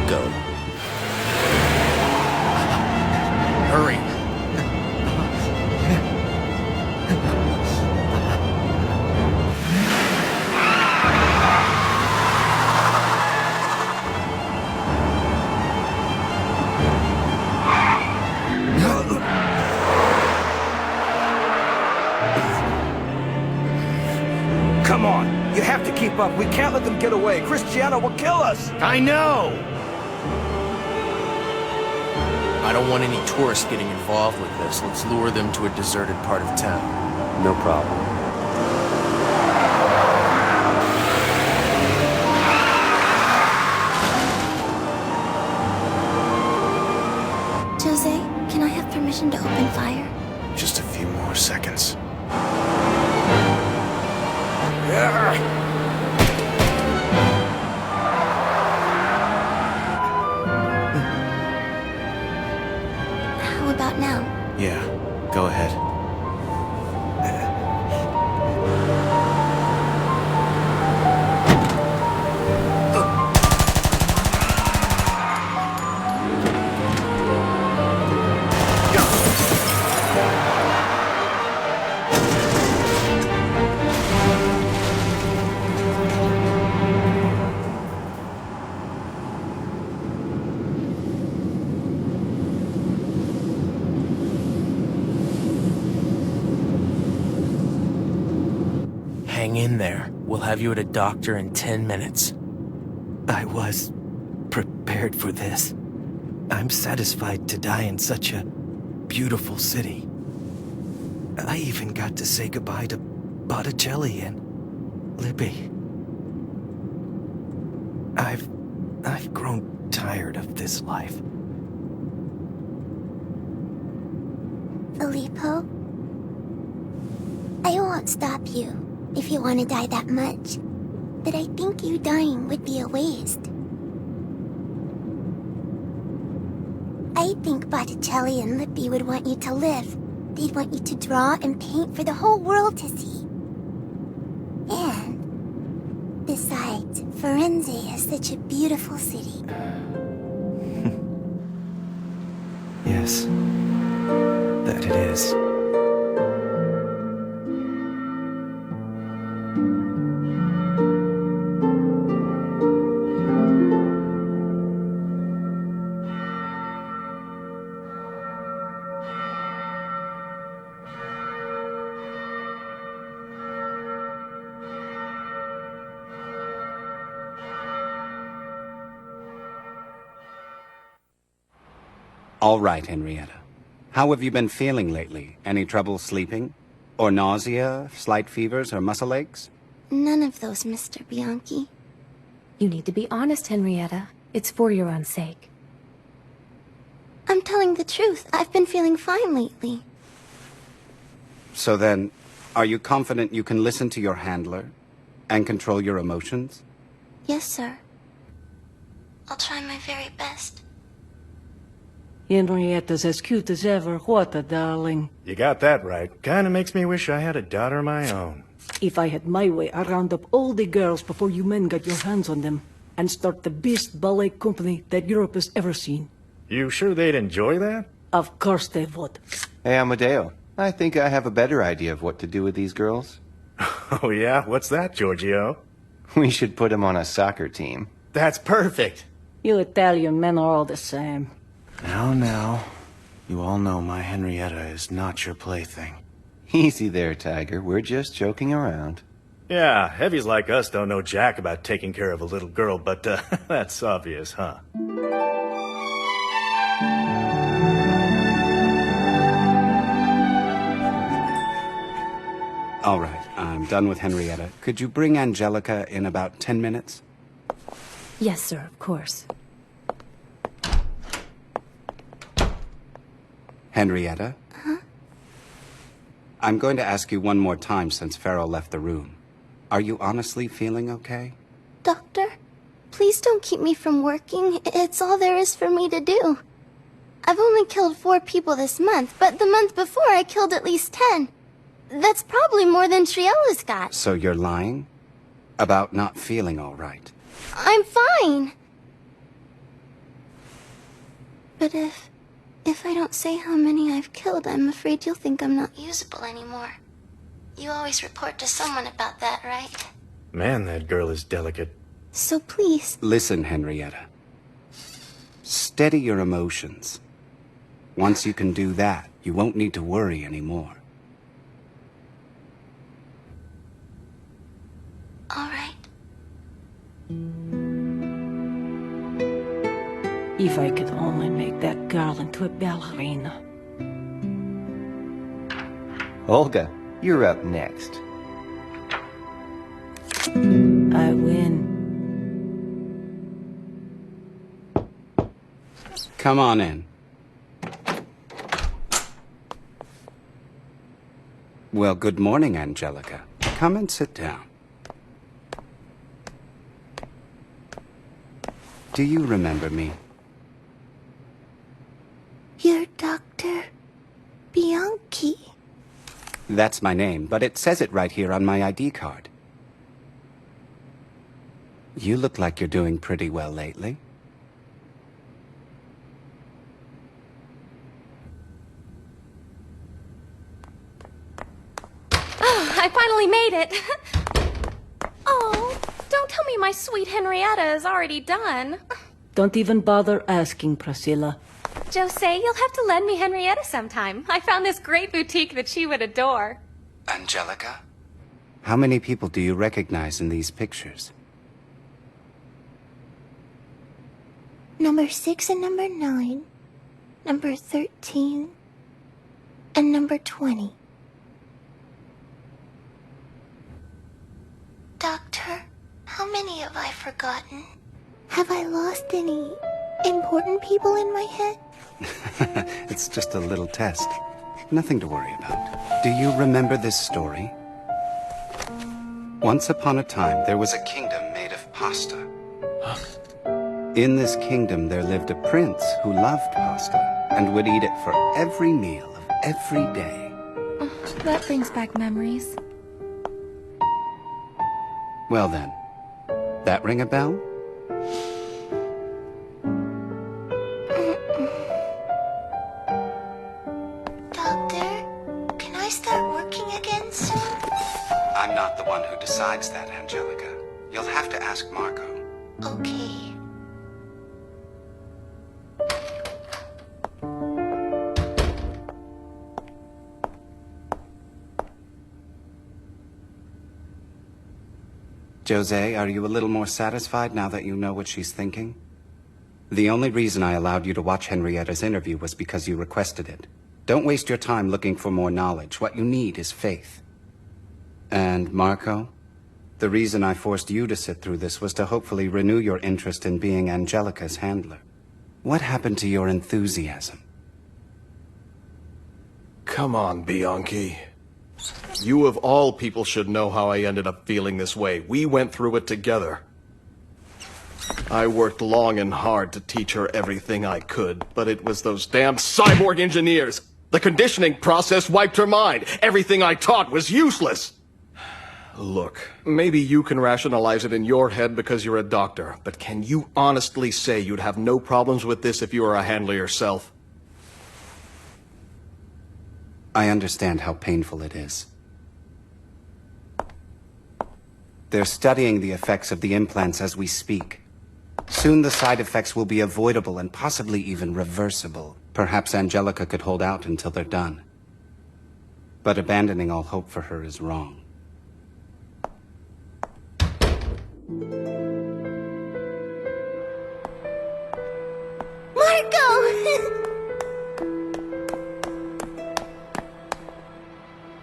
[SPEAKER 6] Go. Hurry.
[SPEAKER 3] Come on! You have to keep up. We can't let them get away. Cristiano will kill us!
[SPEAKER 16] I know!
[SPEAKER 6] I don't want any tourists getting involved with this. Let's lure them to a deserted part of town.
[SPEAKER 24] No problem.
[SPEAKER 8] Jose, can I have permission to open fire?
[SPEAKER 1] Just a few more seconds.
[SPEAKER 8] How about now?
[SPEAKER 1] Yeah, go ahead.
[SPEAKER 6] Hang in there. We'll have you at a doctor in 10 minutes.
[SPEAKER 16] I was prepared for this. I'm satisfied to die in such a beautiful city. I even got to say goodbye to Botticelli and Libby. I've grown tired of this life.
[SPEAKER 8] Filippo? I won't stop you if you want to die that much, but I think you dying would be a waste. I think Botticelli and Lippi would want you to live. They'd want you to draw and paint for the whole world to see. And besides, Firenze is such a beautiful city.
[SPEAKER 16] Yes, that it is.
[SPEAKER 7] All right, Henrietta. How have you been feeling lately? Any trouble sleeping? Or nausea, slight fevers, or muscle aches?
[SPEAKER 8] None of those, Mr. Bianchi.
[SPEAKER 15] You need to be honest, Henrietta. It's for your own sake.
[SPEAKER 8] I'm telling the truth. I've been feeling fine lately.
[SPEAKER 7] So then, are you confident you can listen to your handler and control your emotions?
[SPEAKER 8] Yes, sir. I'll try my very best.
[SPEAKER 11] Henrietta's as cute as ever. What a darling.
[SPEAKER 9] You got that right. Kinda makes me wish I had a daughter of my own.
[SPEAKER 11] If I had my way, I'd round up all the girls before you men got your hands on them, and start the best ballet company that Europe has ever seen.
[SPEAKER 9] You sure they'd enjoy that?
[SPEAKER 11] Of course they would.
[SPEAKER 18] Hey, Amadeo. I think I have a better idea of what to do with these girls.
[SPEAKER 9] Oh yeah? What's that, Giorgio?
[SPEAKER 18] We should put them on a soccer team.
[SPEAKER 9] That's perfect.
[SPEAKER 11] You Italian men are all the same.
[SPEAKER 1] Now. You all know my Henrietta is not your plaything.
[SPEAKER 18] Easy there, Tiger. We're just joking around.
[SPEAKER 9] Yeah, heavies like us don't know jack about taking care of a little girl, but that's obvious, huh?
[SPEAKER 7] All right, I'm done with Henrietta. Could you bring Angelica in about 10 minutes?
[SPEAKER 12] Yes, sir, of course.
[SPEAKER 7] Henrietta?
[SPEAKER 8] Huh?
[SPEAKER 7] I'm going to ask you one more time since Farrell left the room. Are you honestly feeling okay?
[SPEAKER 8] Doctor, please don't keep me from working. It's all there is for me to do. I've only killed 4 people this month, but the month before I killed at least 10. That's probably more than Triella's got.
[SPEAKER 7] So you're lying? About not feeling all right?
[SPEAKER 8] I'm fine. But if I don't say how many I've killed, I'm afraid you'll think I'm not usable anymore. You always report to someone about that, right?
[SPEAKER 9] Man, that girl is delicate.
[SPEAKER 8] So please.
[SPEAKER 7] Listen, Henrietta. Steady your emotions. Once you can do that, you won't need to worry anymore.
[SPEAKER 8] All right.
[SPEAKER 11] If I could only make that girl into a ballerina.
[SPEAKER 18] Olga, you're up next.
[SPEAKER 11] I win.
[SPEAKER 7] Come on in. Well, good morning, Angelica. Come and sit down. Do you remember me?
[SPEAKER 8] You're Dr. Bianchi.
[SPEAKER 7] That's my name, but it says it right here on my ID card. You look like you're doing pretty well lately.
[SPEAKER 19] Oh, I finally made it. Oh, don't tell me my sweet Henrietta is already done.
[SPEAKER 11] Don't even bother asking, Priscilla.
[SPEAKER 19] Jose, you'll have to lend me Henrietta sometime. I found this great boutique that she would adore.
[SPEAKER 7] Angelica? How many people do you recognize in these pictures?
[SPEAKER 8] Number 6 and number 9. Number 13. And number 20. Doctor, how many have I forgotten? Have I lost any important people in my head?
[SPEAKER 7] It's just a little test. Nothing to worry about. Do you remember this story? Once upon a time, there was a kingdom made of pasta. In this kingdom, there lived a prince who loved pasta and would eat it for every meal of every day.
[SPEAKER 19] That brings back memories.
[SPEAKER 7] Well then, that ring a bell?
[SPEAKER 8] Doctor, can I start working again soon?
[SPEAKER 7] I'm not the one who decides that, Angelica. You'll have to ask Marco.
[SPEAKER 8] Okay.
[SPEAKER 7] Jose, are you a little more satisfied now that you know what she's thinking? The only reason I allowed you to watch Henrietta's interview was because you requested it. Don't waste your time looking for more knowledge. What you need is faith. And Marco, the reason I forced you to sit through this was to hopefully renew your interest in being Angelica's handler. What happened to your enthusiasm?
[SPEAKER 20] Come on, Bianchi. You of all people should know how I ended up feeling this way. We went through it together. I worked long and hard to teach her everything I could, but it was those damn cyborg engineers. The conditioning process wiped her mind. Everything I taught was useless. Look, maybe you can rationalize it in your head because you're a doctor, but can you honestly say you'd have no problems with this if you were a handler yourself?
[SPEAKER 7] I understand how painful it is. They're studying the effects of the implants as we speak. Soon the side effects will be avoidable and possibly even reversible. Perhaps Angelica could hold out until they're done. But abandoning all hope for her is wrong.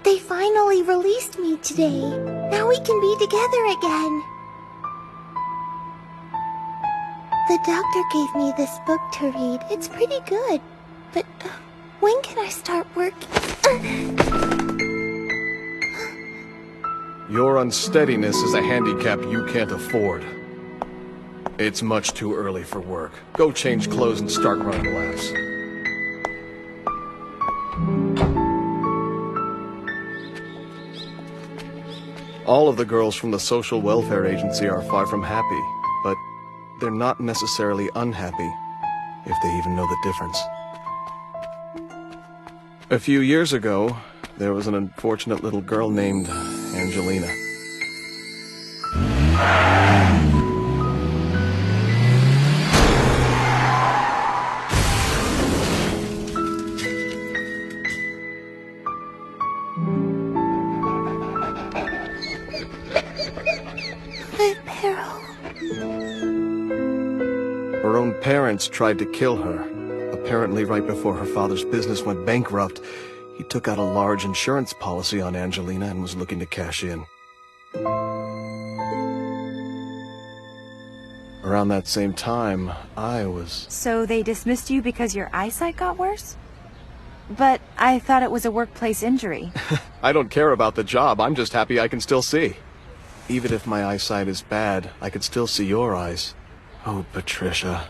[SPEAKER 8] They finally released me today. Now we can be together again. The doctor gave me this book to read. It's pretty good. But when can I start working?
[SPEAKER 20] Your unsteadiness is a handicap you can't afford. It's much too early for work. Go change clothes and start running laps. All of the girls from the social welfare agency are far from happy, but they're not necessarily unhappy, if they even know the difference. A few years ago, there was an unfortunate little girl named Angelina. Her own parents tried to kill her. Apparently right before her father's business went bankrupt, he took out a large insurance policy on Angelina and was looking to cash in. Around that same time, I was...
[SPEAKER 2] So they dismissed you because your eyesight got worse? But I thought it was a workplace injury.
[SPEAKER 20] I don't care about the job, I'm just happy I can still see. Even if my eyesight is bad, I can still see your eyes. Oh, Patricia.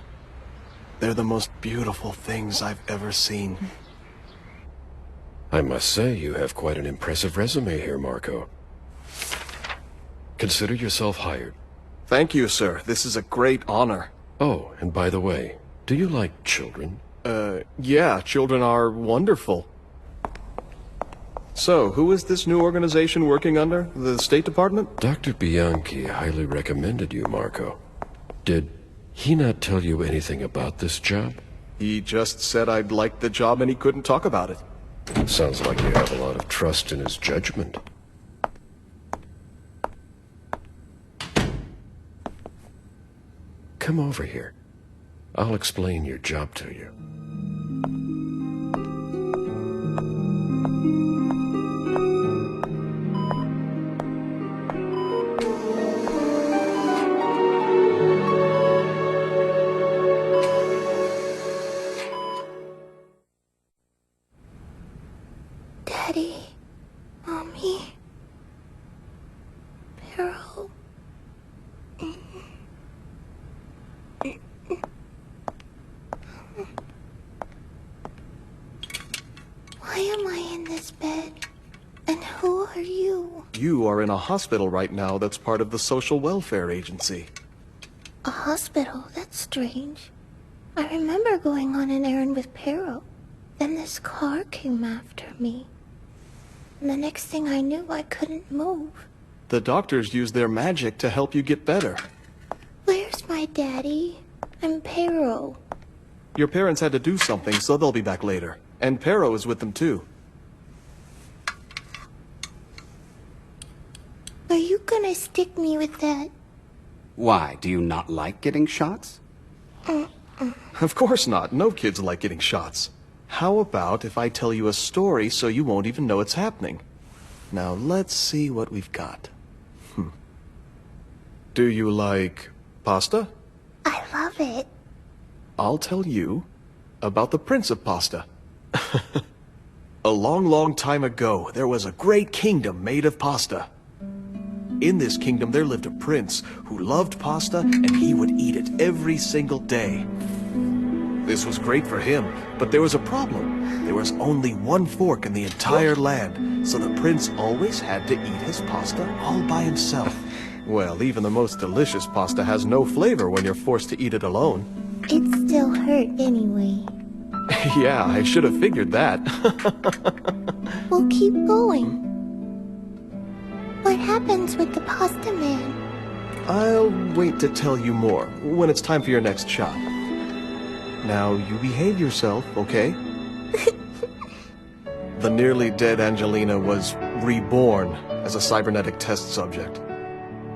[SPEAKER 20] They're the most beautiful things I've ever seen.
[SPEAKER 24] I must say, you have quite an impressive resume here, Marco. Consider yourself hired.
[SPEAKER 20] Thank you, sir. This is a great honor.
[SPEAKER 24] Oh, and by the way, do you like children?
[SPEAKER 20] Yeah, children are wonderful. So, who is this new organization working under? The State Department?
[SPEAKER 24] Dr. Bianchi highly recommended you, Marco. Did he not tell you anything about this job?
[SPEAKER 20] He just said I'd like the job and he couldn't talk about it.
[SPEAKER 24] Sounds like you have a lot of trust in his judgment. Come over here. I'll explain your job to you.
[SPEAKER 8] Daddy, Mommy, Pearl. Why am I in this bed? And who are you?
[SPEAKER 20] You are in a hospital right now that's part of the social welfare agency.
[SPEAKER 8] A hospital? That's strange. I remember going on an errand with Pero. Then this car came after me. And the next thing I knew, I couldn't move.
[SPEAKER 20] The doctors use their magic to help you get better.
[SPEAKER 8] Where's my daddy? I'm Pero.
[SPEAKER 20] Your parents had to do something, so they'll be back later. And Pero is with them too.
[SPEAKER 8] Are you gonna stick me with that?
[SPEAKER 7] Why, do you not like getting shots?
[SPEAKER 20] Of course not. No kids like getting shots. How about if I tell you a story so you won't even know it's happening? Now let's see what we've got. Do you like pasta?
[SPEAKER 8] I love it.
[SPEAKER 20] I'll tell you about the Prince of Pasta. A long, long time ago, there was a great kingdom made of pasta. In this kingdom, there lived a prince who loved pasta, and he would eat it every single day. This was great for him, but there was a problem. There was only one fork in the entire land, so the prince always had to eat his pasta all by himself. Well, even the most delicious pasta has no flavor when you're forced to eat it alone.
[SPEAKER 8] It still hurt anyway.
[SPEAKER 20] Yeah, I should have figured that.
[SPEAKER 8] We'll keep going. What happens with the pasta man?
[SPEAKER 20] I'll wait to tell you more when it's time for your next shot. Now, you behave yourself, okay? The nearly dead Angelina was reborn as a cybernetic test subject.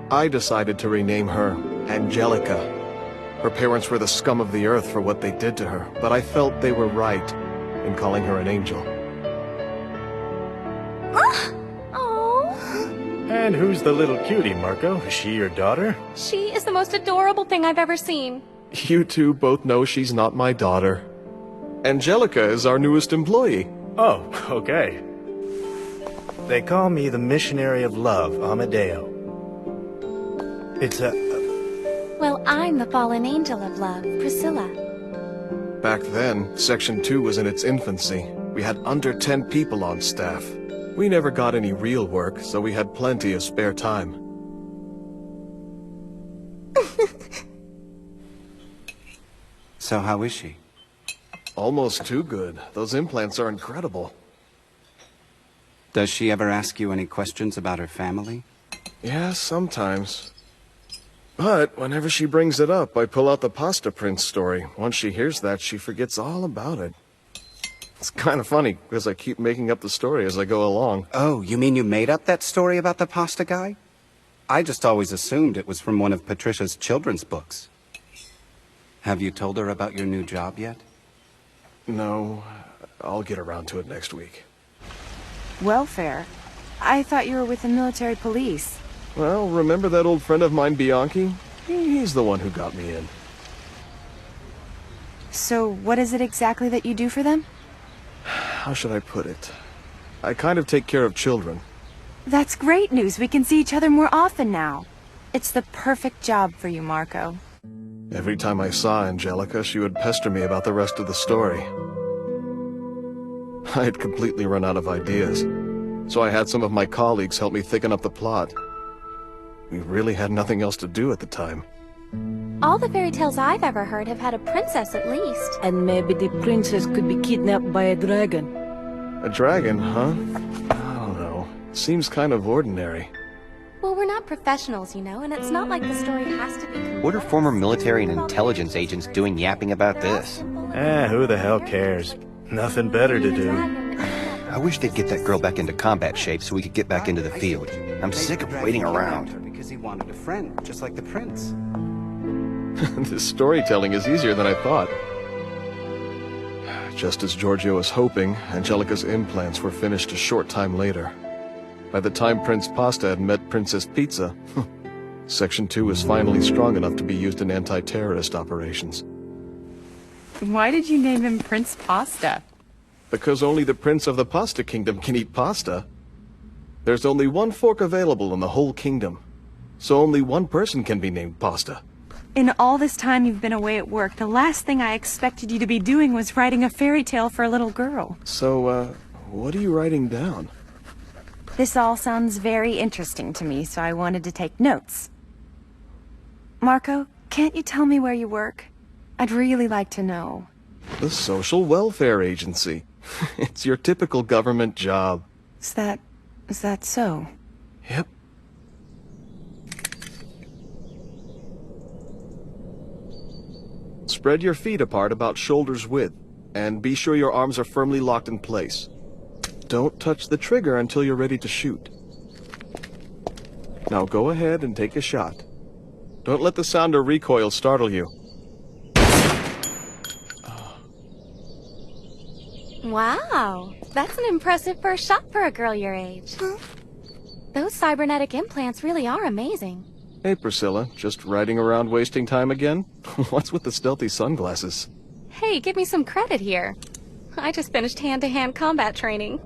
[SPEAKER 20] I decided to rename her Angelica. Her parents were the scum of the earth for what they did to her, but I felt they were right in calling her an angel.
[SPEAKER 19] Oh.
[SPEAKER 9] And who's the little cutie, Marco? Is she your daughter?
[SPEAKER 19] She is the most adorable thing I've ever seen.
[SPEAKER 20] You two both know she's not my daughter. Angelica is our newest employee.
[SPEAKER 9] Oh, okay. They call me the Missionary of Love, Amadeo. It's a...
[SPEAKER 19] Well, I'm the fallen angel of love, Priscilla.
[SPEAKER 20] Back then, Section 2 was in its infancy. We had under 10 people on staff. We never got any real work, so we had plenty of spare time.
[SPEAKER 7] So how is she?
[SPEAKER 20] Almost too good. Those implants are incredible.
[SPEAKER 7] Does she ever ask you any questions about her family?
[SPEAKER 20] Yeah, sometimes. But whenever she brings it up, I pull out the Pasta Prince story. Once she hears that, she forgets all about it. It's kind of funny, because I keep making up the story as I go along.
[SPEAKER 7] Oh, you mean you made up that story about the pasta guy? I just always assumed it was from one of Patricia's children's books. Have you told her about your new job yet?
[SPEAKER 20] No, I'll get around to it next week.
[SPEAKER 2] Welfare? I thought you were with the military police.
[SPEAKER 20] Well, remember that old friend of mine, Bianchi? He's the one who got me in.
[SPEAKER 2] So, what is it exactly that you do for them?
[SPEAKER 20] How should I put it? I kind of take care of children.
[SPEAKER 2] That's great news. We can see each other more often now. It's the perfect job for you, Marco.
[SPEAKER 20] Every time I saw Angelica, she would pester me about the rest of the story. I had completely run out of ideas, so I had some of my colleagues help me thicken up the plot. We really had nothing else to do at the time.
[SPEAKER 19] All the fairy tales I've ever heard have had a princess at least.
[SPEAKER 11] And maybe the princess could be kidnapped by a dragon.
[SPEAKER 20] A dragon, huh? I don't know. Seems kind of ordinary.
[SPEAKER 19] Well, we're not professionals, you know, and it's not like the story has to be...
[SPEAKER 16] What are former military and intelligence agents doing yapping about this?
[SPEAKER 9] Who the hell cares? Nothing better to do.
[SPEAKER 16] I wish they'd get that girl back into combat shape so we could get back into the field. I'm sick of waiting around.
[SPEAKER 7] Because he wanted a friend, just like the prince.
[SPEAKER 20] This storytelling is easier than I thought. Just as Giorgio was hoping, Angelica's implants were finished a short time later. By the time Prince Pasta had met Princess Pizza, Section 2 was finally strong enough to be used in anti-terrorist operations.
[SPEAKER 2] Why did you name him Prince Pasta?
[SPEAKER 20] Because only the Prince of the Pasta Kingdom can eat pasta. There's only one fork available in the whole kingdom, so only one person can be named Pasta.
[SPEAKER 2] In all this time you've been away at work, the last thing I expected you to be doing was writing a fairy tale for a little girl.
[SPEAKER 20] So, what are you writing down?
[SPEAKER 2] This all sounds very interesting to me, so I wanted to take notes. Marco, can't you tell me where you work? I'd really like to know.
[SPEAKER 20] The Social Welfare Agency. It's your typical government job.
[SPEAKER 2] Is that so?
[SPEAKER 20] Yep. Spread your feet apart about shoulders width, and be sure your arms are firmly locked in place. Don't touch the trigger until you're ready to shoot. Now go ahead and take a shot. Don't let the sound of recoil startle you.
[SPEAKER 19] Wow, that's an impressive first shot for a girl your age. Those cybernetic implants really are amazing.
[SPEAKER 20] Hey, Priscilla, just riding around wasting time again? What's with the stealthy sunglasses?
[SPEAKER 19] Hey, give me some credit here. I just finished hand-to-hand combat training.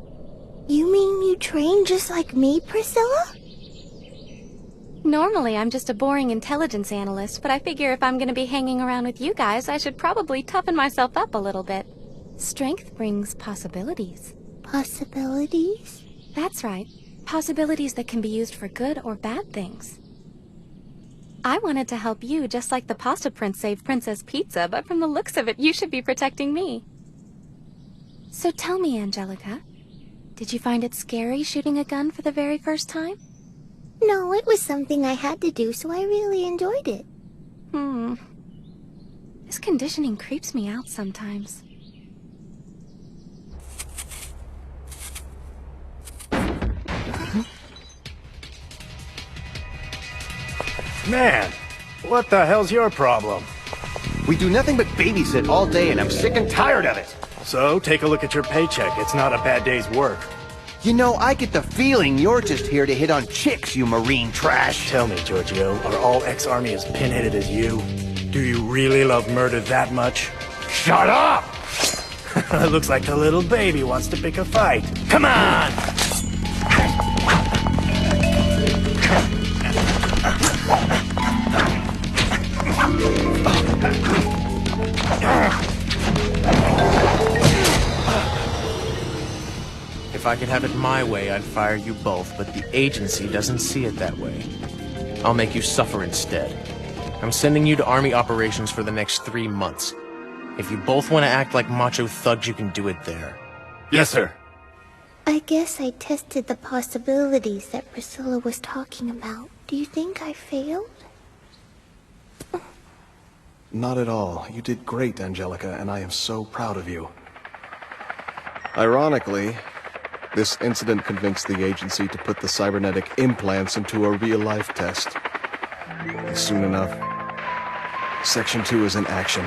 [SPEAKER 8] You mean you train just like me, Priscilla?
[SPEAKER 19] Normally, I'm just a boring intelligence analyst, but I figure if I'm gonna be hanging around with you guys, I should probably toughen myself up a little bit. Strength brings possibilities.
[SPEAKER 8] Possibilities?
[SPEAKER 19] That's right. Possibilities that can be used for good or bad things. I wanted to help you just like the Pasta Prince saved Princess Pizza, but from the looks of it, you should be protecting me. So tell me, Angelica, did you find it scary shooting a gun for the very first time?
[SPEAKER 8] No, it was something I had to do, so I really enjoyed it.
[SPEAKER 19] This conditioning creeps me out sometimes.
[SPEAKER 9] Man, what the hell's your problem?
[SPEAKER 16] We do nothing but babysit all day, and I'm sick and tired of it.
[SPEAKER 9] So, take a look at your paycheck. It's not a bad day's work.
[SPEAKER 18] You know, I get the feeling you're just here to hit on chicks, you marine trash.
[SPEAKER 9] Tell me, Giorgio, are all ex-army as pinheaded as you? Do you really love murder that much?
[SPEAKER 18] Shut up!
[SPEAKER 9] Looks like the little baby wants to pick a fight. Come on!
[SPEAKER 6] If I could have it my way, I'd fire you both, but the agency doesn't see it that way. I'll make you suffer instead. I'm sending you to Army operations for the next 3 months. If you both want to act like macho thugs, you can do it there.
[SPEAKER 14] Yes, sir.
[SPEAKER 8] I guess I tested the possibilities that Priscilla was talking about. Do you think I failed?
[SPEAKER 20] Not at all. You did great, Angelica, and I am so proud of you. Ironically, this incident convinced the agency to put the cybernetic implants into a real-life test. And soon enough, Section 2 is in action.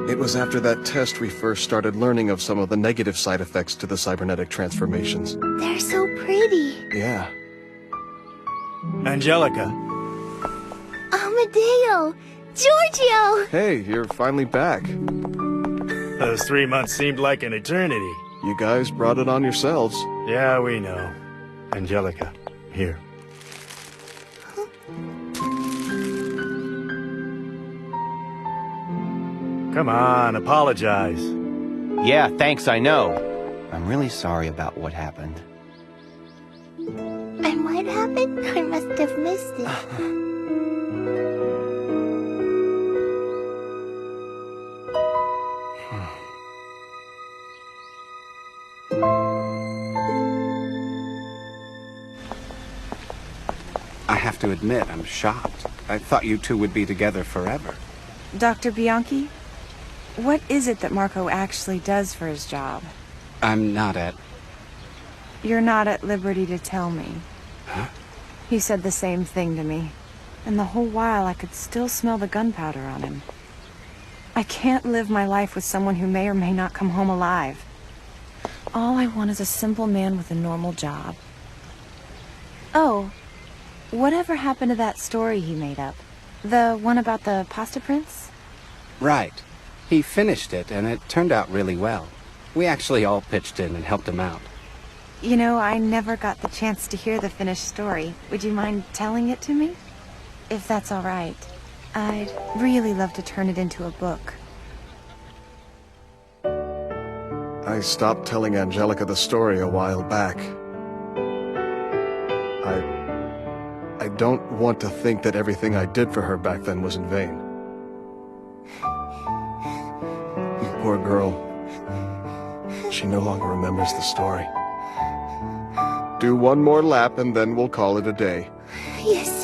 [SPEAKER 20] It was after that test we first started learning of some of the negative side effects to the cybernetic transformations.
[SPEAKER 8] They're so pretty.
[SPEAKER 20] Yeah.
[SPEAKER 9] Angelica.
[SPEAKER 8] Amadeo! Giorgio!
[SPEAKER 20] Hey, you're finally back.
[SPEAKER 9] Those 3 months seemed like an eternity.
[SPEAKER 20] You guys brought it on yourselves.
[SPEAKER 9] Yeah, we know. Angelica, here. Come on, apologize.
[SPEAKER 18] Yeah, thanks, I know. I'm really sorry about what happened.
[SPEAKER 8] And what happened? I must have missed it.
[SPEAKER 7] I have to admit, I'm shocked. I thought you two would be together forever.
[SPEAKER 2] Dr. Bianchi? What is it that Marco actually does for his job?
[SPEAKER 7] I'm not at...
[SPEAKER 2] You're not at liberty to tell me.
[SPEAKER 7] Huh?
[SPEAKER 2] He said the same thing to me. And the whole while I could still smell the gunpowder on him. I can't live my life with someone who may or may not come home alive. All I want is a simple man with a normal job. Oh, whatever happened to that story he made up? The one about the pasta prince?
[SPEAKER 7] Right. He finished it, and it turned out really well. We actually all pitched in and helped him out.
[SPEAKER 2] You know, I never got the chance to hear the finished story. Would you mind telling it to me? If that's all right. I'd really love to turn it into a book.
[SPEAKER 20] I stopped telling Angelica the story a while back. I don't want to think that everything I did for her back then was in vain. Poor girl. She no longer remembers the story. Do one more lap and then we'll call it a day.
[SPEAKER 8] Yes, sir.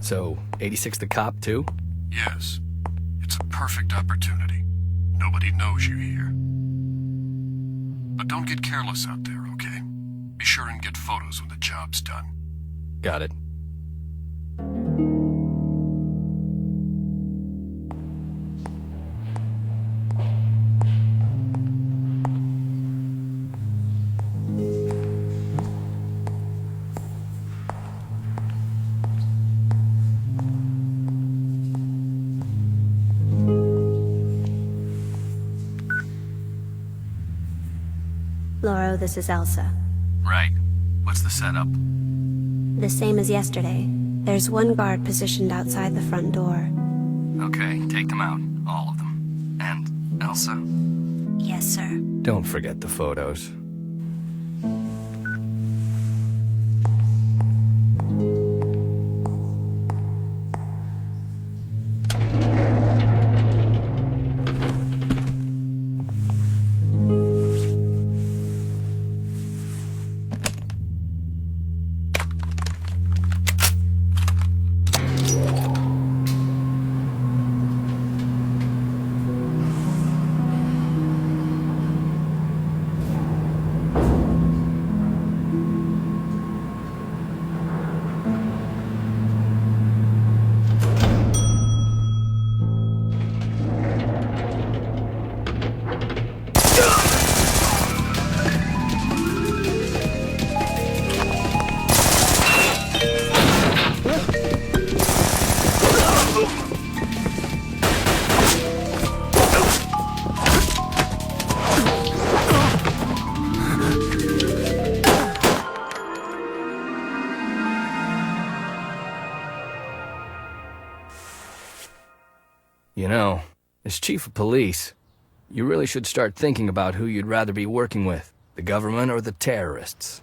[SPEAKER 4] So, 86 the cop, too?
[SPEAKER 20] Yes. It's a perfect opportunity. Nobody knows you're here. But don't get careless out there, okay? Be sure and get photos when the job's done.
[SPEAKER 4] Got it.
[SPEAKER 17] Lauro, this is Elsa.
[SPEAKER 24] Right. What's the setup?
[SPEAKER 17] The same as yesterday. There's one guard positioned outside the front door.
[SPEAKER 24] Okay, take them out. All of them. And Elsa?
[SPEAKER 17] Yes, sir.
[SPEAKER 4] Don't forget the photos. You know, as chief of police, you really should start thinking about who you'd rather be working with, the government or the terrorists.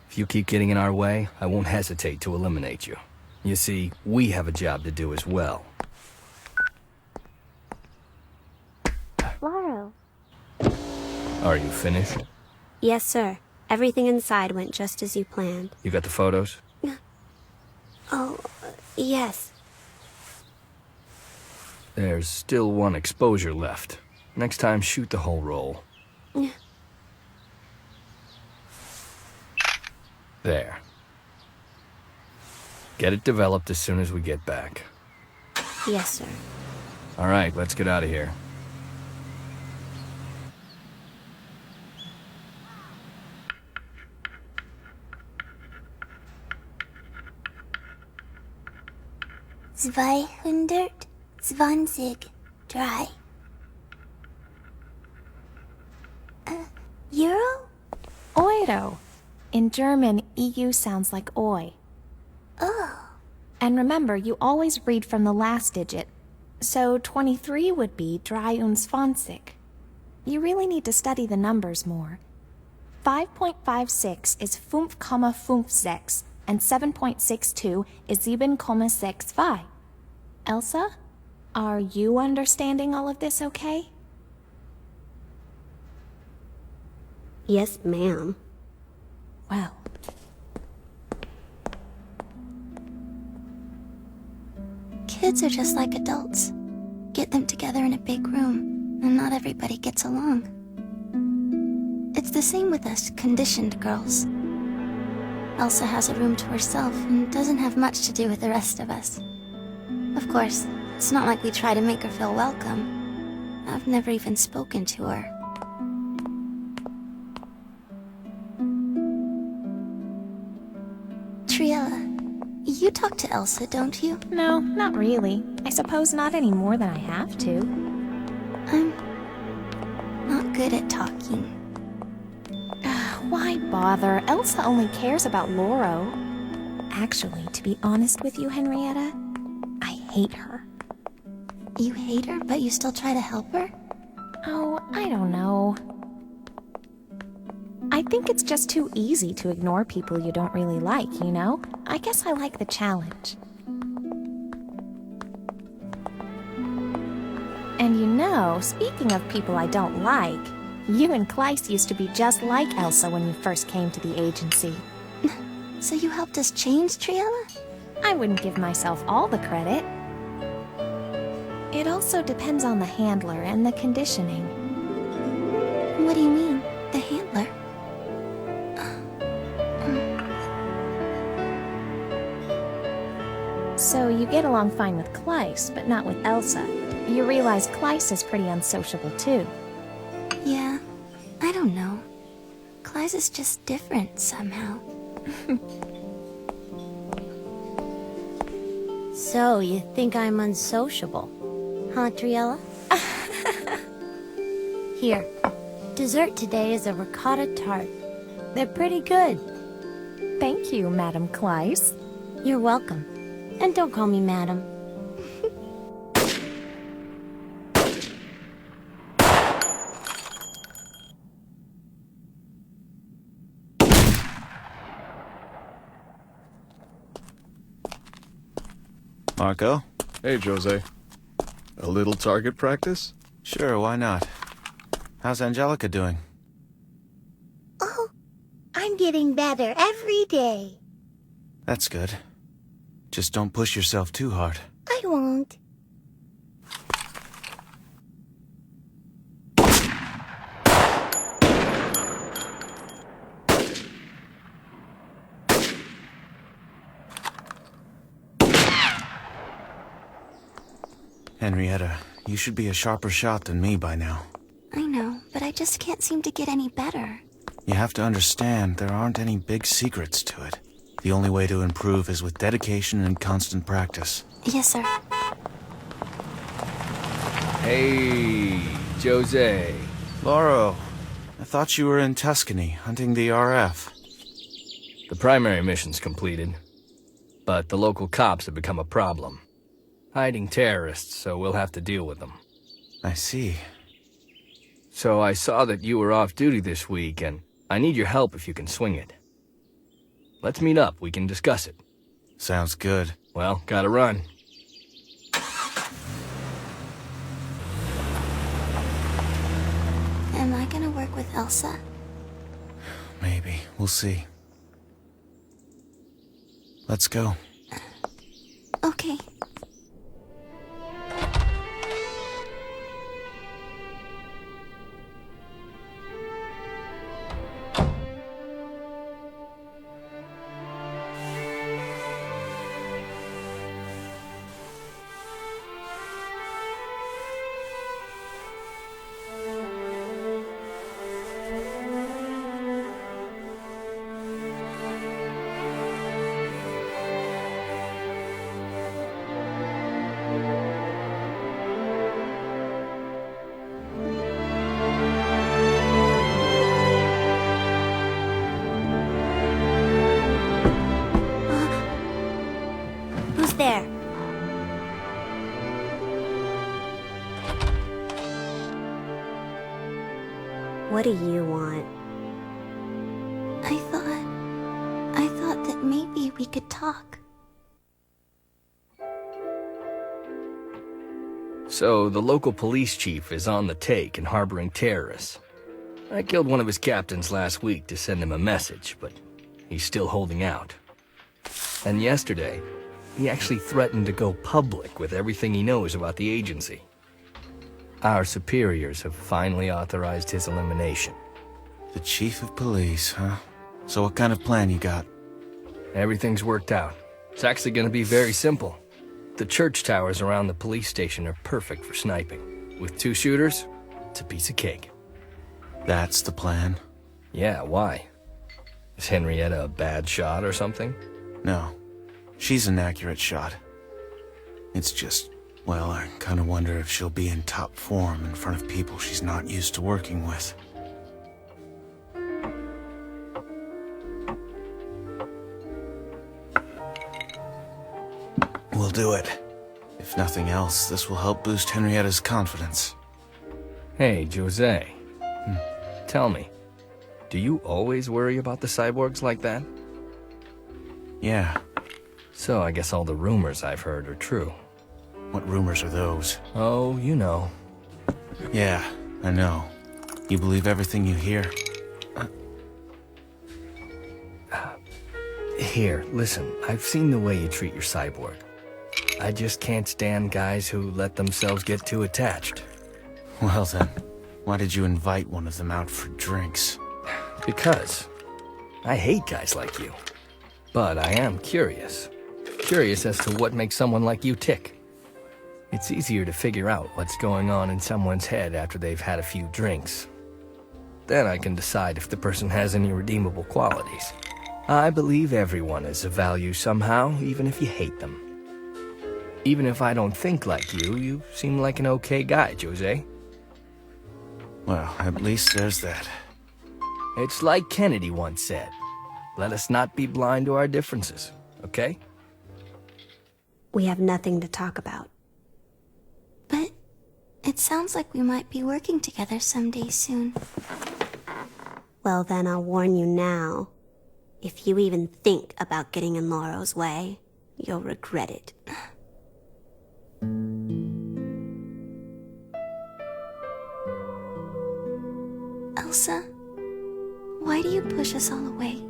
[SPEAKER 4] If you keep getting in our way, I won't hesitate to eliminate you. You see, we have a job to do as well.
[SPEAKER 17] Laurel.
[SPEAKER 4] Are you finished?
[SPEAKER 17] Yes, sir. Everything inside went just as you planned.
[SPEAKER 4] You got the photos?
[SPEAKER 17] Oh, yes.
[SPEAKER 4] There's still one exposure left. Next time, shoot the whole roll. There. Get it developed as soon as we get back.
[SPEAKER 17] Yes, sir.
[SPEAKER 4] All right, let's get out of here.
[SPEAKER 8] Zweihundertzwanzig drei. Euro?
[SPEAKER 19] Euro. In German, EU sounds like oi.
[SPEAKER 8] Oh.
[SPEAKER 19] And remember, you always read from the last digit. So 23 would be 23. You really need to study the numbers more. 5.56 is 5,56, and 7.62 is 7,65. Elsa, are you understanding all of this okay?
[SPEAKER 17] Yes, ma'am.
[SPEAKER 19] Well.
[SPEAKER 8] Kids are just like adults. Get them together in a big room, and not everybody gets along. It's the same with us conditioned girls. Elsa has a room to herself and doesn't have much to do with the rest of us. Of course, it's not like we try to make her feel welcome. I've never even spoken to her. Triella, you talk to Elsa, don't you?
[SPEAKER 19] No, not really. I suppose not any more than I have to.
[SPEAKER 8] I'm not good at talking.
[SPEAKER 19] Why bother? Elsa only cares about Loro. Actually, to be honest with you, Henrietta, I hate her.
[SPEAKER 8] You hate her, but you still try to help her?
[SPEAKER 19] Oh, I don't know. I think it's just too easy to ignore people you don't really like, you know? I guess I like the challenge. And you know, speaking of people I don't like, you and Kleist used to be just like Elsa when you first came to the agency.
[SPEAKER 8] So you helped us change, Triella?
[SPEAKER 19] I wouldn't give myself all the credit. It also depends on the handler and the conditioning.
[SPEAKER 8] What do you mean, the handler?
[SPEAKER 19] So you get along fine with Kleist, but not with Elsa. You realize Kleist is pretty unsociable too.
[SPEAKER 8] Yeah, I don't know. Kleist is just different somehow.
[SPEAKER 17] So, you think I'm unsociable? Huh, Triella? Here, dessert today is a ricotta tart. They're pretty good.
[SPEAKER 19] Thank you, Madam Kleist.
[SPEAKER 17] You're welcome. And don't call me Madam.
[SPEAKER 1] Marco?
[SPEAKER 20] Hey, Jose. A little target practice?
[SPEAKER 1] Sure, why not? How's Angelica doing?
[SPEAKER 8] Oh, I'm getting better every day.
[SPEAKER 1] That's good. Just don't push yourself too hard.
[SPEAKER 8] I won't.
[SPEAKER 1] Henrietta, you should be a sharper shot than me by now.
[SPEAKER 8] I know, but I just can't seem to get any better.
[SPEAKER 1] You have to understand, there aren't any big secrets to it. The only way to improve is with dedication and constant practice.
[SPEAKER 8] Yes, sir.
[SPEAKER 4] Hey, Jose.
[SPEAKER 1] Lauro, I thought you were in Tuscany, hunting the RF.
[SPEAKER 4] The primary mission's completed, but the local cops have become a problem. hiding terrorists, so we'll have to deal with them.
[SPEAKER 16] I see.
[SPEAKER 4] So I saw that you were off duty this week, and I need your help if you can swing it. Let's meet up, we can discuss it.
[SPEAKER 16] Sounds good.
[SPEAKER 4] Well, gotta run.
[SPEAKER 8] Am I gonna work with Elsa?
[SPEAKER 16] Maybe. We'll see. Let's go.
[SPEAKER 8] Okay. Who's there?
[SPEAKER 17] What do you want?
[SPEAKER 8] I thought that maybe we could talk.
[SPEAKER 4] So, the local police chief is on the take and harboring terrorists. I killed one of his captains last week to send him a message, but he's still holding out. And yesterday, he actually threatened to go public with everything he knows about the agency. Our superiors have finally authorized his elimination.
[SPEAKER 16] The chief of police, huh? So what kind of plan you got?
[SPEAKER 4] Everything's worked out. It's actually gonna be very simple. The church towers around the police station are perfect for sniping. With 2 shooters, it's a piece of cake.
[SPEAKER 16] That's the plan?
[SPEAKER 4] Yeah, why? Is Henrietta a bad shot or something?
[SPEAKER 16] No. She's an accurate shot. It's just, well, I kind of wonder if she'll be in top form in front of people she's not used to working with. We'll do it. If nothing else, this will help boost Henrietta's confidence.
[SPEAKER 4] Hey, Jose. Tell me, do you always worry about the cyborgs like that?
[SPEAKER 16] Yeah.
[SPEAKER 4] So I guess all the rumors I've heard are true.
[SPEAKER 16] What rumors are those?
[SPEAKER 4] Oh, you know.
[SPEAKER 16] Yeah, I know. You believe everything you hear?
[SPEAKER 4] Here, listen, I've seen the way you treat your cyborg. I just can't stand guys who let themselves get too attached.
[SPEAKER 16] Well then, why did you invite one of them out for drinks?
[SPEAKER 4] Because I hate guys like you. But I am curious. Curious as to what makes someone like you tick. It's easier to figure out what's going on in someone's head after they've had a few drinks. Then I can decide if the person has any redeemable qualities. I believe everyone is of value somehow, even if you hate them. Even if I don't think like you, you seem like an okay guy, Jose.
[SPEAKER 16] Well, at least there's that.
[SPEAKER 4] It's like Kennedy once said, let us not be blind to our differences, okay?
[SPEAKER 17] We have nothing to talk about.
[SPEAKER 8] But it sounds like we might be working together someday soon.
[SPEAKER 17] Well, then I'll warn you now. If you even think about getting in Laurel's way, you'll regret it.
[SPEAKER 8] Elsa, why do you push us all away?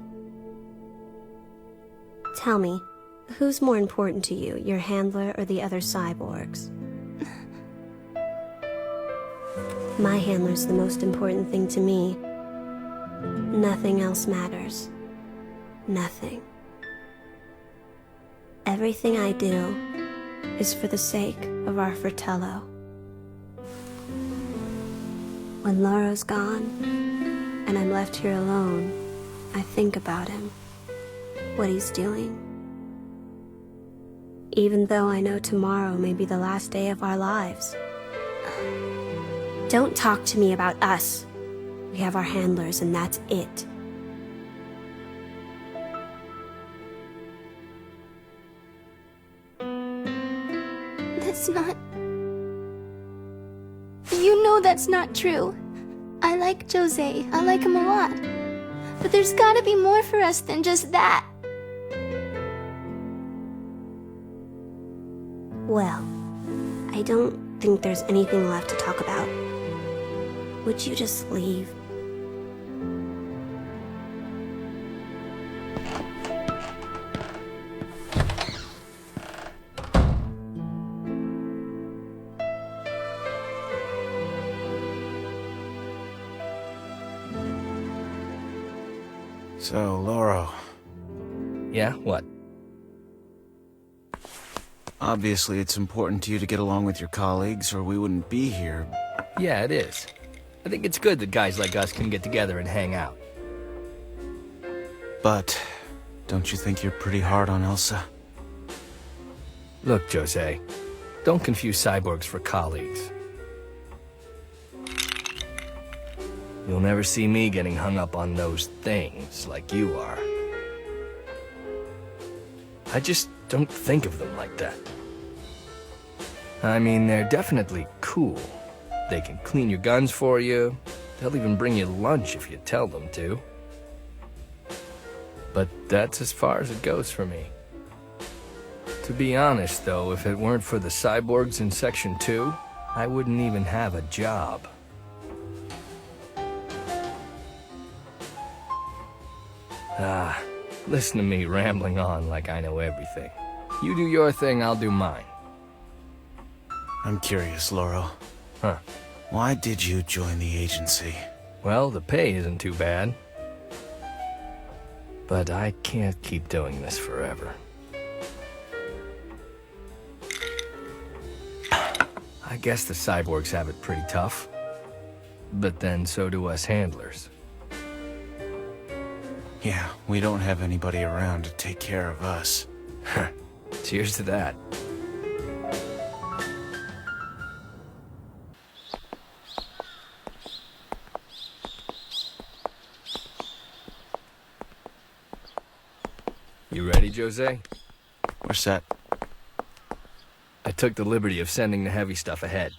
[SPEAKER 17] Tell me, who's more important to you, your handler or the other cyborgs? My handler's the most important thing to me. Nothing else matters. Nothing. Everything I do is for the sake of our Fratello. When Laura's gone, and I'm left here alone, I think about him, what he's doing. Even though I know tomorrow may be the last day of our lives. Don't talk to me about us. We have our handlers, and that's it.
[SPEAKER 8] That's not... You know that's not true. I like Jose. I like him a lot. But there's gotta be more for us than just that.
[SPEAKER 17] Well, I don't think there's anything left to talk about. Would you just leave?
[SPEAKER 1] So, Lauro.
[SPEAKER 4] Yeah, what?
[SPEAKER 1] Obviously, it's important to you to get along with your colleagues, or we wouldn't be here.
[SPEAKER 4] Yeah, it is. I think it's good that guys like us can get together and hang out.
[SPEAKER 1] But, don't you think you're pretty hard on Elsa?
[SPEAKER 4] Look, Jose, don't confuse cyborgs for colleagues. You'll never see me getting hung up on those things like you are. I just don't think of them like that. I mean, they're definitely cool. They can clean your guns for you. They'll even bring you lunch if you tell them to. But that's as far as it goes for me. To be honest, though, if it weren't for the cyborgs in Section 2, I wouldn't even have a job. Listen to me rambling on like I know everything. You do your thing, I'll do mine.
[SPEAKER 1] I'm curious, Lauro.
[SPEAKER 4] Huh.
[SPEAKER 1] Why did you join the agency?
[SPEAKER 4] Well, the pay isn't too bad. But I can't keep doing this forever. I guess the cyborgs have it pretty tough. But then so do us handlers.
[SPEAKER 1] Yeah, we don't have anybody around to take care of us.
[SPEAKER 4] Cheers to that. You ready, Jose?
[SPEAKER 1] We're set.
[SPEAKER 4] I took the liberty of sending the heavy stuff ahead.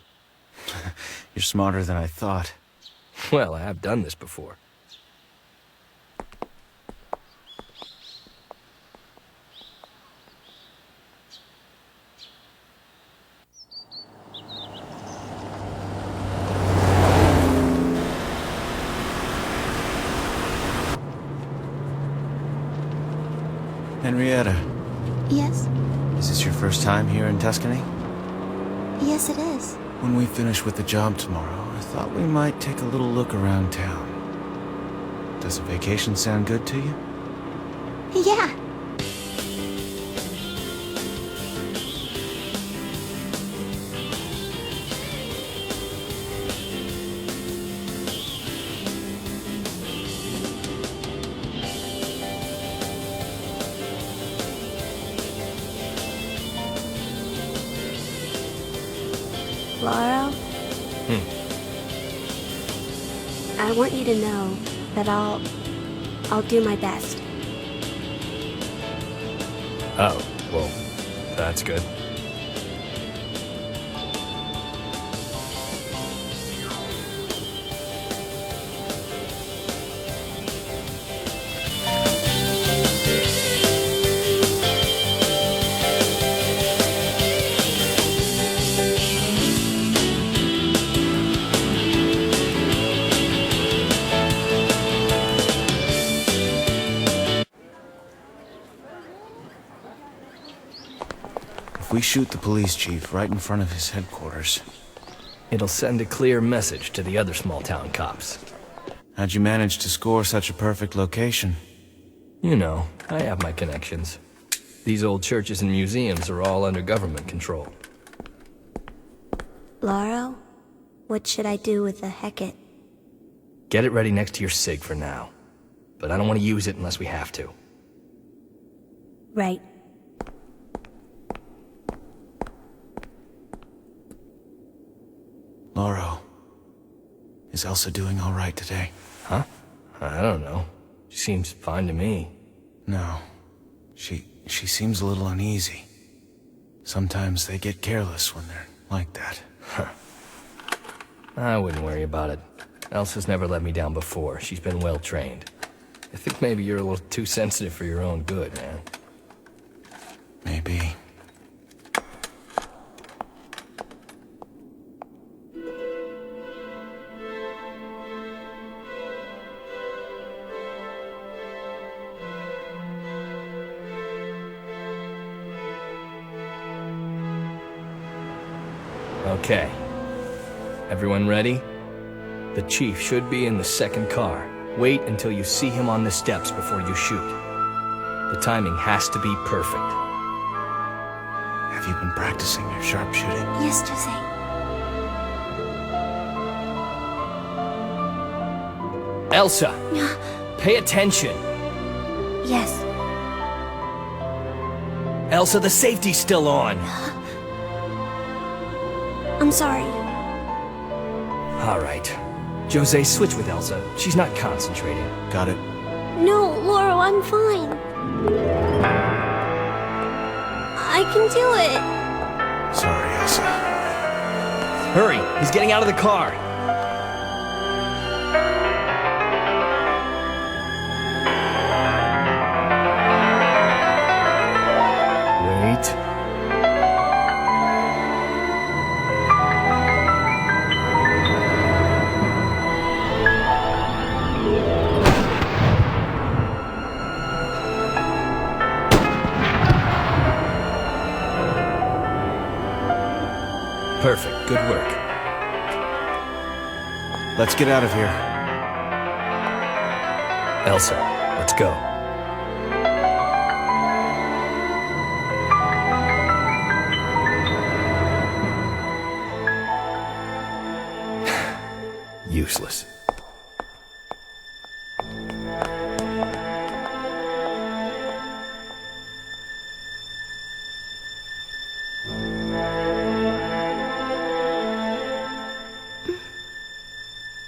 [SPEAKER 1] You're smarter than I thought.
[SPEAKER 4] Well, I have done this before.
[SPEAKER 1] Henrietta.
[SPEAKER 8] Yes?
[SPEAKER 1] Is this your first time here in Tuscany?
[SPEAKER 8] Yes, it is.
[SPEAKER 1] When we finish with the job tomorrow, I thought we might take a little look around town. Does a vacation sound good to you?
[SPEAKER 8] Yeah. Lauro? I want you to know that I'll do my best.
[SPEAKER 4] Oh, well, that's good.
[SPEAKER 1] If we shoot the police chief right in front of his headquarters,
[SPEAKER 4] it'll send a clear message to the other small-town cops.
[SPEAKER 1] How'd you manage to score such a perfect location?
[SPEAKER 4] You know, I have my connections. These old churches and museums are all under government control.
[SPEAKER 17] Lauro, what should I do with the Hecate?
[SPEAKER 4] Get it ready next to your SIG for now. But I don't want to use it unless we have to.
[SPEAKER 17] Right.
[SPEAKER 1] Lauro, is Elsa doing all right today?
[SPEAKER 4] Huh? I don't know. She seems fine to me.
[SPEAKER 1] No. She seems a little uneasy. Sometimes they get careless when they're like that.
[SPEAKER 4] I wouldn't worry about it. Elsa's never let me down before. She's been well trained. I think maybe you're a little too sensitive for your own good, man.
[SPEAKER 1] Maybe.
[SPEAKER 4] Okay. Everyone ready? The chief should be in the second car. Wait until you see him on the steps before you shoot. The timing has to be perfect.
[SPEAKER 1] Have you been practicing your sharpshooting?
[SPEAKER 8] Yes, Jose.
[SPEAKER 4] Elsa! Pay attention!
[SPEAKER 8] Yes.
[SPEAKER 4] Elsa, the safety's still on!
[SPEAKER 8] I'm sorry.
[SPEAKER 4] All right. Jose, switch with Elsa. She's not concentrating.
[SPEAKER 1] Got it.
[SPEAKER 8] No, Laura, I'm fine. I can do it.
[SPEAKER 1] Sorry, Elsa.
[SPEAKER 4] Hurry! He's getting out of the car! Wait. Perfect. Good work.
[SPEAKER 1] Let's get out of here.
[SPEAKER 4] Elsa, let's go. Useless.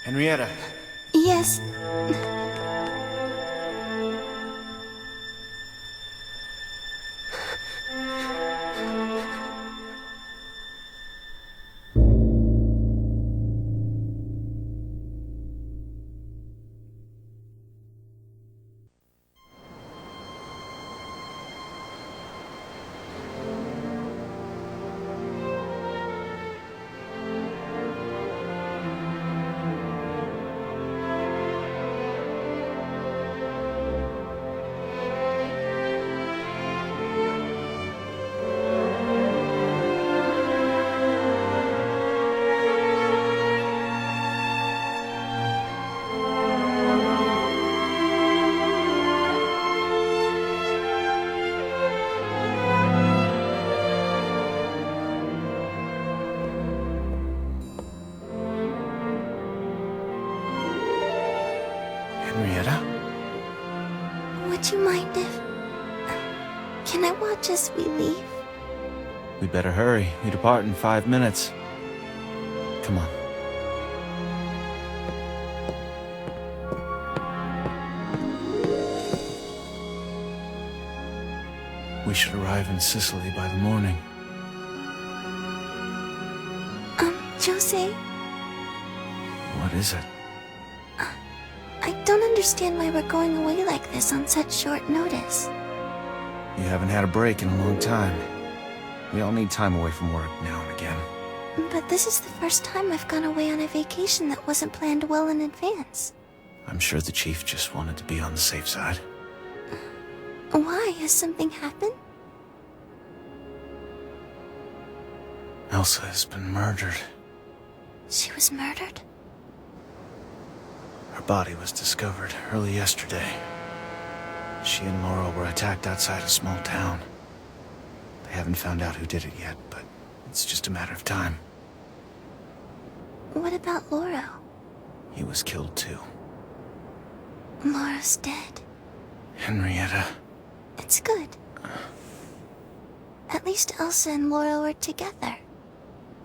[SPEAKER 1] Henrietta.
[SPEAKER 8] Yes.
[SPEAKER 1] Henrietta?
[SPEAKER 8] Would you mind if... Can I watch as we leave?
[SPEAKER 1] We better hurry. We depart in 5 minutes. Come on. We should arrive in Sicily by the morning.
[SPEAKER 8] Jose?
[SPEAKER 1] What is it?
[SPEAKER 8] I don't understand why we're going away like this on such short notice.
[SPEAKER 1] You haven't had a break in a long time. We all need time away from work now and again.
[SPEAKER 8] But this is the first time I've gone away on a vacation that wasn't planned well in advance.
[SPEAKER 1] I'm sure the chief just wanted to be on the safe side.
[SPEAKER 8] Why? Has something happened?
[SPEAKER 1] Elsa has been murdered.
[SPEAKER 8] She was murdered?
[SPEAKER 1] Her body was discovered early yesterday. She and Laura were attacked outside a small town. They haven't found out who did it yet, but it's just a matter of time.
[SPEAKER 8] What about Laura?
[SPEAKER 1] He was killed too.
[SPEAKER 8] Laura's dead.
[SPEAKER 1] Henrietta.
[SPEAKER 8] It's good. At least Elsa and Laura were together.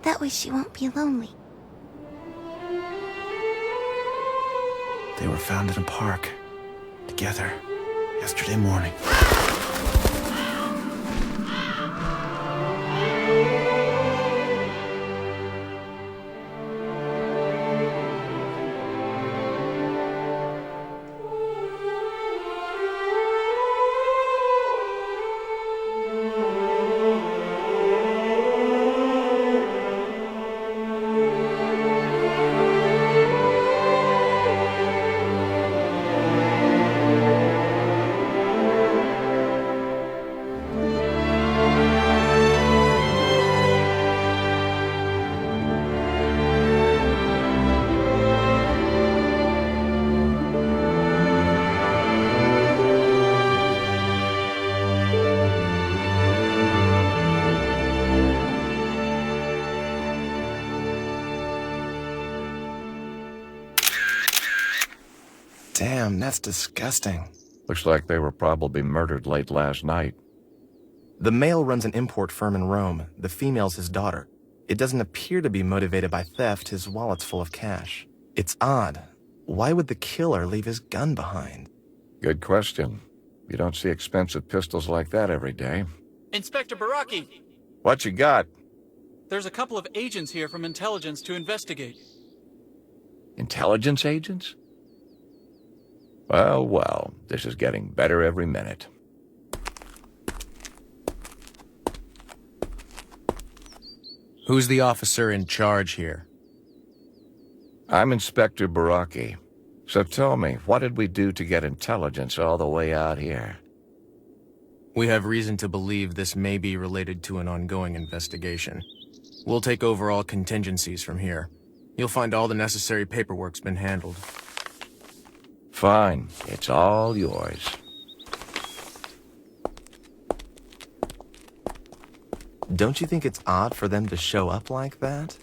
[SPEAKER 8] That way she won't be lonely.
[SPEAKER 1] They were found in a park, together, yesterday morning.
[SPEAKER 16] Damn, that's disgusting.
[SPEAKER 5] Looks like they were probably murdered late last night.
[SPEAKER 16] The male runs an import firm in Rome. The female's his daughter. It doesn't appear to be motivated by theft. His wallet's full of cash. It's odd. Why would the killer leave his gun behind?
[SPEAKER 5] Good question. You don't see expensive pistols like that every day.
[SPEAKER 21] Inspector Baraki!
[SPEAKER 5] What you got?
[SPEAKER 21] There's a couple of agents here from intelligence to investigate.
[SPEAKER 5] Intelligence agents? Well, well, this is getting better every minute.
[SPEAKER 6] Who's the officer in charge here?
[SPEAKER 5] I'm Inspector Baraki. So tell me, what did we do to get intelligence all the way out here?
[SPEAKER 6] We have reason to believe this may be related to an ongoing investigation. We'll take over all contingencies from here. You'll find all the necessary paperwork's been handled.
[SPEAKER 5] Fine. It's all yours.
[SPEAKER 16] Don't you think it's odd for them to show up like that?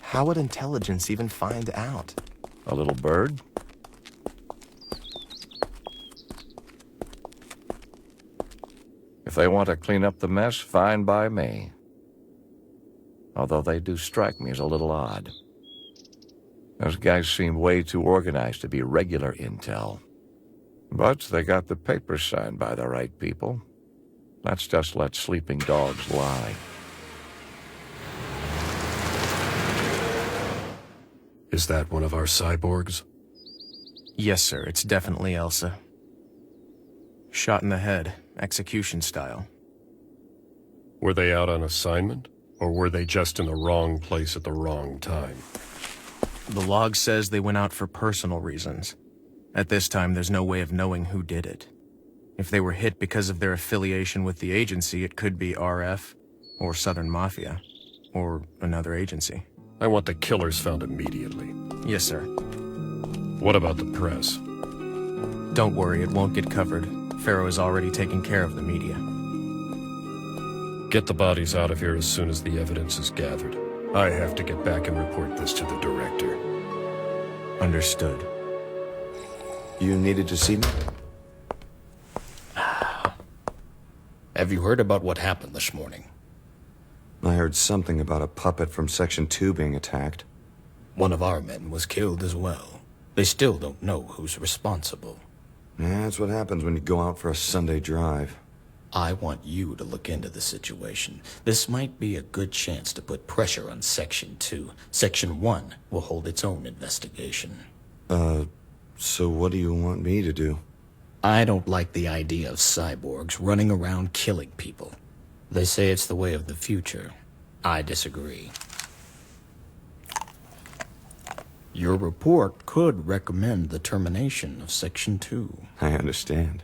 [SPEAKER 16] How would intelligence even find out?
[SPEAKER 5] A little bird? If they want to clean up the mess, fine by me. Although they do strike me as a little odd. Those guys seem way too organized to be regular intel. But they got the papers signed by the right people. Let's just let sleeping dogs lie.
[SPEAKER 24] Is that one of our cyborgs?
[SPEAKER 6] Yes, sir. It's definitely Elsa. Shot in the head, execution style.
[SPEAKER 24] Were they out on assignment? Or were they just in the wrong place at the wrong time?
[SPEAKER 6] The log says they went out for personal reasons. At this time, there's no way of knowing who did it. If they were hit because of their affiliation with the agency, it could be RF, or Southern Mafia, or another agency.
[SPEAKER 24] I want the killers found immediately.
[SPEAKER 6] Yes, sir.
[SPEAKER 24] What about the press?
[SPEAKER 6] Don't worry, it won't get covered. Pharaoh has already taken care of the media.
[SPEAKER 24] Get the bodies out of here as soon as the evidence is gathered. I have to get back and report this to the director.
[SPEAKER 6] Understood.
[SPEAKER 18] You needed to see me?
[SPEAKER 13] Have you heard about what happened this morning?
[SPEAKER 18] I heard something about a puppet from Section 2 being attacked.
[SPEAKER 13] One of our men was killed as well. They still don't know who's responsible.
[SPEAKER 18] Yeah, that's what happens when you go out for a Sunday drive.
[SPEAKER 13] I want you to look into the situation. This might be a good chance to put pressure on Section 2. Section 1 will hold its own investigation.
[SPEAKER 18] So what do you want me to do?
[SPEAKER 13] I don't like the idea of cyborgs running around killing people. They say it's the way of the future. I disagree. Your report could recommend the termination of Section 2.
[SPEAKER 18] I understand.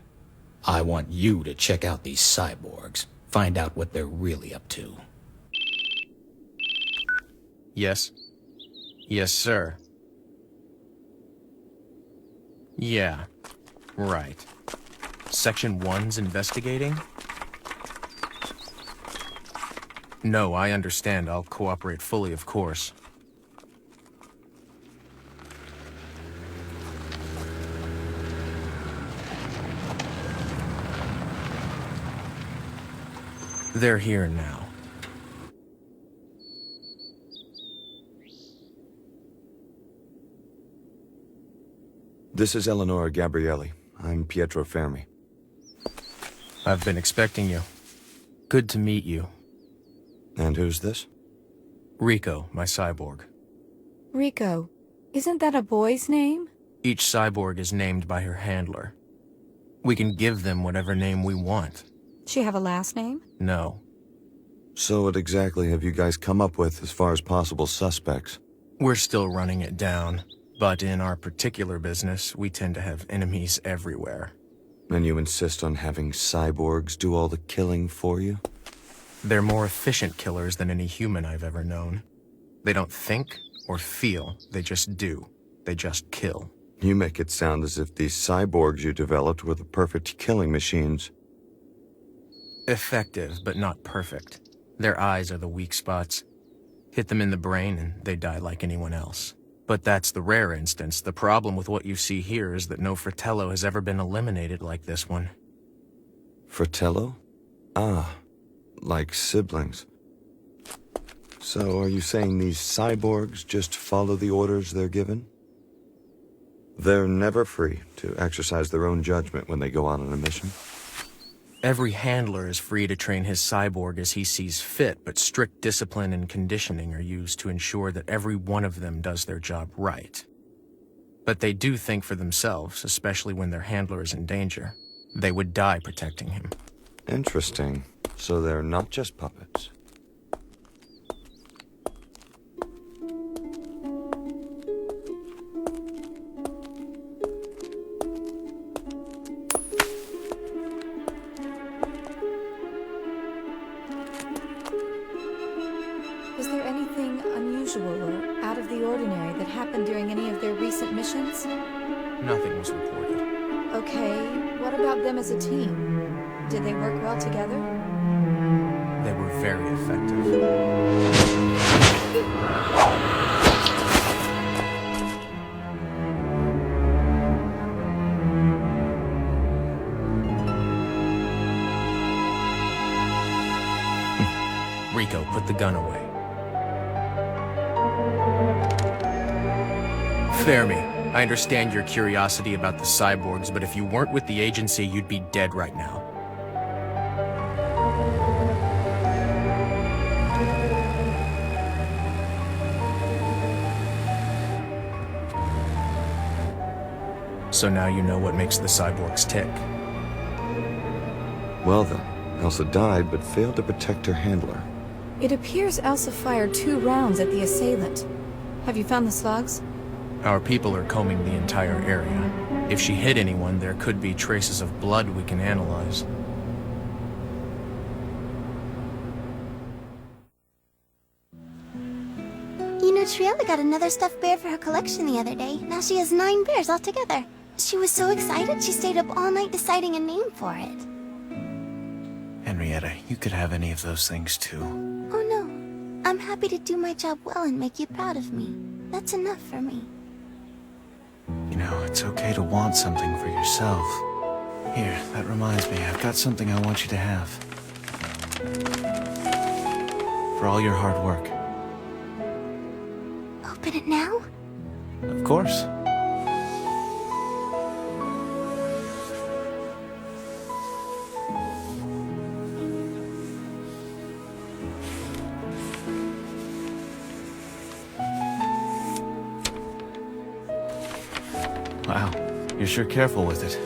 [SPEAKER 13] I want you to check out these cyborgs. Find out what they're really up to.
[SPEAKER 6] Yes? Yes, sir. Yeah, right. Section 1's investigating? No, I understand. I'll cooperate fully, of course. They're here now.
[SPEAKER 18] This is Eleonora Gabrielli. I'm Pietro Fermi.
[SPEAKER 6] I've been expecting you. Good to meet you.
[SPEAKER 18] And who's this?
[SPEAKER 6] Rico, my cyborg.
[SPEAKER 22] Rico, isn't that a boy's name?
[SPEAKER 6] Each cyborg is named by her handler. We can give them whatever name we want.
[SPEAKER 22] She have a last name?
[SPEAKER 6] No.
[SPEAKER 18] So what exactly have you guys come up with as far as possible suspects?
[SPEAKER 6] We're still running it down, but in our particular business, we tend to have enemies everywhere.
[SPEAKER 18] And you insist on having cyborgs do all the killing for you?
[SPEAKER 6] They're more efficient killers than any human I've ever known. They don't think or feel, they just do. They just kill.
[SPEAKER 18] You make it sound as if these cyborgs you developed were the perfect killing machines.
[SPEAKER 6] Effective, but not perfect. Their eyes are the weak spots. Hit them in the brain and they die like anyone else. But that's the rare instance. The problem with what you see here is that no Fratello has ever been eliminated like this one.
[SPEAKER 3] Fratello? Ah, like siblings. So are you saying these cyborgs just follow the orders they're given? They're never free to exercise their own judgment when they go out on a mission?
[SPEAKER 6] Every handler is free to train his cyborg as he sees fit, but strict discipline and conditioning are used to ensure that every one of them does their job right. But they do think for themselves, especially when their handler is in danger. They would die protecting him.
[SPEAKER 3] Interesting. So they're not just puppets.
[SPEAKER 22] Is there anything unusual or out of the ordinary that happened during any of their recent missions?
[SPEAKER 6] Nothing was reported.
[SPEAKER 22] Okay, what about them as a team? Did they work well together?
[SPEAKER 6] They were very effective. Rico, put the gun away. Spare me. I understand your curiosity about the cyborgs, but if you weren't with the agency, you'd be dead right now. So now you know what makes the cyborgs tick.
[SPEAKER 3] Well then, Elsa died but failed to protect her handler.
[SPEAKER 22] It appears Elsa fired 2 rounds at the assailant. Have you found the slugs?
[SPEAKER 6] Our people are combing the entire area. If she hit anyone, there could be traces of blood we can analyze.
[SPEAKER 8] You know, Triella got another stuffed bear for her collection the other day. Now she has 9 bears altogether. She was so excited, she stayed up all night deciding a name for it.
[SPEAKER 1] Henrietta, you could have any of those things too.
[SPEAKER 8] Oh no. I'm happy to do my job well and make you proud of me. That's enough for me.
[SPEAKER 1] You know, it's okay to want something for yourself. Here, that reminds me, I've got something I want you to have. For all your hard work.
[SPEAKER 8] Open it now?
[SPEAKER 1] Of course. Wow, you're sure careful with it.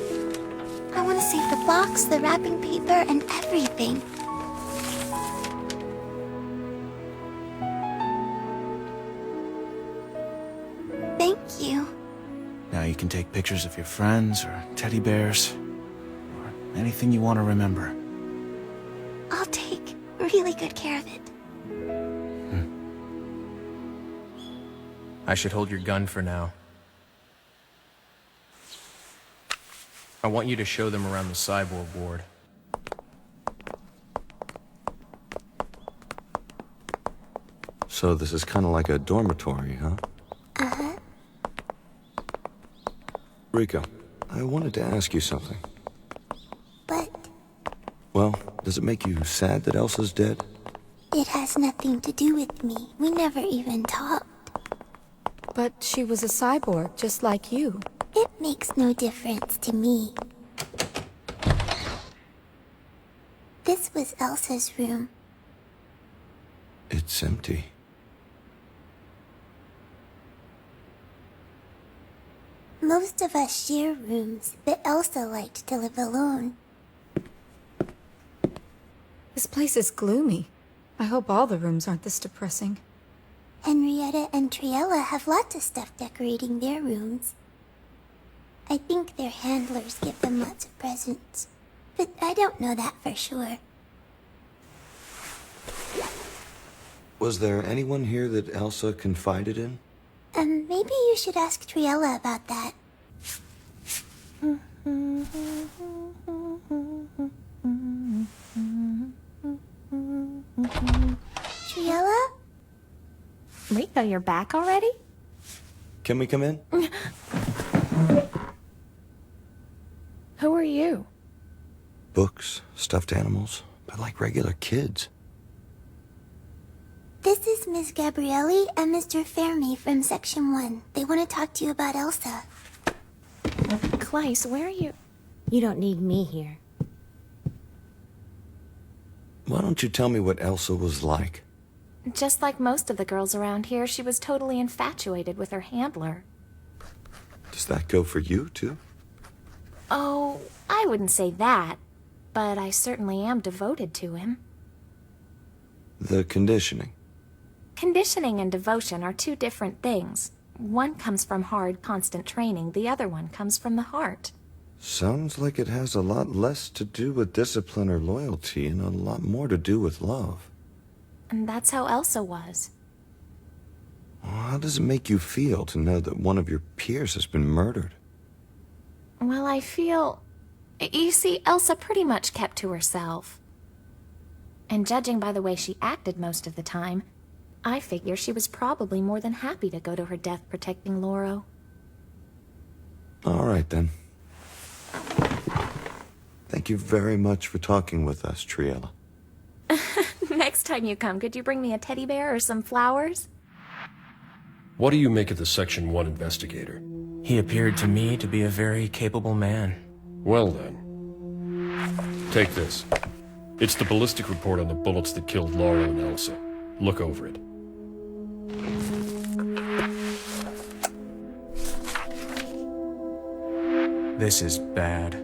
[SPEAKER 8] I want to save the box, the wrapping paper, and everything. Thank you.
[SPEAKER 1] Now you can take pictures of your friends, or teddy bears, or anything you want to remember.
[SPEAKER 8] I'll take really good care of it.
[SPEAKER 6] I should hold your gun for now. I want you to show them around the cyborg ward.
[SPEAKER 3] So this is kind of like a dormitory, huh?
[SPEAKER 8] Uh-huh.
[SPEAKER 3] Rico, I wanted to ask you something.
[SPEAKER 8] What?
[SPEAKER 3] Well, does it make you sad that Elsa's dead?
[SPEAKER 8] It has nothing to do with me. We never even talked.
[SPEAKER 22] But she was a cyborg, just like you.
[SPEAKER 8] It makes no difference to me. This was Elsa's room.
[SPEAKER 3] It's empty.
[SPEAKER 8] Most of us share rooms, but Elsa liked to live alone.
[SPEAKER 22] This place is gloomy. I hope all the rooms aren't this depressing.
[SPEAKER 8] Henrietta and Triella have lots of stuff decorating their rooms. I think their handlers give them lots of presents, but I don't know that for sure.
[SPEAKER 3] Was there anyone here that Elsa confided in?
[SPEAKER 8] Maybe you should ask Triella about that. Triella?
[SPEAKER 2] Rico, you're back already?
[SPEAKER 3] Can we come in?
[SPEAKER 2] Who are you?
[SPEAKER 3] Books, stuffed animals, but like regular kids.
[SPEAKER 8] This is Miss Gabrielli and Mr. Fermi from Section 1. They want to talk to you about Elsa.
[SPEAKER 2] Clyce, where are you?
[SPEAKER 17] You don't need me here.
[SPEAKER 3] Why don't you tell me what Elsa was like?
[SPEAKER 19] Just like most of the girls around here, she was totally infatuated with her handler.
[SPEAKER 3] Does that go for you, too?
[SPEAKER 19] Oh, I wouldn't say that, but I certainly am devoted to him.
[SPEAKER 3] The conditioning.
[SPEAKER 19] Conditioning and devotion are two different things. One comes from hard, constant training. The other one comes from the heart.
[SPEAKER 3] Sounds like it has a lot less to do with discipline or loyalty and a lot more to do with love.
[SPEAKER 19] And that's how Elsa was.
[SPEAKER 3] Well, how does it make you feel to know that one of your peers has been murdered?
[SPEAKER 19] Well, I feel... You see, Elsa pretty much kept to herself. And judging by the way she acted most of the time, I figure she was probably more than happy to go to her death protecting Lauro.
[SPEAKER 3] All right, then. Thank you very much for talking with us, Triella.
[SPEAKER 19] Next time you come, could you bring me a teddy bear or some flowers?
[SPEAKER 24] What do you make of the Section 1 investigator?
[SPEAKER 6] He appeared to me to be a very capable man.
[SPEAKER 24] Well then. Take this. It's the ballistic report on the bullets that killed Lauro and Elsa. Look over it.
[SPEAKER 6] This is bad.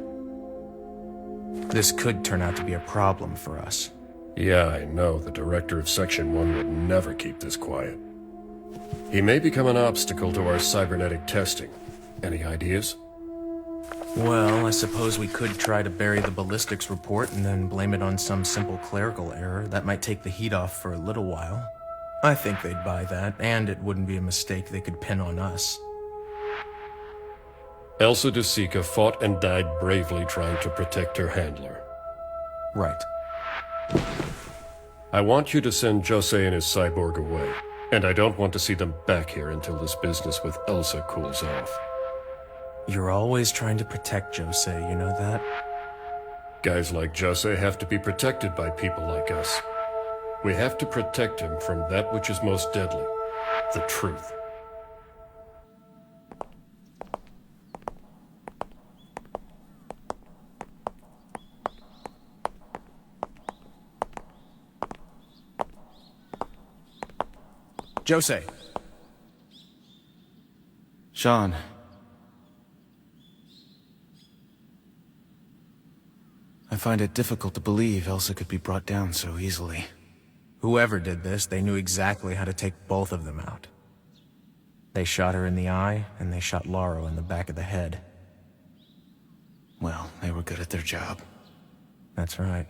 [SPEAKER 6] This could turn out to be a problem for us.
[SPEAKER 24] Yeah, I know. The director of Section 1 would never keep this quiet. He may become an obstacle to our cybernetic testing. Any ideas?
[SPEAKER 6] Well, I suppose we could try to bury the ballistics report and then blame it on some simple clerical error. That might take the heat off for a little while. I think they'd buy that, and it wouldn't be a mistake they could pin on us.
[SPEAKER 24] Elsa de Sica fought and died bravely trying to protect her handler.
[SPEAKER 6] Right.
[SPEAKER 24] I want you to send Jose and his cyborg away, and I don't want to see them back here until this business with Elsa cools off.
[SPEAKER 6] You're always trying to protect Jose, you know that?
[SPEAKER 24] Guys like Jose have to be protected by people like us. We have to protect him from that which is most deadly, the truth.
[SPEAKER 6] Jose.
[SPEAKER 1] Sean. I find it difficult to believe Elsa could be brought down so easily.
[SPEAKER 6] Whoever did this, they knew exactly how to take both of them out. They shot her in the eye, and they shot Lauro in the back of the head.
[SPEAKER 1] Well, they were good at their job.
[SPEAKER 6] That's right.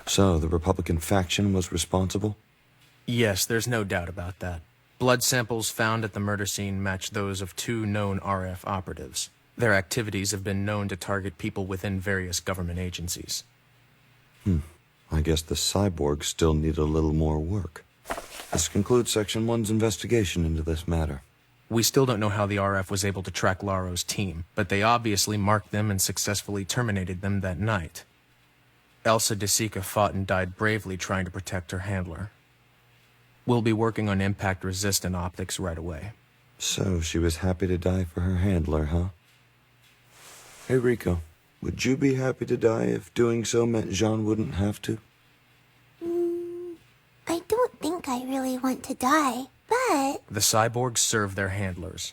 [SPEAKER 3] So, the Republican faction was responsible?
[SPEAKER 6] Yes, there's no doubt about that. Blood samples found at the murder scene match those of 2 known RF operatives. Their activities have been known to target people within various government agencies.
[SPEAKER 3] I guess the cyborgs still need a little more work. This concludes Section 1's investigation into this matter.
[SPEAKER 6] We still don't know how the RF was able to track Lauro's team, but they obviously marked them and successfully terminated them that night. Elsa de Sica fought and died bravely trying to protect her handler. We'll be working on impact-resistant optics right away.
[SPEAKER 3] So, she was happy to die for her handler, huh? Hey, Rico, would you be happy to die if doing so meant Jean wouldn't have to?
[SPEAKER 8] I don't think I really want to die, but...
[SPEAKER 6] The cyborgs serve their handlers.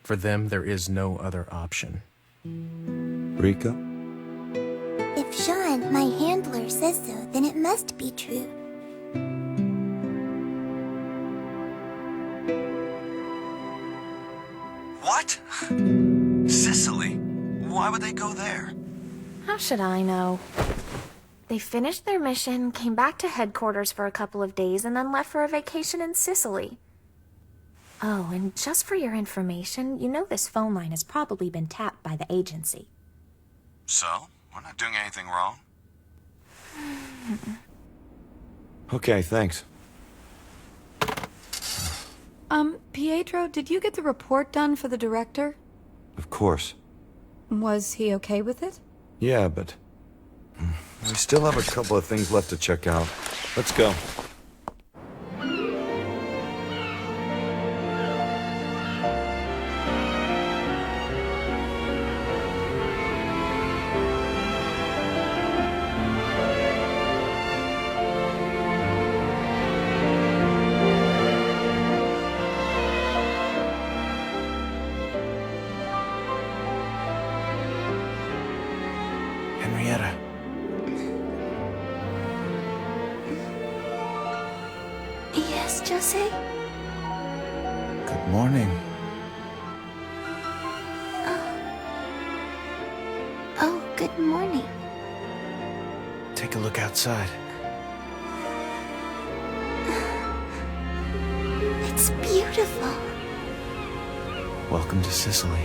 [SPEAKER 6] For them, there is no other option.
[SPEAKER 3] Rico?
[SPEAKER 8] If Jean, my handler, says so, then it must be true.
[SPEAKER 3] What? Sicily? Why would they go there?
[SPEAKER 10] How should I know? They finished their mission, came back to headquarters for a couple of days, and then left for a vacation in Sicily. Oh, and just for your information, you know this phone line has probably been tapped by the agency.
[SPEAKER 3] So? We're not doing anything wrong? Okay, thanks.
[SPEAKER 22] Pietro, did you get the report done for the director?
[SPEAKER 3] Of course.
[SPEAKER 22] Was he okay with it?
[SPEAKER 3] Yeah, but... we still have a couple of things left to check out. Let's go.
[SPEAKER 1] Henrietta.
[SPEAKER 8] Yes, Jose?
[SPEAKER 1] Good morning.
[SPEAKER 8] Oh, good morning.
[SPEAKER 1] Take a look outside.
[SPEAKER 8] It's beautiful.
[SPEAKER 1] Welcome to Sicily.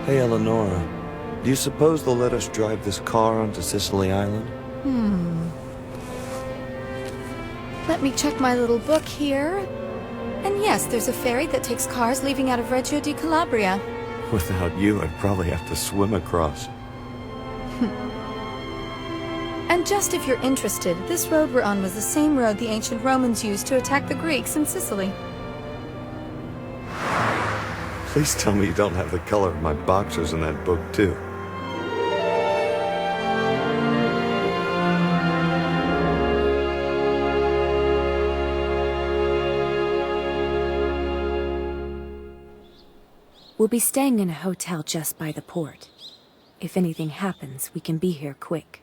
[SPEAKER 3] Hey, Eleonora. Do you suppose they'll let us drive this car onto Sicily Island?
[SPEAKER 22] Let me check my little book here. And yes, there's a ferry that takes cars leaving out of Reggio di Calabria.
[SPEAKER 3] Without you, I'd probably have to swim across.
[SPEAKER 22] And just if you're interested, this road we're on was the same road the ancient Romans used to attack the Greeks in Sicily.
[SPEAKER 3] Please tell me you don't have the color of my boxers in that book, too.
[SPEAKER 12] We'll be staying in a hotel just by the port. If anything happens, we can be here quick.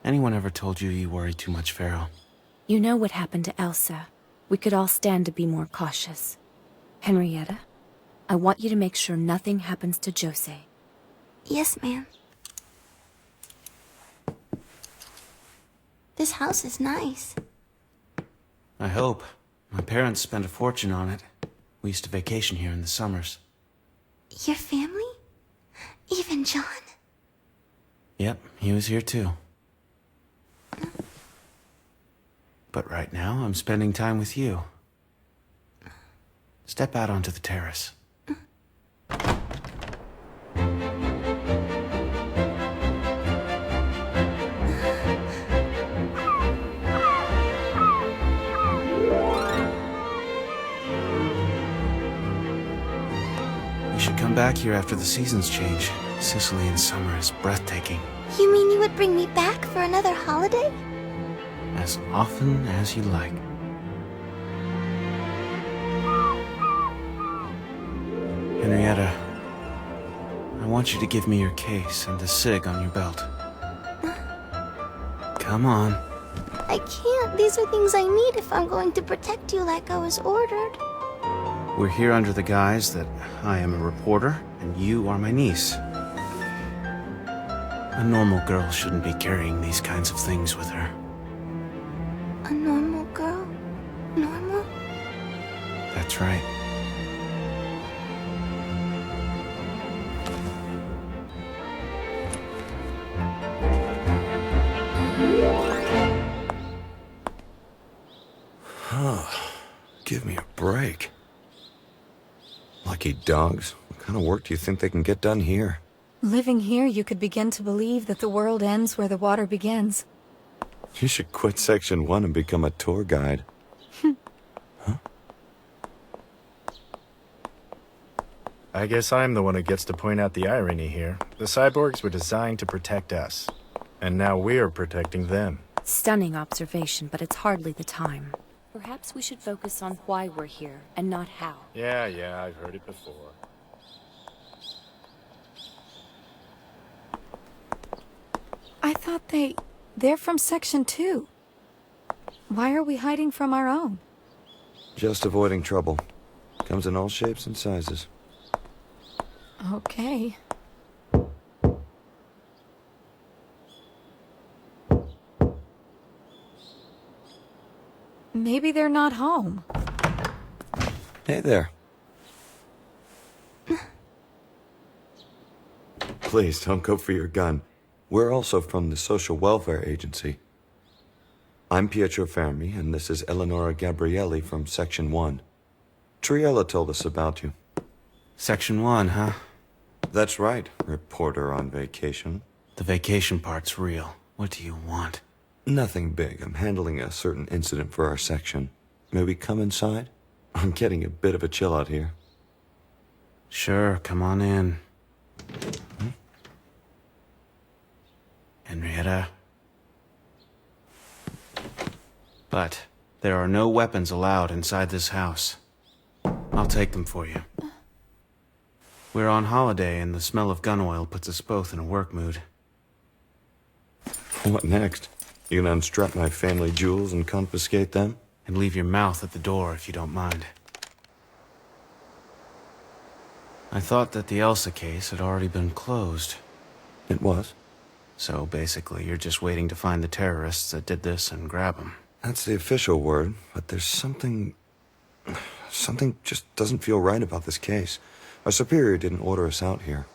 [SPEAKER 1] Anyone ever told you you worry too much, Pharaoh?
[SPEAKER 12] You know what happened to Elsa. We could all stand to be more cautious. Henrietta, I want you to make sure nothing happens to Jose.
[SPEAKER 8] Yes, ma'am. This house is nice.
[SPEAKER 1] I hope. My parents spent a fortune on it. We used to vacation here in the summers.
[SPEAKER 8] Your family? Even John?
[SPEAKER 1] Yep, he was here too. But right now, I'm spending time with you. Step out onto the terrace. We should come back here after the seasons change. Sicily in summer is breathtaking.
[SPEAKER 8] You mean you would bring me back for another holiday?
[SPEAKER 1] As often as you like. Henrietta, I want you to give me your case and the cig on your belt. Come on.
[SPEAKER 8] I can't. These are things I need if I'm going to protect you like I was ordered.
[SPEAKER 1] We're here under the guise that I am a reporter and you are my niece. A normal girl shouldn't be carrying these kinds of things with her.
[SPEAKER 8] A normal girl? Normal?
[SPEAKER 1] That's right.
[SPEAKER 3] Give me a break. Lucky dogs. What kind of work do you think they can get done here?
[SPEAKER 22] Living here, you could begin to believe that the world ends where the water begins.
[SPEAKER 3] You should quit Section 1 and become a tour guide. Huh?
[SPEAKER 9] I guess I'm the one who gets to point out the irony here. The cyborgs were designed to protect us, and now we're protecting them.
[SPEAKER 12] Stunning observation, but it's hardly the time. Perhaps we should focus on why we're here, and not how.
[SPEAKER 9] Yeah, I've heard it before.
[SPEAKER 22] I thought they're from Section 2. Why are we hiding from our own?
[SPEAKER 3] Just avoiding trouble. Comes in all shapes and sizes.
[SPEAKER 22] Okay. Maybe they're not home.
[SPEAKER 3] Hey there. Please, don't go for your gun. We're also from the Social Welfare Agency. I'm Pietro Fermi, and this is Eleonora Gabrielli from Section 1. Triella told us about you.
[SPEAKER 1] Section 1, huh?
[SPEAKER 3] That's right, reporter on vacation.
[SPEAKER 1] The vacation part's real. What do you want?
[SPEAKER 3] Nothing big. I'm handling a certain incident for our section. May we come inside? I'm getting a bit of a chill out here.
[SPEAKER 1] Sure, come on in. Henrietta. But there are no weapons allowed inside this house. I'll take them for you. We're on holiday, and the smell of gun oil puts us both in a work mood.
[SPEAKER 3] What next? You gonna unstrap my family jewels and confiscate them?
[SPEAKER 1] And leave your mouth at the door if you don't mind. I thought that the Elsa case had already been closed.
[SPEAKER 3] It was.
[SPEAKER 1] So basically, you're just waiting to find the terrorists that did this and grab them.
[SPEAKER 3] That's the official word, but there's something just doesn't feel right about this case. Our superior didn't order us out here.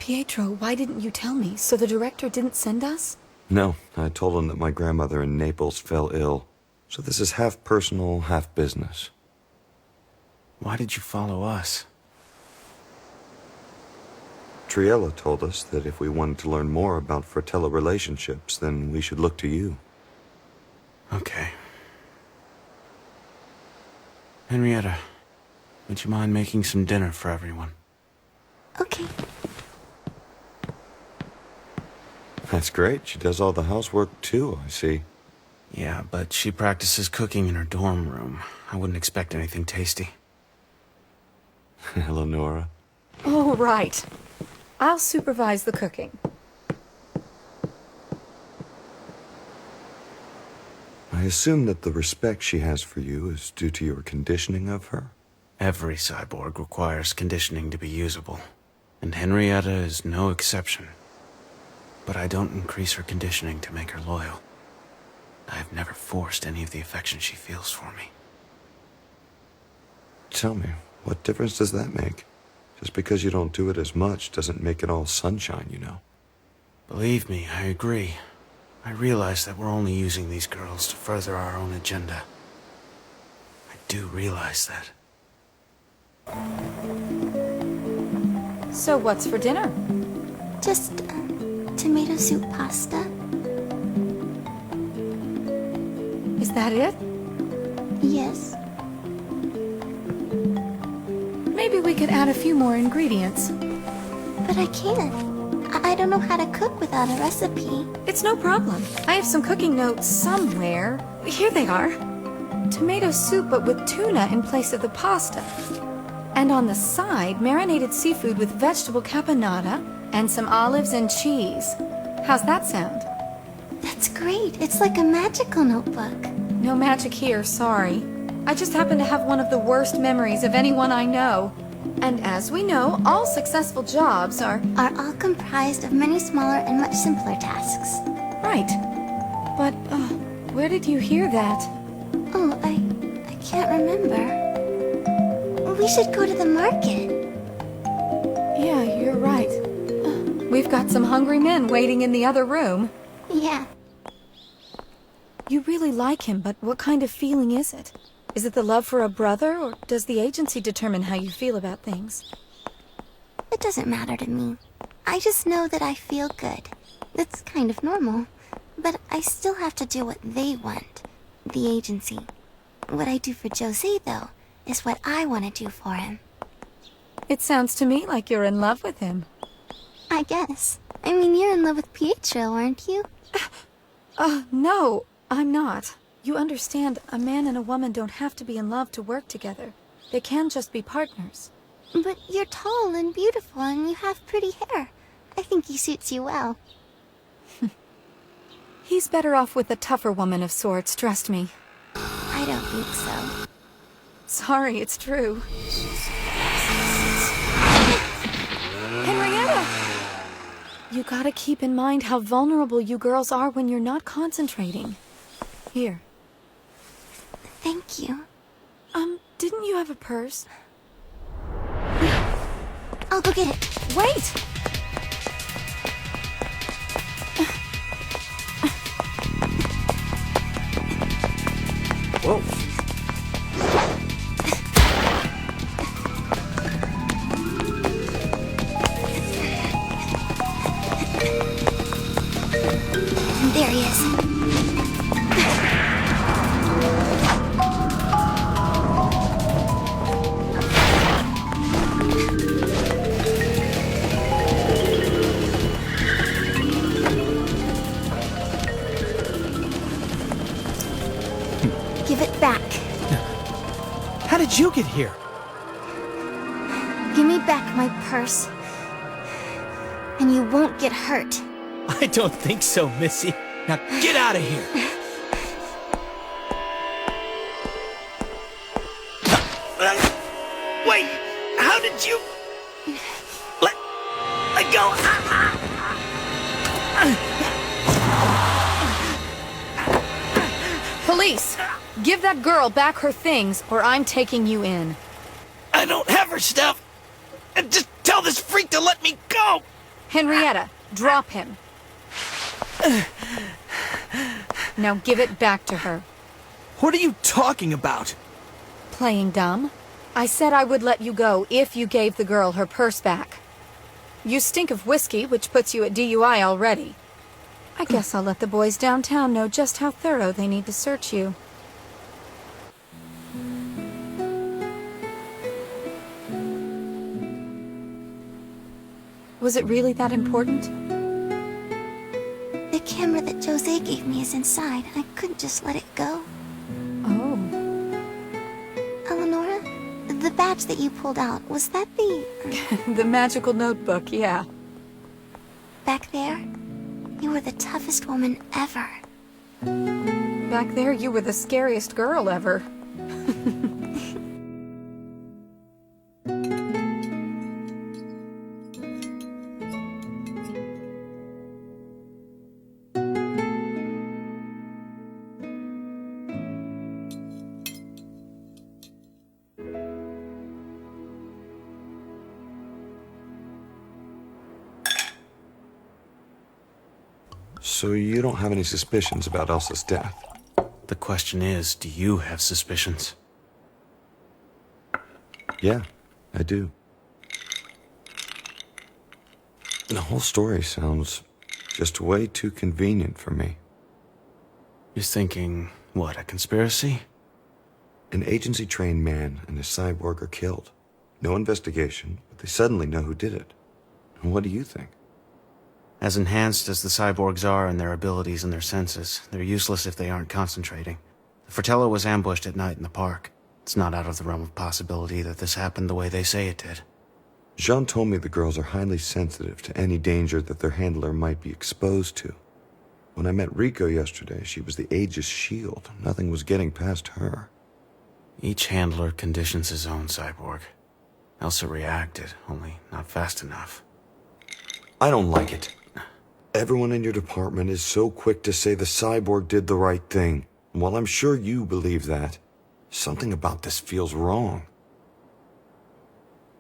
[SPEAKER 22] Pietro, why didn't you tell me? So the director didn't send us?
[SPEAKER 3] No, I told him that my grandmother in Naples fell ill. So this is half personal, half business.
[SPEAKER 1] Why did you follow us?
[SPEAKER 3] Triella told us that if we wanted to learn more about fratello relationships, then we should look to you.
[SPEAKER 1] Okay. Henrietta, would you mind making some dinner for everyone?
[SPEAKER 8] Okay.
[SPEAKER 3] That's great. She does all the housework too, I see.
[SPEAKER 1] Yeah, but she practices cooking in her dorm room. I wouldn't expect anything tasty.
[SPEAKER 3] Eleonora.
[SPEAKER 22] Oh, right. I'll supervise the cooking.
[SPEAKER 3] I assume that the respect she has for you is due to your conditioning of her?
[SPEAKER 1] Every cyborg requires conditioning to be usable, and Henrietta is no exception. But I don't increase her conditioning to make her loyal. I have never forced any of the affection she feels for me.
[SPEAKER 3] Tell me, what difference does that make? Just because you don't do it as much doesn't make it all sunshine, you know.
[SPEAKER 1] Believe me, I agree. I realize that we're only using these girls to further our own agenda. I do realize that.
[SPEAKER 22] So what's for dinner?
[SPEAKER 8] Just tomato soup pasta.
[SPEAKER 22] Is that it?
[SPEAKER 8] Yes.
[SPEAKER 22] Maybe we could add a few more ingredients.
[SPEAKER 8] But I can't. I don't know how to cook without a recipe.
[SPEAKER 22] It's no problem. I have some cooking notes somewhere. Here they are. Tomato soup but with tuna in place of the pasta. And on the side, marinated seafood with vegetable caponata and some olives and cheese. How's that sound?
[SPEAKER 8] That's great. It's like a magical notebook.
[SPEAKER 22] No magic here, sorry. I just happen to have one of the worst memories of anyone I know. And as we know, all successful jobs are
[SPEAKER 8] all comprised of many smaller and much simpler tasks.
[SPEAKER 22] Right. But, where did you hear that?
[SPEAKER 8] Oh, I can't remember. We should go to the market.
[SPEAKER 22] Yeah, you're right. We've got some hungry men waiting in the other room.
[SPEAKER 8] Yeah.
[SPEAKER 22] You really like him, but what kind of feeling is it? Is it the love for a brother, or does the agency determine how you feel about things?
[SPEAKER 8] It doesn't matter to me. I just know that I feel good. That's kind of normal. But I still have to do what they want. The agency. What I do for Jose, though, is what I want to do for him.
[SPEAKER 22] It sounds to me like you're in love with him.
[SPEAKER 8] I guess. I mean, you're in love with Pietro, aren't you?
[SPEAKER 22] No, I'm not. You understand, a man and a woman don't have to be in love to work together. They can just be partners.
[SPEAKER 8] But you're tall and beautiful and you have pretty hair. I think he suits you well.
[SPEAKER 22] He's better off with a tougher woman of sorts, trust me.
[SPEAKER 8] I don't think so.
[SPEAKER 22] Sorry, it's true. Henrietta! You gotta keep in mind how vulnerable you girls are when you're not concentrating. Here.
[SPEAKER 8] Thank you.
[SPEAKER 22] Didn't you have a purse?
[SPEAKER 8] I'll go get it.
[SPEAKER 22] Wait!
[SPEAKER 16] Whoa.
[SPEAKER 8] There he is. Give it back.
[SPEAKER 11] How did you get here?
[SPEAKER 8] Give me back my purse. And you won't get hurt.
[SPEAKER 11] I don't think so, Missy. Now get out of here. Wait, how did you... Let go.
[SPEAKER 22] Police! Give that girl back her things, or I'm taking you in.
[SPEAKER 11] I don't have her stuff. Just tell this freak to let me go.
[SPEAKER 22] Henrietta, drop him. Now give it back to her.
[SPEAKER 11] What are you talking about?
[SPEAKER 22] Playing dumb? I said I would let you go if you gave the girl her purse back. You stink of whiskey, which puts you at DUI already. I guess I'll let the boys downtown know just how thorough they need to search you. Was it really that important?
[SPEAKER 8] The camera that Jose gave me is inside. I couldn't just let it go.
[SPEAKER 22] Oh.
[SPEAKER 8] Eleonora, the badge that you pulled out, was that the...
[SPEAKER 22] The magical notebook, yeah.
[SPEAKER 8] Back there, you were the toughest woman ever.
[SPEAKER 22] Back there, you were the scariest girl ever.
[SPEAKER 3] So you don't have any suspicions about Elsa's death?
[SPEAKER 1] The question is, do you have suspicions?
[SPEAKER 3] Yeah, I do. The whole story sounds just way too convenient for me.
[SPEAKER 1] You're thinking, what, a conspiracy?
[SPEAKER 3] An agency-trained man and a cyborg are killed. No investigation, but they suddenly know who did it. And what do you think?
[SPEAKER 1] As enhanced as the cyborgs are in their abilities and their senses, they're useless if they aren't concentrating. The Fratello was ambushed at night in the park. It's not out of the realm of possibility that this happened the way they say it did.
[SPEAKER 3] Jean told me the girls are highly sensitive to any danger that their handler might be exposed to. When I met Rico yesterday, she was the Aegis shield. Nothing was getting past her.
[SPEAKER 1] Each handler conditions his own cyborg. Elsa reacted, only not fast enough.
[SPEAKER 3] I don't like it. Everyone in your department is so quick to say the cyborg did the right thing. And while I'm sure you believe that, something about this feels wrong.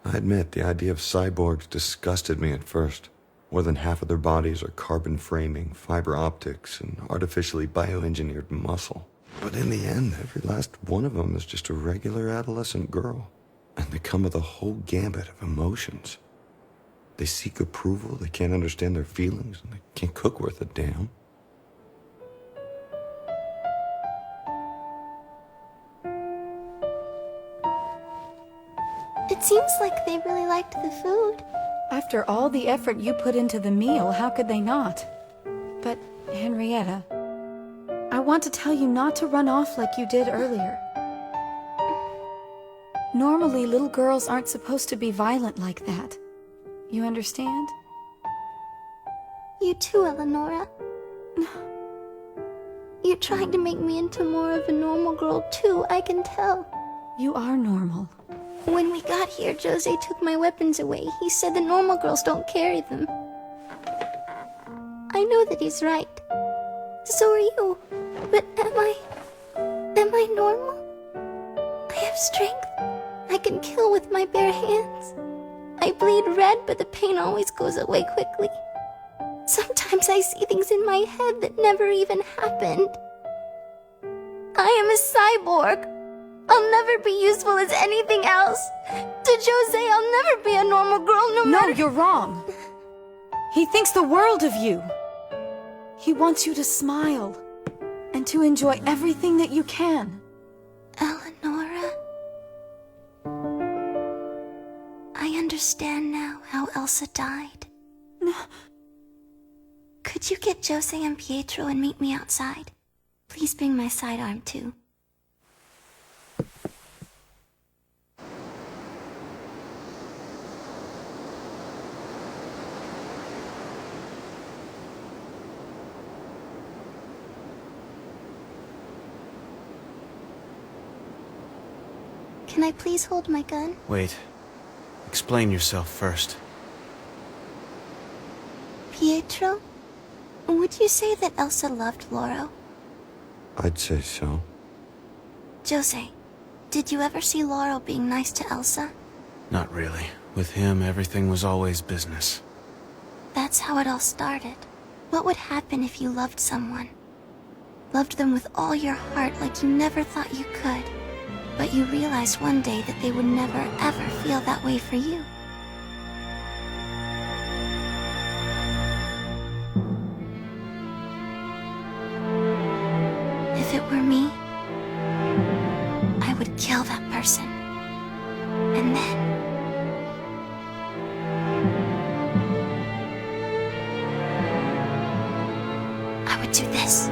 [SPEAKER 3] I admit the idea of cyborgs disgusted me at first. More than half of their bodies are carbon framing, fiber optics, and artificially bioengineered muscle. But in the end, every last one of them is just a regular adolescent girl. And they come with a whole gambit of emotions. They seek approval, they can't understand their feelings, and they can't cook worth a damn.
[SPEAKER 8] It seems like they really liked the food.
[SPEAKER 22] After all the effort you put into the meal, how could they not? But, Henrietta, I want to tell you not to run off like you did earlier. Normally, little girls aren't supposed to be violent like that. You understand?
[SPEAKER 8] You too, Eleonora. You're trying to make me into more of a normal girl too, I can tell.
[SPEAKER 22] You are normal.
[SPEAKER 8] When we got here, Jose took my weapons away. He said the normal girls don't carry them. I know that he's right. So are you. But am I normal? I have strength. I can kill with my bare hands. I bleed red, but the pain always goes away quickly. Sometimes I see things in my head that never even happened. I am a cyborg. I'll never be useful as anything else. To Jose, I'll never be a normal girl, no matter—
[SPEAKER 22] No, you're wrong. He thinks the world of you. He wants you to smile and to enjoy everything that you can.
[SPEAKER 8] Eleonora, I understand now how Elsa died.
[SPEAKER 22] No.
[SPEAKER 8] Could you get Jose and Pietro and meet me outside? Please bring my sidearm too. Can I please hold my gun?
[SPEAKER 1] Wait. Explain yourself first.
[SPEAKER 8] Pietro? Would you say that Elsa loved Loro?
[SPEAKER 3] I'd say so.
[SPEAKER 8] Jose, did you ever see Loro being nice to Elsa?
[SPEAKER 1] Not really. With him, everything was always business.
[SPEAKER 8] That's how it all started. What would happen if you loved someone? Loved them with all your heart like you never thought you could. But you realized one day that they would never, ever feel that way for you. If it were me, I would kill that person. And then— I would do this.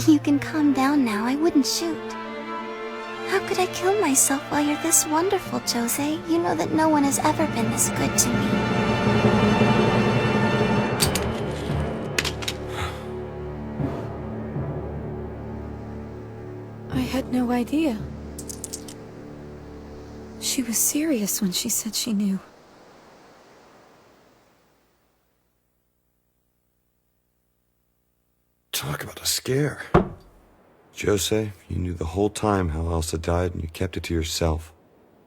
[SPEAKER 8] You can calm down now. I wouldn't shoot. How could I kill myself while you're this wonderful, Jose? You know that no one has ever been this good to me.
[SPEAKER 22] I had no idea. She was serious when she said she knew.
[SPEAKER 3] Talk about a scare. Jose, you knew the whole time how Elsa died and you kept it to yourself.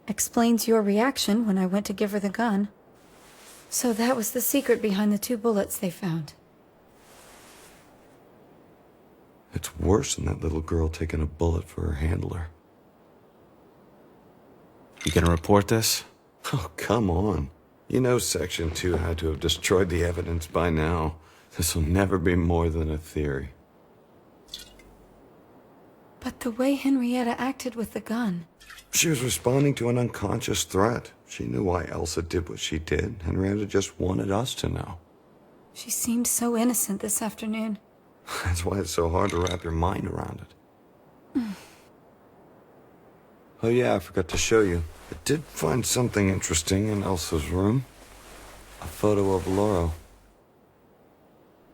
[SPEAKER 22] Explains your reaction when I went to give her the gun. So that was the secret behind the 2 bullets they found.
[SPEAKER 3] It's worse than that little girl taking a bullet for her handler.
[SPEAKER 1] You gonna report this?
[SPEAKER 3] Oh, come on. You know Section 2 had to have destroyed the evidence by now. This will never be more than a theory.
[SPEAKER 22] But the way Henrietta acted with the gun...
[SPEAKER 3] She was responding to an unconscious threat. She knew why Elsa did what she did. Henrietta just wanted us to know.
[SPEAKER 22] She seemed so innocent this afternoon.
[SPEAKER 3] That's why it's so hard to wrap your mind around it. Oh yeah, I forgot to show you. I did find something interesting in Elsa's room. A photo of Loro.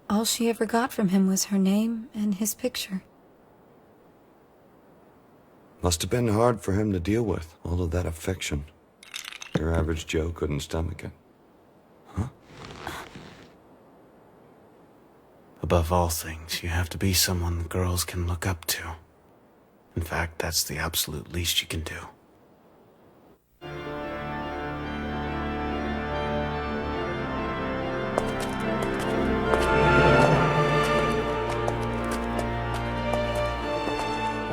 [SPEAKER 22] All she ever got from him was her name and his picture.
[SPEAKER 3] Must have been hard for him to deal with, all of that affection. Your average Joe couldn't stomach it. Huh?
[SPEAKER 1] Above all things, you have to be someone the girls can look up to. In fact, that's the absolute least you can do.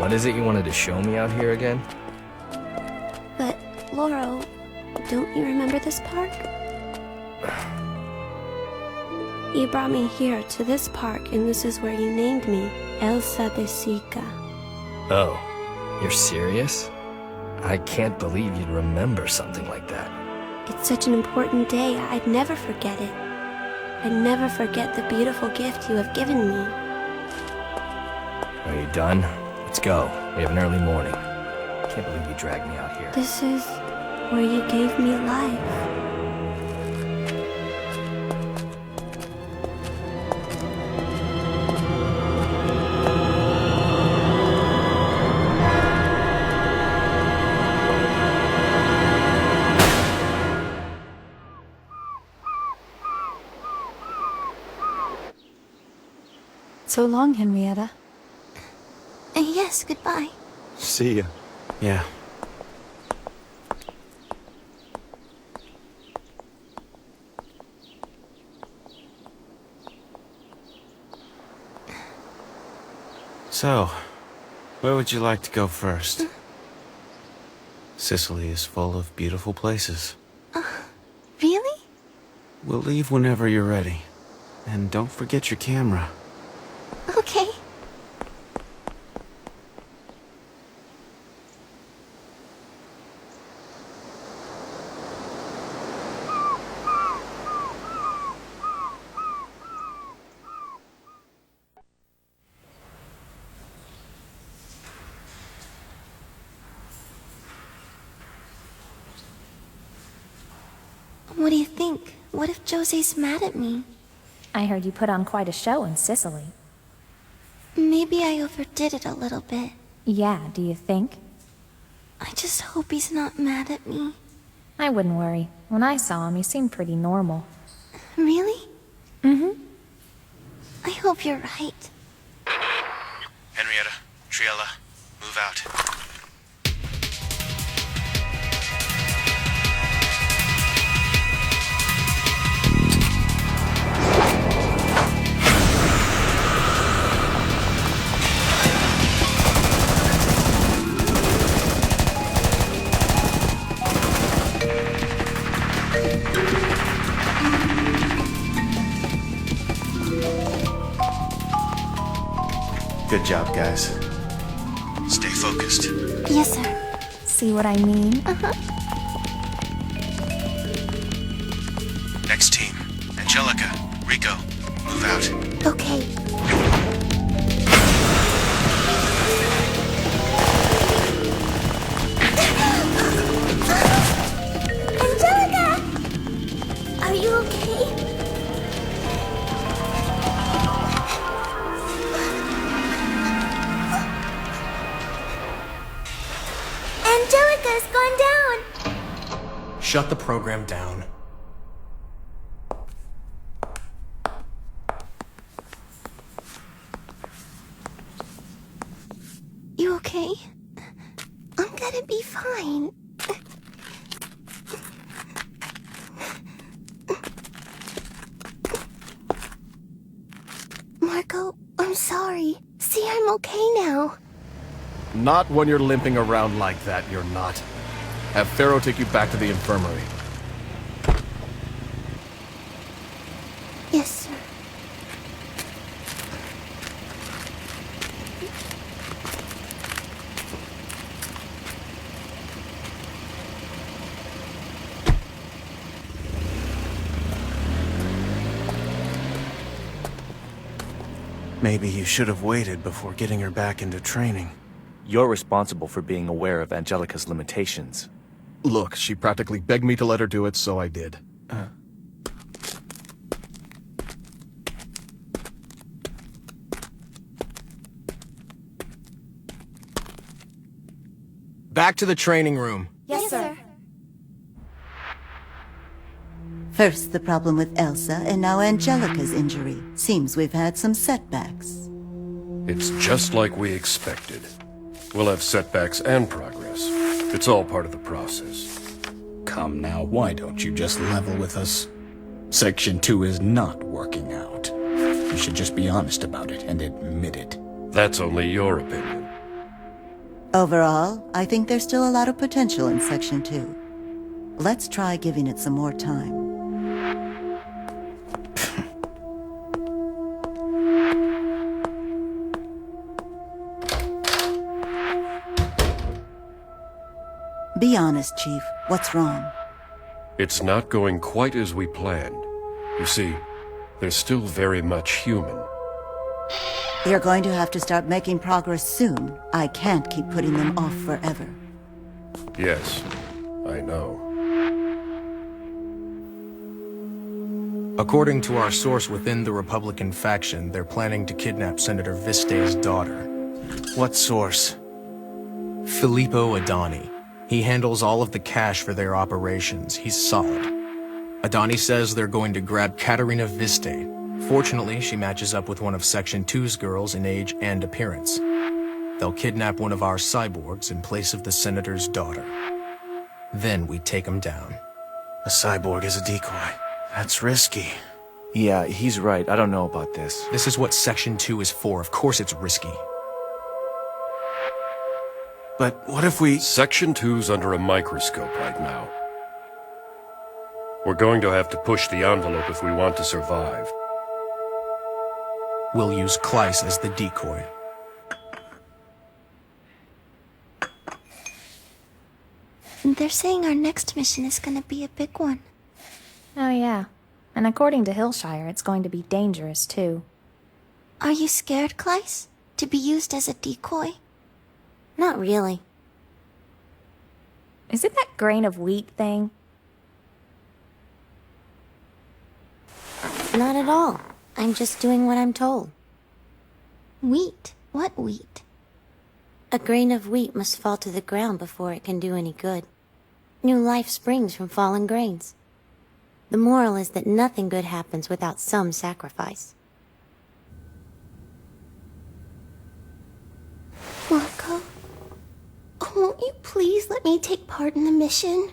[SPEAKER 4] What is it you wanted to show me out here again?
[SPEAKER 17] But, Lauro, don't you remember this park? You brought me here to this park, and this is where you named me, Elsa de Sica.
[SPEAKER 4] Oh, you're serious? I can't believe you'd remember something like that.
[SPEAKER 17] It's such an important day, I'd never forget it. I'd never forget the beautiful gift you have given me.
[SPEAKER 4] Are you done? Let's go. We have an early morning. Can't believe you dragged me out here.
[SPEAKER 17] This is where you gave me life.
[SPEAKER 22] So long, Henrietta.
[SPEAKER 8] Yes, goodbye.
[SPEAKER 3] See ya.
[SPEAKER 1] Yeah. So, where would you like to go first? Sicily is full of beautiful places.
[SPEAKER 8] Really?
[SPEAKER 1] We'll leave whenever you're ready. And don't forget your camera.
[SPEAKER 8] Okay. What do you think? What if Jose's mad at me?
[SPEAKER 10] I heard you put on quite a show in Sicily.
[SPEAKER 8] Maybe I overdid it a little bit.
[SPEAKER 10] Yeah, do you think?
[SPEAKER 8] I just hope he's not mad at me.
[SPEAKER 10] I wouldn't worry. When I saw him, he seemed pretty normal.
[SPEAKER 8] Really?
[SPEAKER 10] Mm-hmm.
[SPEAKER 8] I hope you're right.
[SPEAKER 1] Henrietta, Triella, move out. Good job, guys. Stay focused.
[SPEAKER 8] Yes, sir.
[SPEAKER 10] See what I mean?
[SPEAKER 8] Uh-huh.
[SPEAKER 1] Next team. Angelica, Rico, move out.
[SPEAKER 8] Okay. Angelica! Are you okay? Angelica's gone down!
[SPEAKER 6] Shut the program down.
[SPEAKER 8] You okay? I'm gonna be fine. Marco, I'm sorry. See, I'm okay now.
[SPEAKER 20] Not when you're limping around like that, you're not. Have Pharaoh take you back to the infirmary.
[SPEAKER 8] Yes, sir.
[SPEAKER 1] Maybe you should have waited before getting her back into training.
[SPEAKER 7] You're responsible for being aware of Angelica's limitations.
[SPEAKER 20] Look, she practically begged me to let her do it, so I did.
[SPEAKER 6] Back to the training room.
[SPEAKER 10] Yes, sir.
[SPEAKER 14] First the problem with Elsa, and now Angelica's injury. Seems we've had some setbacks.
[SPEAKER 15] It's just like we expected. We'll have setbacks and progress. It's all part of the process.
[SPEAKER 23] Come now, why don't you just level with us? Section 2 is not working out. You should just be honest about it and admit it.
[SPEAKER 15] That's only your opinion.
[SPEAKER 14] Overall, I think there's still a lot of potential in Section 2. Let's try giving it some more time. Be honest, Chief. What's wrong?
[SPEAKER 15] It's not going quite as we planned. You see, they're still very much human.
[SPEAKER 14] You're going to have to start making progress soon. I can't keep putting them off forever.
[SPEAKER 15] Yes, I know.
[SPEAKER 6] According to our source within the Republican faction, they're planning to kidnap Senator Viste's daughter.
[SPEAKER 1] What source?
[SPEAKER 6] Filippo Adani. He handles all of the cash for their operations. He's solid. Adani says they're going to grab Katerina Viste. Fortunately, she matches up with one of Section 2's girls in age and appearance. They'll kidnap one of our cyborgs in place of the senator's daughter. Then we take him down.
[SPEAKER 1] A cyborg is a decoy. That's risky.
[SPEAKER 7] Yeah, he's right. I don't know about this.
[SPEAKER 6] This is what Section 2 is for. Of course it's risky.
[SPEAKER 1] But what if we...
[SPEAKER 15] Section 2's under a microscope right now. We're going to have to push the envelope if we want to survive.
[SPEAKER 6] We'll use Kleiss as the decoy.
[SPEAKER 8] They're saying our next mission is gonna be a big one.
[SPEAKER 10] Oh yeah. And according to Hillshire, it's going to be dangerous too.
[SPEAKER 8] Are you scared, Kleiss? To be used as a decoy? Not really.
[SPEAKER 10] Is it that grain of wheat thing?
[SPEAKER 8] Not at all. I'm just doing what I'm told. Wheat? What wheat? A grain of wheat must fall to the ground before it can do any good. New life springs from fallen grains. The moral is that nothing good happens without some sacrifice. Marco, won't you please let me take part in the mission?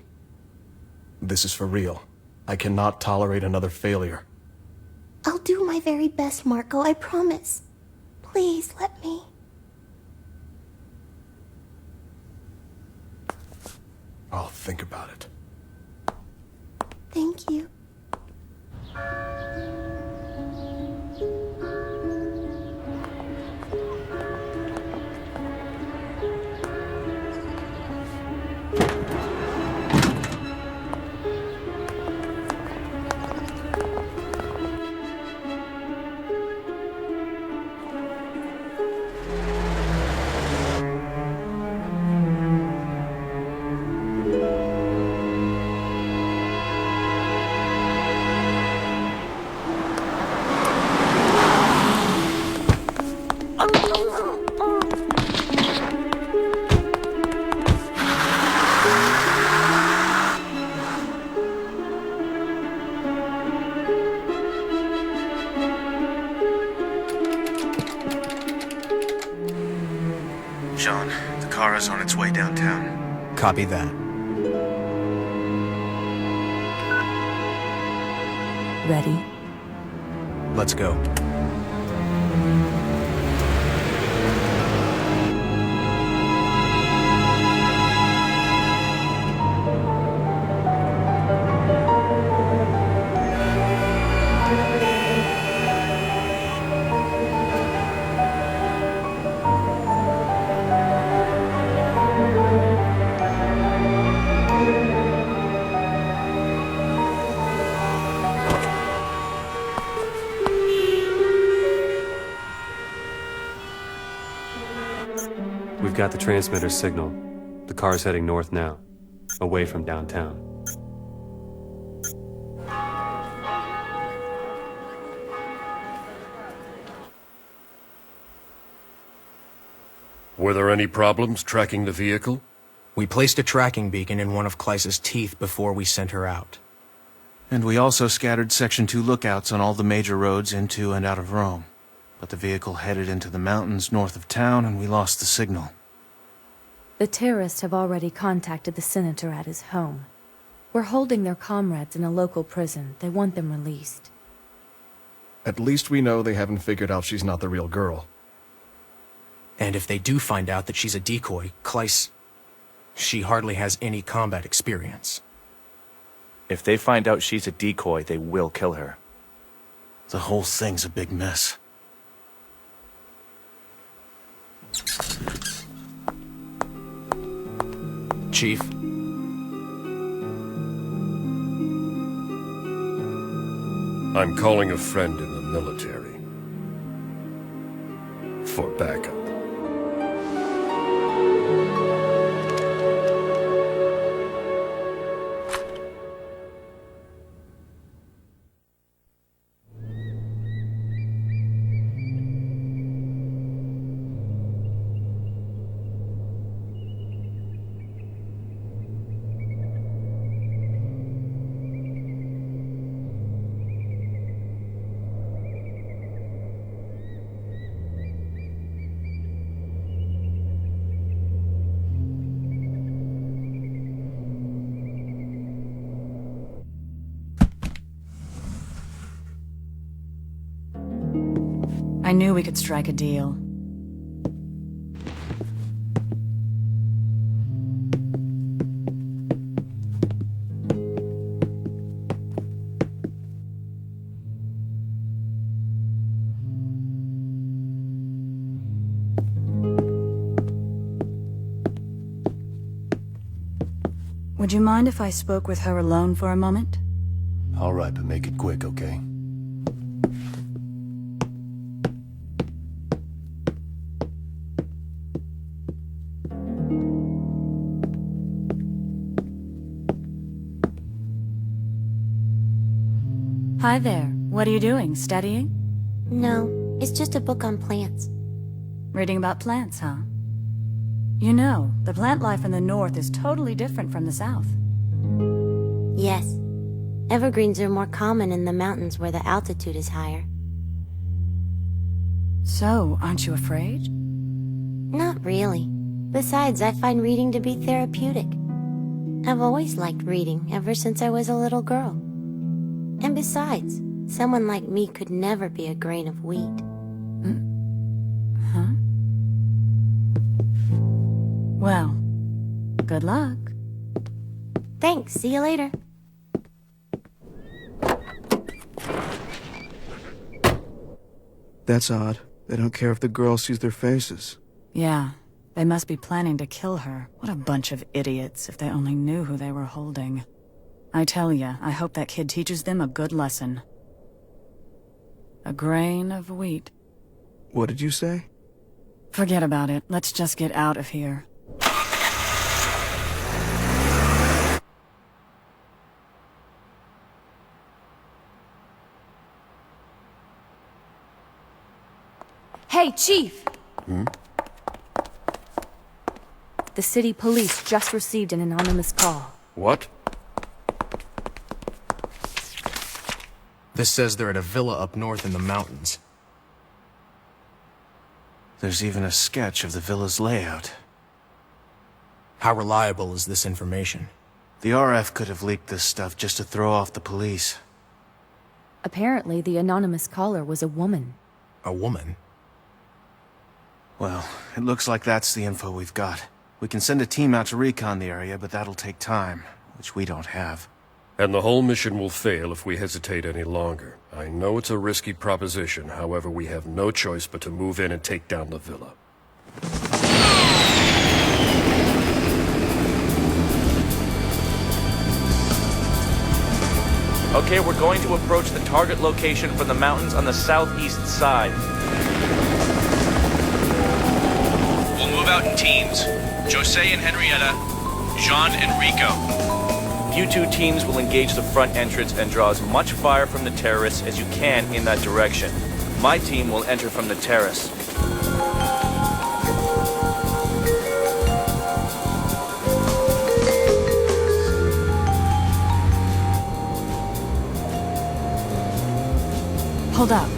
[SPEAKER 6] This is for real. I cannot tolerate another failure.
[SPEAKER 8] I'll do my very best, Marco, I promise. Please let me.
[SPEAKER 6] I'll think about it.
[SPEAKER 8] Thank you.
[SPEAKER 1] John, the car is on its way downtown.
[SPEAKER 6] Copy that.
[SPEAKER 12] Ready?
[SPEAKER 6] Let's go.
[SPEAKER 5] We've got the transmitter signal. The car's heading north now, away from downtown.
[SPEAKER 15] Were there any problems tracking the vehicle?
[SPEAKER 6] We placed a tracking beacon in one of Kleiss's teeth before we sent her out.
[SPEAKER 1] And we also scattered Section 2 lookouts on all the major roads into and out of Rome. But the vehicle headed into the mountains north of town and we lost the signal.
[SPEAKER 12] The terrorists have already contacted the senator at his home. We're holding their comrades in a local prison. They want them released.
[SPEAKER 13] At least we know they haven't figured out she's not the real girl.
[SPEAKER 6] And if they do find out that she's a decoy, Kleiss... she hardly has any combat experience.
[SPEAKER 7] If they find out she's a decoy, they will kill her.
[SPEAKER 1] The whole thing's a big mess.
[SPEAKER 6] Chief?
[SPEAKER 15] I'm calling a friend in the military. For backup.
[SPEAKER 2] I knew we could strike a deal. Would you mind if I spoke with her alone for a moment?
[SPEAKER 13] All right, but make it quick, okay?
[SPEAKER 2] Hi there. What are you doing? Studying?
[SPEAKER 8] No, it's just a book on plants.
[SPEAKER 2] Reading about plants, huh? You know, the plant life in the north is totally different from the south.
[SPEAKER 8] Yes. Evergreens are more common in the mountains where the altitude is higher.
[SPEAKER 2] So, aren't you afraid?
[SPEAKER 8] Not really. Besides, I find reading to be therapeutic. I've always liked reading ever since I was a little girl. And besides, someone like me could never be a grain of wheat.
[SPEAKER 2] Huh? Well, good luck.
[SPEAKER 8] Thanks, see you later.
[SPEAKER 1] That's odd. They don't care if the girl sees their faces.
[SPEAKER 2] Yeah, they must be planning to kill her. What a bunch of idiots, if they only knew who they were holding. I tell ya, I hope that kid teaches them a good lesson. A grain of wheat.
[SPEAKER 1] What did you say?
[SPEAKER 2] Forget about it. Let's just get out of here.
[SPEAKER 12] Hey, Chief!
[SPEAKER 15] Hmm?
[SPEAKER 12] The city police just received an anonymous call.
[SPEAKER 15] What?
[SPEAKER 6] This says they're at a villa up north in the mountains.
[SPEAKER 1] There's even a sketch of the villa's layout.
[SPEAKER 6] How reliable is this information?
[SPEAKER 1] The RF could have leaked this stuff just to throw off the police.
[SPEAKER 12] Apparently, the anonymous caller was a woman.
[SPEAKER 6] A woman?
[SPEAKER 1] Well, it looks like that's the info we've got. We can send a team out to recon the area, but that'll take time, which we don't have.
[SPEAKER 15] And the whole mission will fail if we hesitate any longer. I know it's a risky proposition, however, we have no choice but to move in and take down the villa.
[SPEAKER 7] Okay, we're going to approach the target location from the mountains on the southeast side.
[SPEAKER 11] We'll move out in teams. Jose and Henrietta, Jean and Rico.
[SPEAKER 7] You two teams will engage the front entrance and draw as much fire from the terrorists as you can in that direction. My team will enter from the terrace.
[SPEAKER 2] Hold up.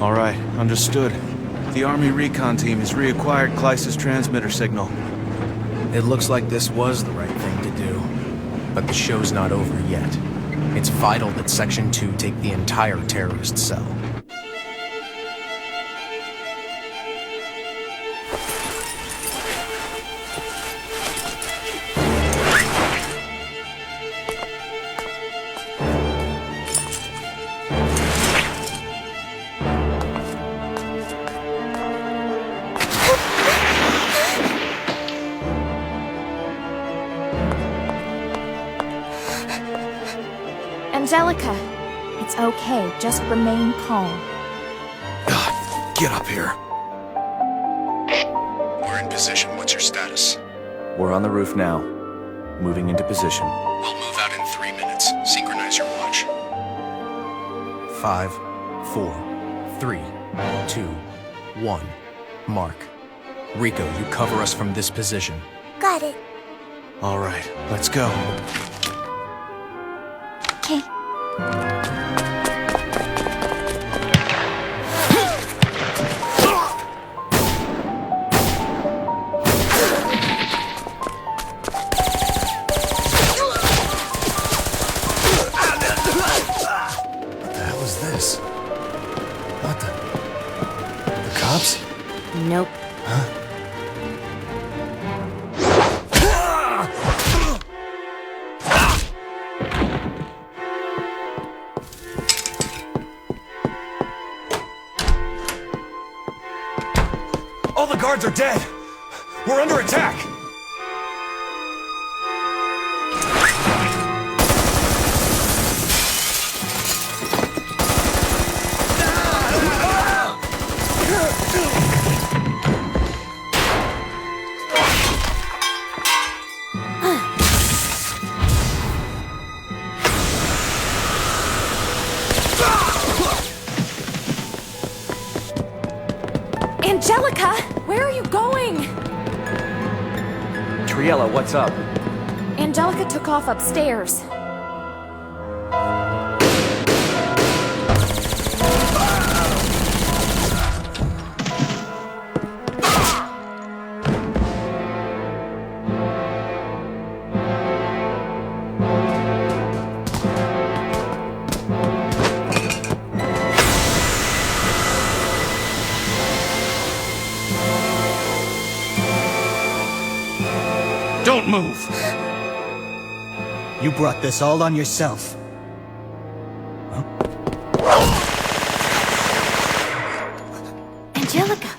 [SPEAKER 1] All right, understood. The Army recon team has reacquired Kleist's transmitter signal.
[SPEAKER 6] It looks like this was the right thing to do. But the show's not over yet. It's vital that Section 2 take the entire terrorist cell.
[SPEAKER 10] Angelica, it's okay. Just remain calm.
[SPEAKER 18] Get up here. We're in position. What's your status?
[SPEAKER 7] We're on the roof now. Moving into position.
[SPEAKER 18] We'll move out in 3 minutes. Synchronize your watch.
[SPEAKER 6] 5, 4, 3, 2, 1. Mark. Rico, you cover us from this position.
[SPEAKER 8] Got it.
[SPEAKER 1] All right, let's go.
[SPEAKER 8] Okay.
[SPEAKER 18] What the hell is this? What the cops?
[SPEAKER 12] Nope.
[SPEAKER 18] Huh?
[SPEAKER 15] All the guards are dead! We're under attack!
[SPEAKER 10] Angelica, where are you going?
[SPEAKER 7] Triella, what's up?
[SPEAKER 10] Angelica took off upstairs.
[SPEAKER 1] Don't move!
[SPEAKER 9] You brought this all on yourself.
[SPEAKER 8] Angelica.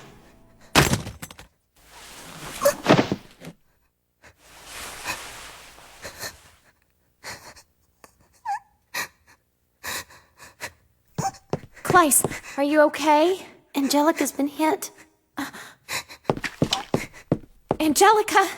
[SPEAKER 10] Kleist, are you okay?
[SPEAKER 8] Angelica's been hit.
[SPEAKER 10] Angelica!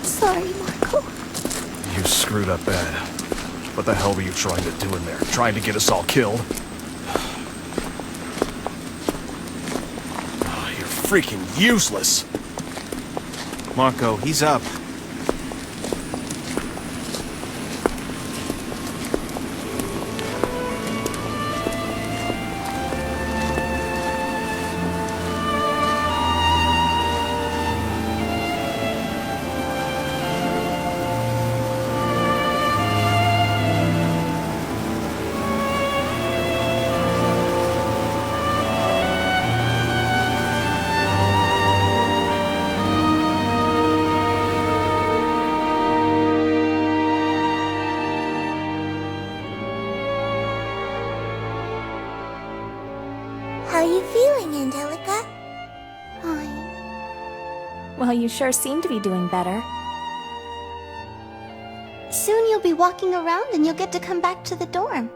[SPEAKER 8] Sorry, Marco.
[SPEAKER 18] You screwed up bad. What the hell were you trying to do in there? Trying to get us all killed? Oh, you're freaking useless!
[SPEAKER 1] Marco, he's up.
[SPEAKER 8] How you feeling, Angelica?
[SPEAKER 10] Well, you sure seem to be doing better.
[SPEAKER 8] Soon you'll be walking around and you'll get to come back to the dorm.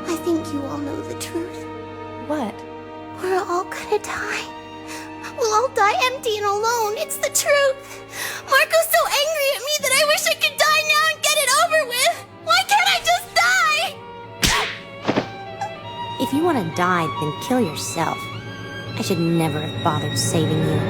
[SPEAKER 8] I think you all know the truth.
[SPEAKER 10] What?
[SPEAKER 8] all gonna die. We'll all die empty and alone. It's the truth. Marco's so angry at me that I wish I could die now and get it over with. Why can't I just die?
[SPEAKER 17] If you want to die, then kill yourself. I should never have bothered saving you.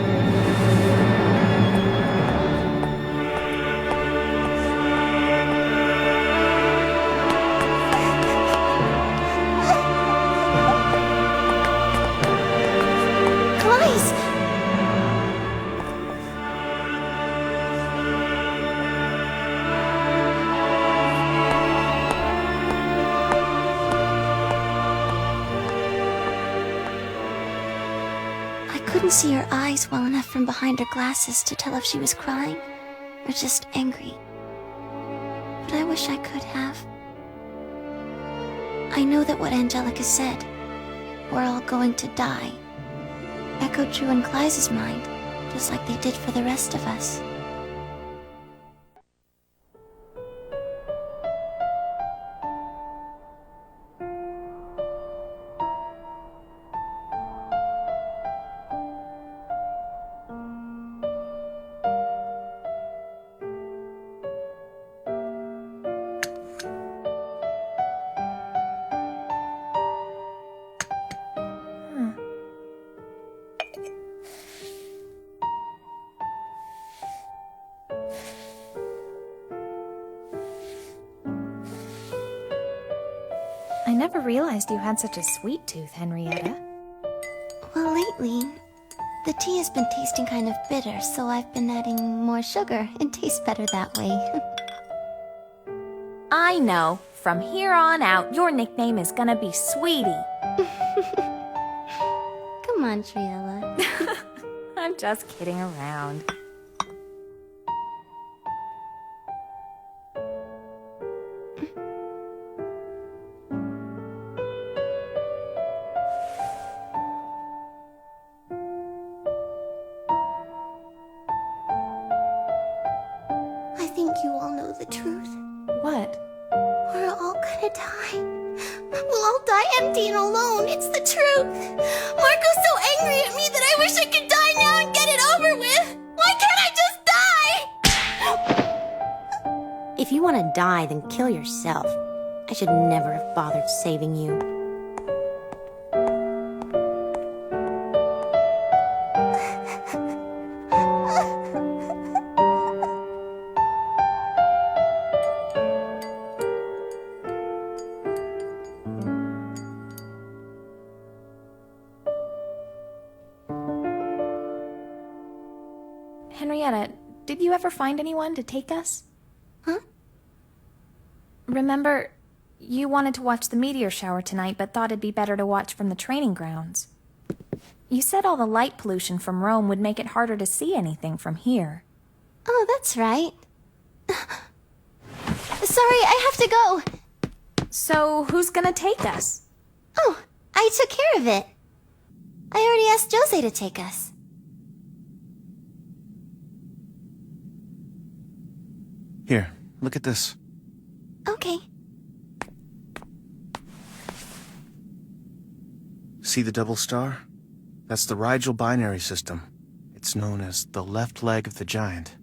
[SPEAKER 8] I couldn't see her eyes well enough from behind her glasses to tell if she was crying or just angry. But I wish I could have. I know that what Angelica said, we're all going to die, echoed true in Clyde's mind, just like they did for the rest of us.
[SPEAKER 10] I never realized you had such a sweet tooth, Henrietta.
[SPEAKER 8] Well, lately, the tea has been tasting kind of bitter, so I've been adding more sugar. It tastes better that way.
[SPEAKER 10] I know. From here on out, your nickname is gonna be Sweetie.
[SPEAKER 8] Come on, Triella.
[SPEAKER 10] I'm just kidding around.
[SPEAKER 8] I think you all know the truth.
[SPEAKER 10] What?
[SPEAKER 8] We're all gonna die. We'll all die empty and alone. It's the truth. Marco's so angry at me that I wish I could die now and get it over with. Why can't I just die?
[SPEAKER 17] If you want to die, then kill yourself. I should never have bothered saving you.
[SPEAKER 10] Henrietta, did you ever find anyone to take us?
[SPEAKER 8] Huh?
[SPEAKER 10] Remember, you wanted to watch the meteor shower tonight, but thought it'd be better to watch from the training grounds. You said all the light pollution from Rome would make it harder to see anything from here.
[SPEAKER 8] Oh, that's right. Sorry, I have to go.
[SPEAKER 10] So, who's gonna take us?
[SPEAKER 8] Oh, I took care of it. I already asked Jose to take us.
[SPEAKER 1] Here, look at this.
[SPEAKER 8] Okay.
[SPEAKER 1] See the double star? That's the Rigel binary system. It's known as the left leg of the giant.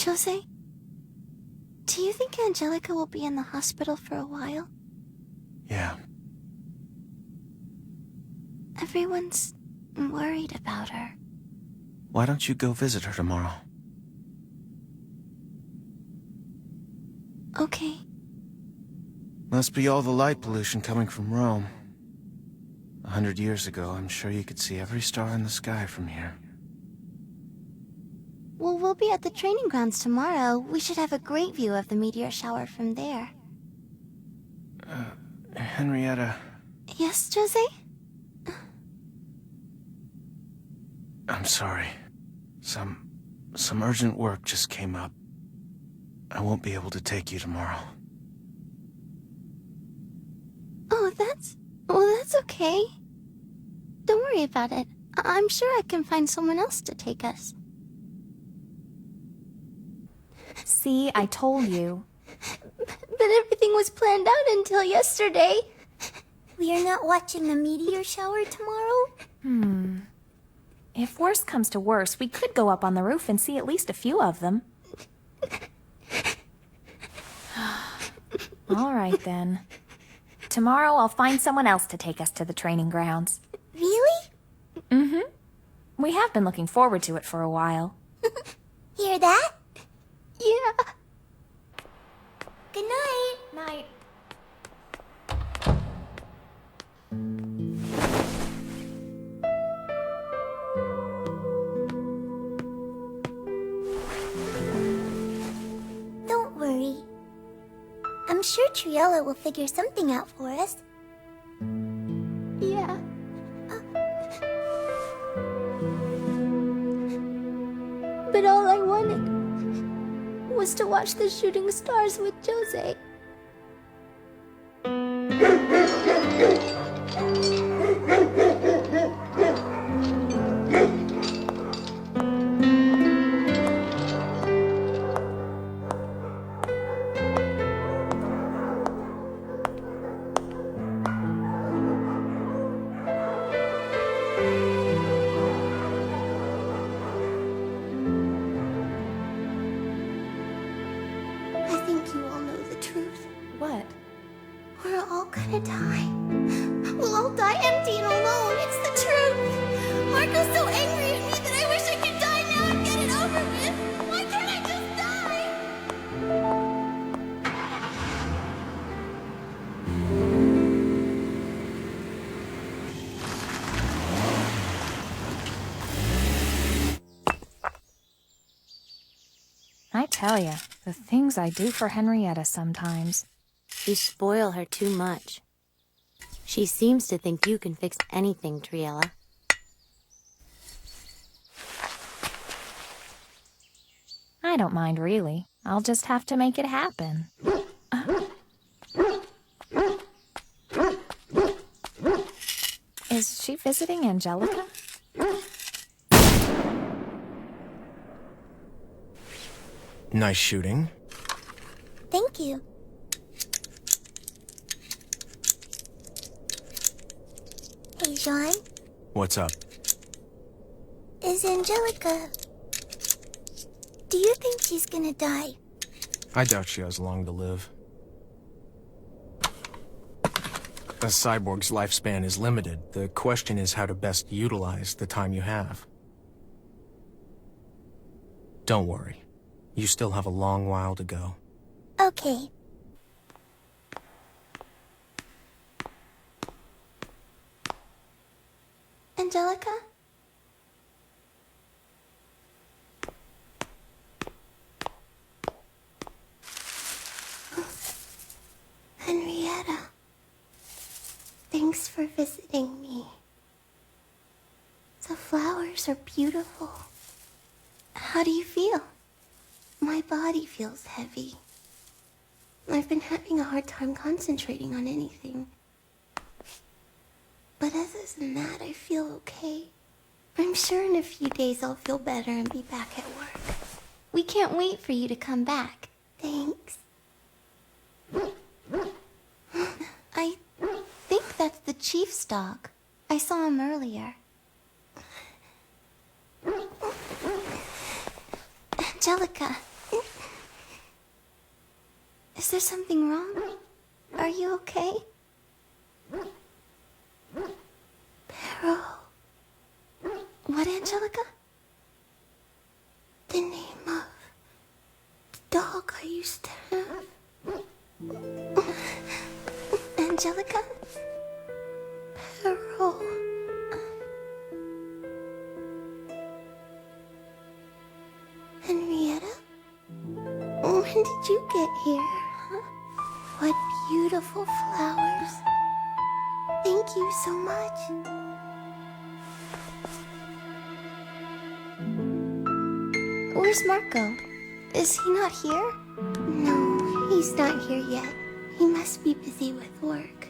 [SPEAKER 8] Jose, do you think Angelica will be in the hospital for a while?
[SPEAKER 1] Yeah.
[SPEAKER 8] Everyone's worried about her.
[SPEAKER 1] Why don't you go visit her tomorrow?
[SPEAKER 8] Okay.
[SPEAKER 1] Must be all the light pollution coming from Rome. 100 years ago, I'm sure you could see every star in the sky from here.
[SPEAKER 8] Well, we'll be at the training grounds tomorrow. We should have a great view of the meteor shower from there.
[SPEAKER 1] Henrietta,
[SPEAKER 8] Yes, Jose?
[SPEAKER 1] I'm sorry. Some urgent work just came up. I won't be able to take you tomorrow.
[SPEAKER 8] Oh, that's okay. Don't worry about it. I'm sure I can find someone else to take us.
[SPEAKER 10] See, I told you.
[SPEAKER 8] But everything was planned out until yesterday. We are not watching the meteor shower tomorrow?
[SPEAKER 10] If worse comes to worse, we could go up on the roof and see at least a few of them. All right, then. Tomorrow I'll find someone else to take us to the training grounds.
[SPEAKER 8] Really?
[SPEAKER 10] Mm-hmm. We have been looking forward to it for a while.
[SPEAKER 8] Hear that? Yeah. Good night.
[SPEAKER 10] Night.
[SPEAKER 8] Don't worry. I'm sure Triella will figure something out for us. Yeah. But all I wanted was to watch the shooting stars with Jose. I think you all know the truth.
[SPEAKER 10] What?
[SPEAKER 8] We're all gonna die. We'll all die empty and alone. It's the truth. Marco's so angry at me that I wish I could die now and get it over with. Why can't I just die?
[SPEAKER 10] I tell ya, the things I do for Henrietta sometimes.
[SPEAKER 12] You spoil her too much. She seems to think you can fix anything, Triella.
[SPEAKER 10] I don't mind, really. I'll just have to make it happen. Is she visiting Angelica?
[SPEAKER 6] Nice shooting.
[SPEAKER 8] Thank you. Hey, Jean.
[SPEAKER 6] What's up?
[SPEAKER 8] Is Angelica... Do you think she's gonna die?
[SPEAKER 6] I doubt she has long to live. A cyborg's lifespan is limited. The question is how to best utilize the time you have. Don't worry. You still have a long while to go.
[SPEAKER 8] Okay. Angelica? Henrietta. Thanks for visiting me. The flowers are beautiful. How do you feel? My body feels heavy. I've been having a hard time concentrating on anything. But other than that, I feel okay. I'm sure in a few days I'll feel better and be back at work. We can't wait for you to come back. Thanks. I think that's the chief's dog. I saw him earlier. Angelica. Is there something wrong? Are you okay? Pero... What, Angelica? The name of the dog I used to have. Angelica? Pero... Henrietta? When did you get here? Huh? What beautiful flowers. Thank you so much. Where's Marco? Is he not here? No, he's not here yet. He must be busy with work.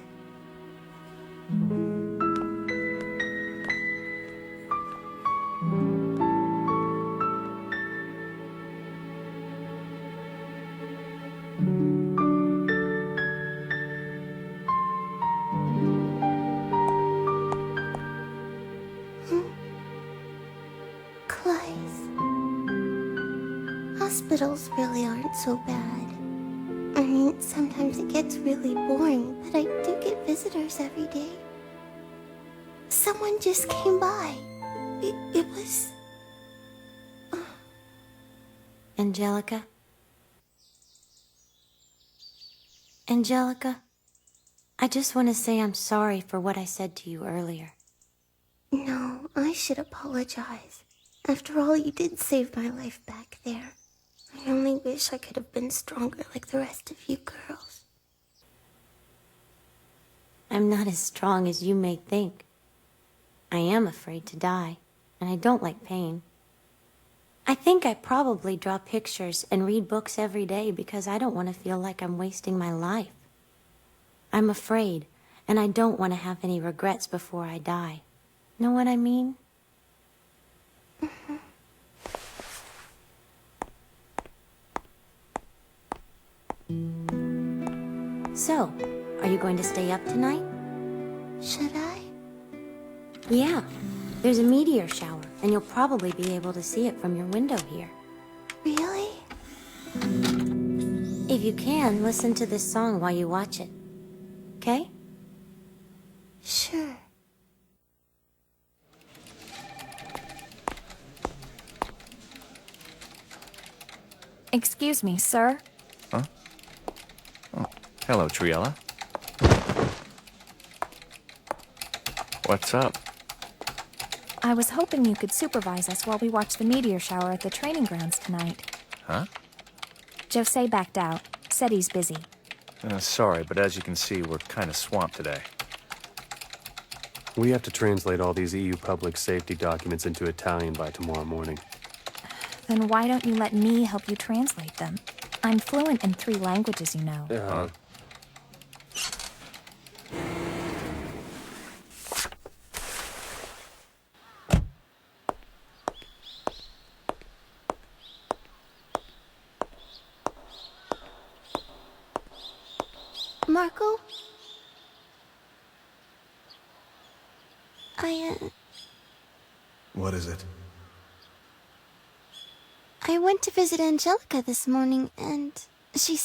[SPEAKER 8] hospitals really aren't so bad. I mean, sometimes it gets really boring, but I do get visitors every day. Someone just came by. It was...
[SPEAKER 17] Angelica? Angelica? I just want to say I'm sorry for what I said to you earlier.
[SPEAKER 8] No, I should apologize. After all, you did save my life back there. I only wish I could have been stronger like the rest of you girls.
[SPEAKER 17] I'm not as strong as you may think. I am afraid to die, and I don't like pain. I think I probably draw pictures and read books every day because I don't want to feel like I'm wasting my life. I'm afraid, and I don't want to have any regrets before I die. Know what I mean? So, are you going to stay up tonight?
[SPEAKER 8] Should I?
[SPEAKER 17] Yeah. There's a meteor shower, and you'll probably be able to see it from your window here.
[SPEAKER 8] Really?
[SPEAKER 17] If you can, listen to this song while you watch it. Okay?
[SPEAKER 8] Sure.
[SPEAKER 10] Excuse me, sir.
[SPEAKER 18] Huh? Oh, hello, Triella. What's up?
[SPEAKER 10] I was hoping you could supervise us while we watch the meteor shower at the training grounds tonight.
[SPEAKER 18] Huh?
[SPEAKER 10] Jose backed out. Said he's busy.
[SPEAKER 18] Sorry, but as you can see, we're kind of swamped today.
[SPEAKER 5] We have to translate all these EU public safety documents into Italian by tomorrow morning.
[SPEAKER 10] Then why don't you let me help you translate them? I'm fluent in 3 languages, you know.
[SPEAKER 8] Marco?
[SPEAKER 20] What is it?
[SPEAKER 8] I went to visit Angelica this morning, and she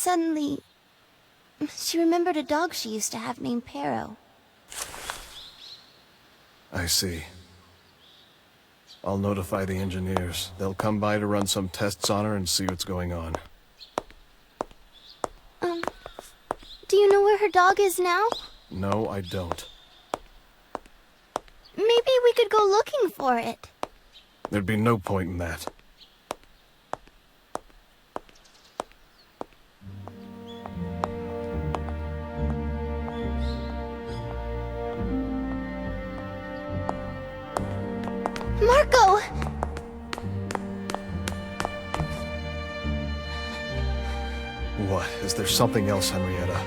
[SPEAKER 8] remembered a dog she used to have named Pero.
[SPEAKER 20] I see. I'll notify the engineers. They'll come by to run some tests on her and see what's going on.
[SPEAKER 8] Do you know where her dog is now?
[SPEAKER 20] No, I don't.
[SPEAKER 8] Maybe we could go looking for it.
[SPEAKER 20] There'd be no point in that.
[SPEAKER 8] Marco!
[SPEAKER 20] What? Is there something else, Henrietta?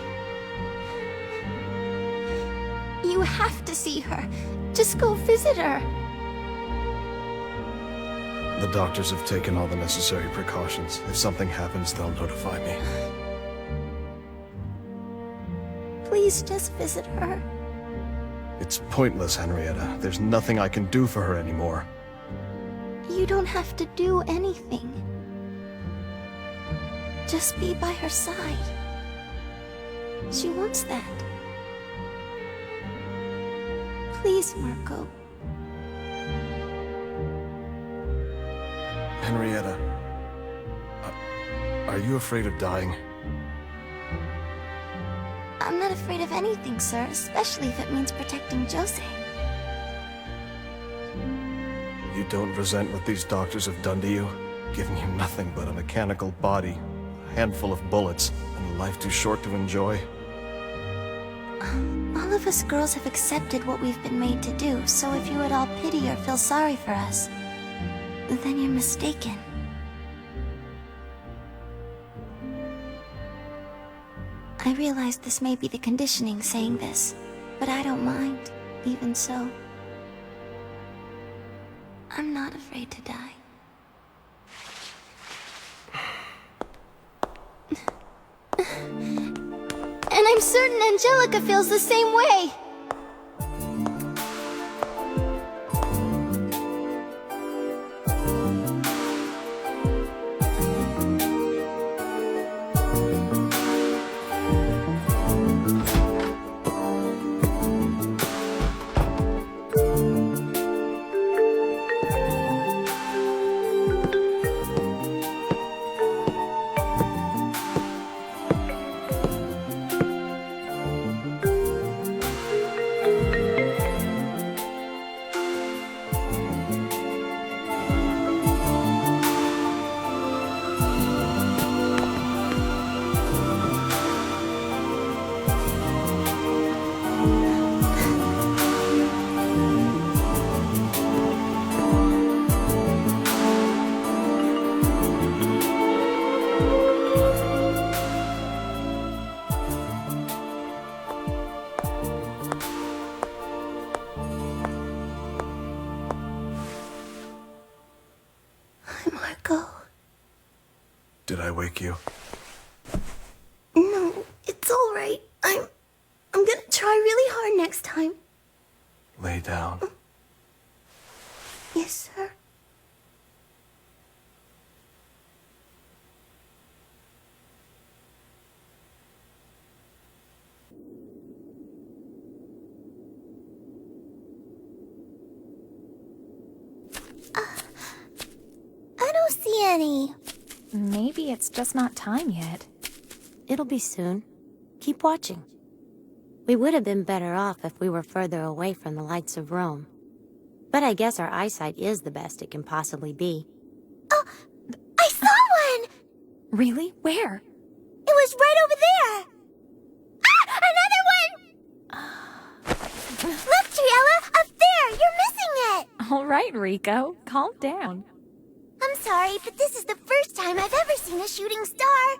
[SPEAKER 8] You have to see her. Just go visit her.
[SPEAKER 20] The doctors have taken all the necessary precautions. If something happens, they'll notify me.
[SPEAKER 8] Please just visit her.
[SPEAKER 20] It's pointless, Henrietta. There's nothing I can do for her anymore.
[SPEAKER 8] You don't have to do anything. Just be by her side. She wants that. Please, Marco.
[SPEAKER 20] Henrietta, are you afraid of dying?
[SPEAKER 8] I'm not afraid of anything, sir, especially if it means protecting Jose.
[SPEAKER 20] You don't resent what these doctors have done to you? Giving you nothing but a mechanical body, a handful of bullets, and a life too short to enjoy?
[SPEAKER 8] All of us girls have accepted what we've been made to do, so if you at all pity or feel sorry for us, then you're mistaken. I realize this may be the conditioning saying this, but I don't mind, even so. I'm not afraid to die. And I'm certain Angelica feels the same way.
[SPEAKER 18] wake you?
[SPEAKER 8] No, it's all right. I'm gonna try really hard next time.
[SPEAKER 18] Lay down.
[SPEAKER 8] Yes, sir. I don't see any.
[SPEAKER 10] Maybe it's just not time yet.
[SPEAKER 17] It'll be soon. Keep watching. We would have been better off if we were further away from the lights of Rome. But I guess our eyesight is the best it can possibly be.
[SPEAKER 8] Oh, I saw one!
[SPEAKER 10] Really? Where?
[SPEAKER 8] It was right over there! Ah! Another one! Look, Triella! Up there! You're missing it!
[SPEAKER 10] All right, Rico. Calm down.
[SPEAKER 8] I'm sorry, but this is the first time I've ever seen a shooting star.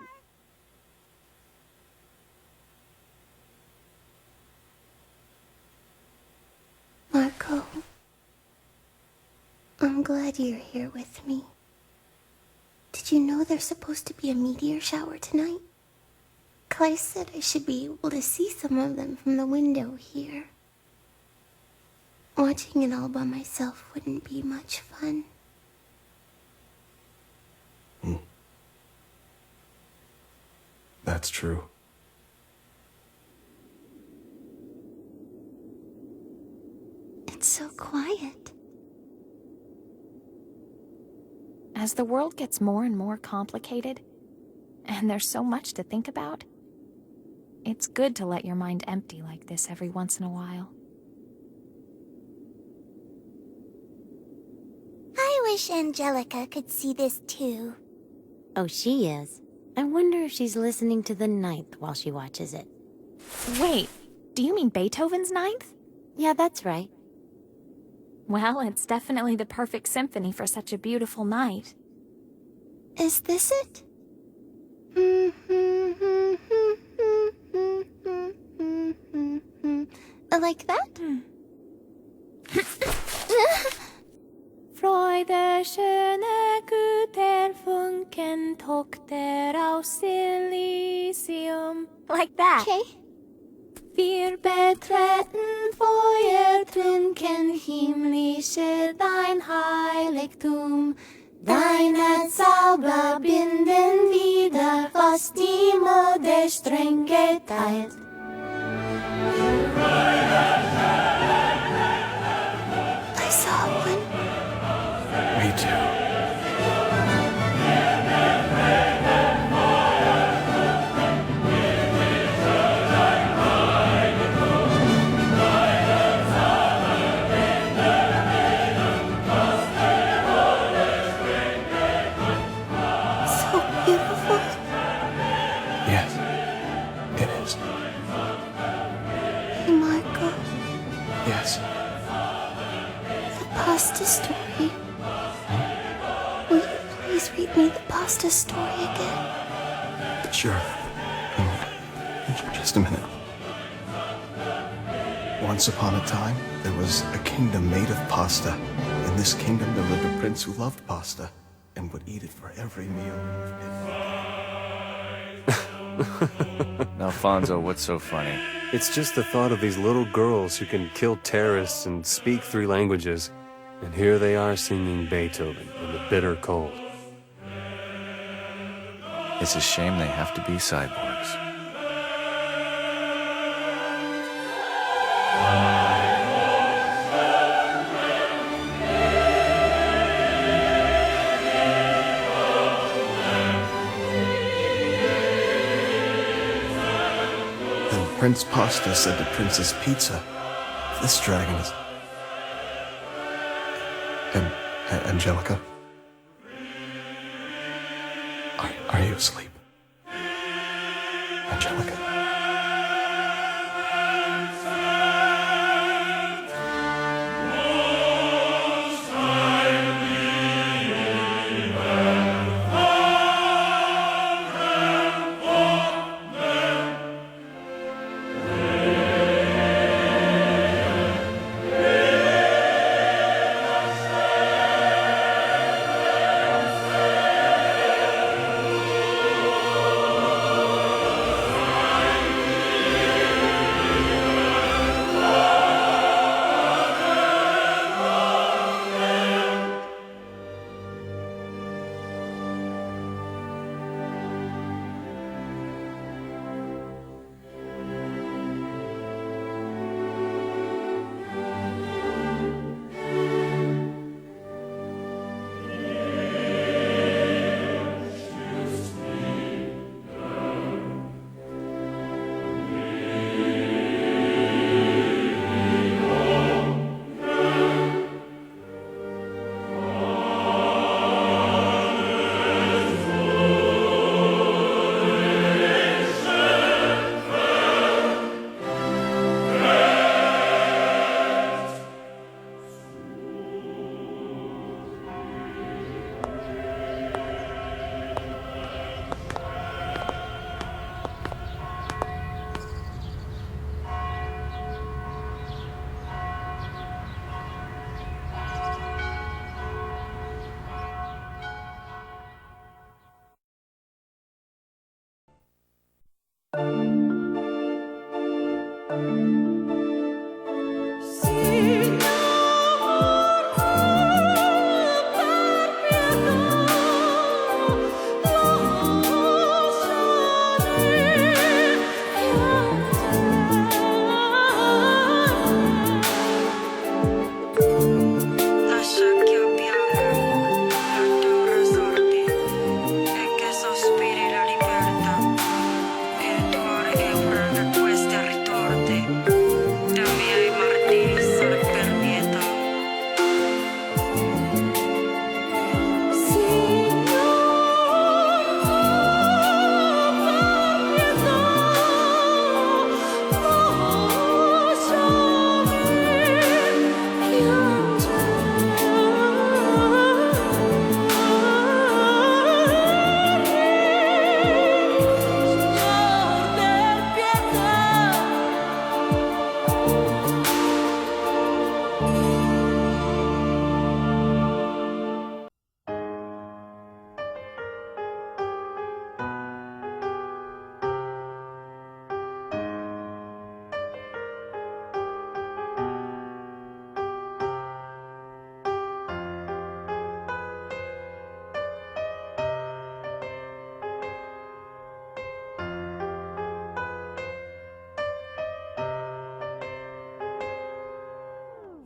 [SPEAKER 8] Marco, I'm glad you're here with me. Did you know there's supposed to be a meteor shower tonight? Clay said I should be able to see some of them from the window here. Watching it all by myself wouldn't be much fun.
[SPEAKER 18] That's true.
[SPEAKER 8] It's so quiet.
[SPEAKER 10] As the world gets more and more complicated, and there's so much to think about, it's good to let your mind empty like this every once in a while.
[SPEAKER 8] I wish Angelica could see this too.
[SPEAKER 17] Oh, she is. I wonder if she's listening to the ninth while she watches it.
[SPEAKER 10] Wait, do you mean Beethoven's Ninth?
[SPEAKER 17] Yeah, that's right.
[SPEAKER 10] Well, it's definitely the perfect symphony for such a beautiful night.
[SPEAKER 8] Is this it? Like that?
[SPEAKER 12] Freude schöne Güter funken Tochter aus Elysium.
[SPEAKER 10] Like that.
[SPEAKER 8] Okay.
[SPEAKER 12] Wir betreten Feuertrunken himmlische dein Heiligtum. Deine Zauber binden wieder, was die Mode streng geteilt.
[SPEAKER 8] I saw one.
[SPEAKER 18] Me too.
[SPEAKER 8] So beautiful.
[SPEAKER 18] Yes, it is.
[SPEAKER 8] Hey, Marco.
[SPEAKER 18] Yes.
[SPEAKER 8] The pasta story. Will you please read me the pasta story again?
[SPEAKER 18] Sure. Just a minute. Once upon a time, there was a kingdom made of pasta. In this kingdom, there lived a prince who loved pasta and would eat it for every meal.
[SPEAKER 7] Alfonso, what's so funny?
[SPEAKER 5] It's just the thought of these little girls who can kill terrorists and speak 3 languages. And here they are singing Beethoven in the bitter cold.
[SPEAKER 7] It's a shame they have to be cyborgs.
[SPEAKER 18] Then Prince Pasta said to Princess Pizza, "This dragon is..." Angelica? Are you asleep? Angelica?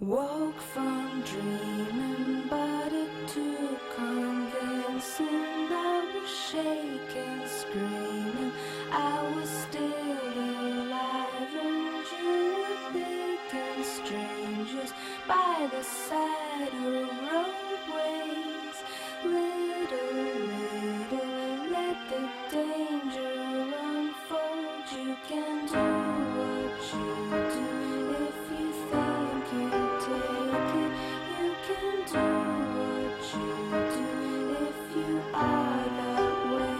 [SPEAKER 16] Woke from dreaming, but it took convincing. I was shaking, screaming. I was still alive, and you were picking strangers by the side of roadways. Little, let the danger unfold. You can do what you do if you think you take it. You can do what you do if you are that way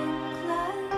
[SPEAKER 16] inclined.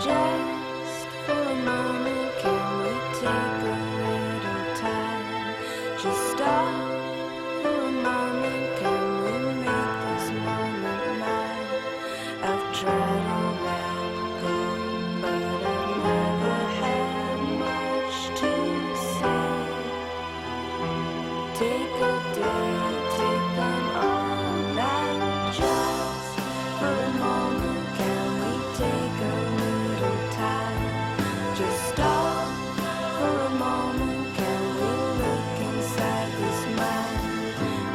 [SPEAKER 16] Just for a moment, can we take a little time? Just stop for a moment, can we make this moment mine? I've tried to let go, but I've never had much to say. Take a day, take them all night. Just for a moment, can we take a little time? Just stop for a moment, can we look inside this mind?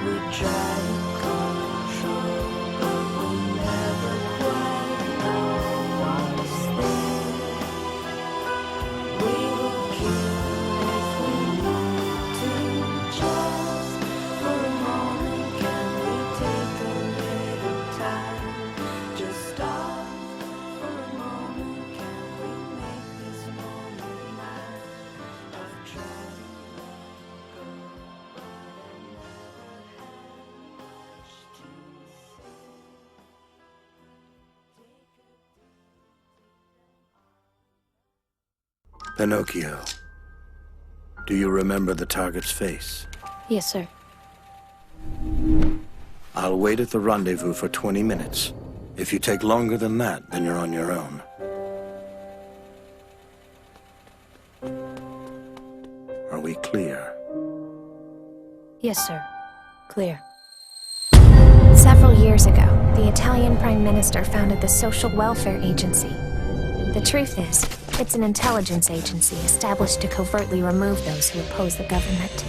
[SPEAKER 16] We try to control, but we never quite know what's there. We will kill if we need to. Just for a moment, can we take a little time? Just stop for a moment, can we make this moment mine? I've tried to let go, but I never had much to say.
[SPEAKER 19] Pinocchio, do you remember the target's face?
[SPEAKER 12] Yes, sir.
[SPEAKER 19] I'll wait at the rendezvous for 20 minutes. If you take longer than that, then you're on your own. Are we clear?
[SPEAKER 12] Yes, sir. Clear.
[SPEAKER 10] Several years ago, the Italian Prime Minister founded the Social Welfare Agency. The truth is, it's an intelligence agency established to covertly remove those who oppose the government.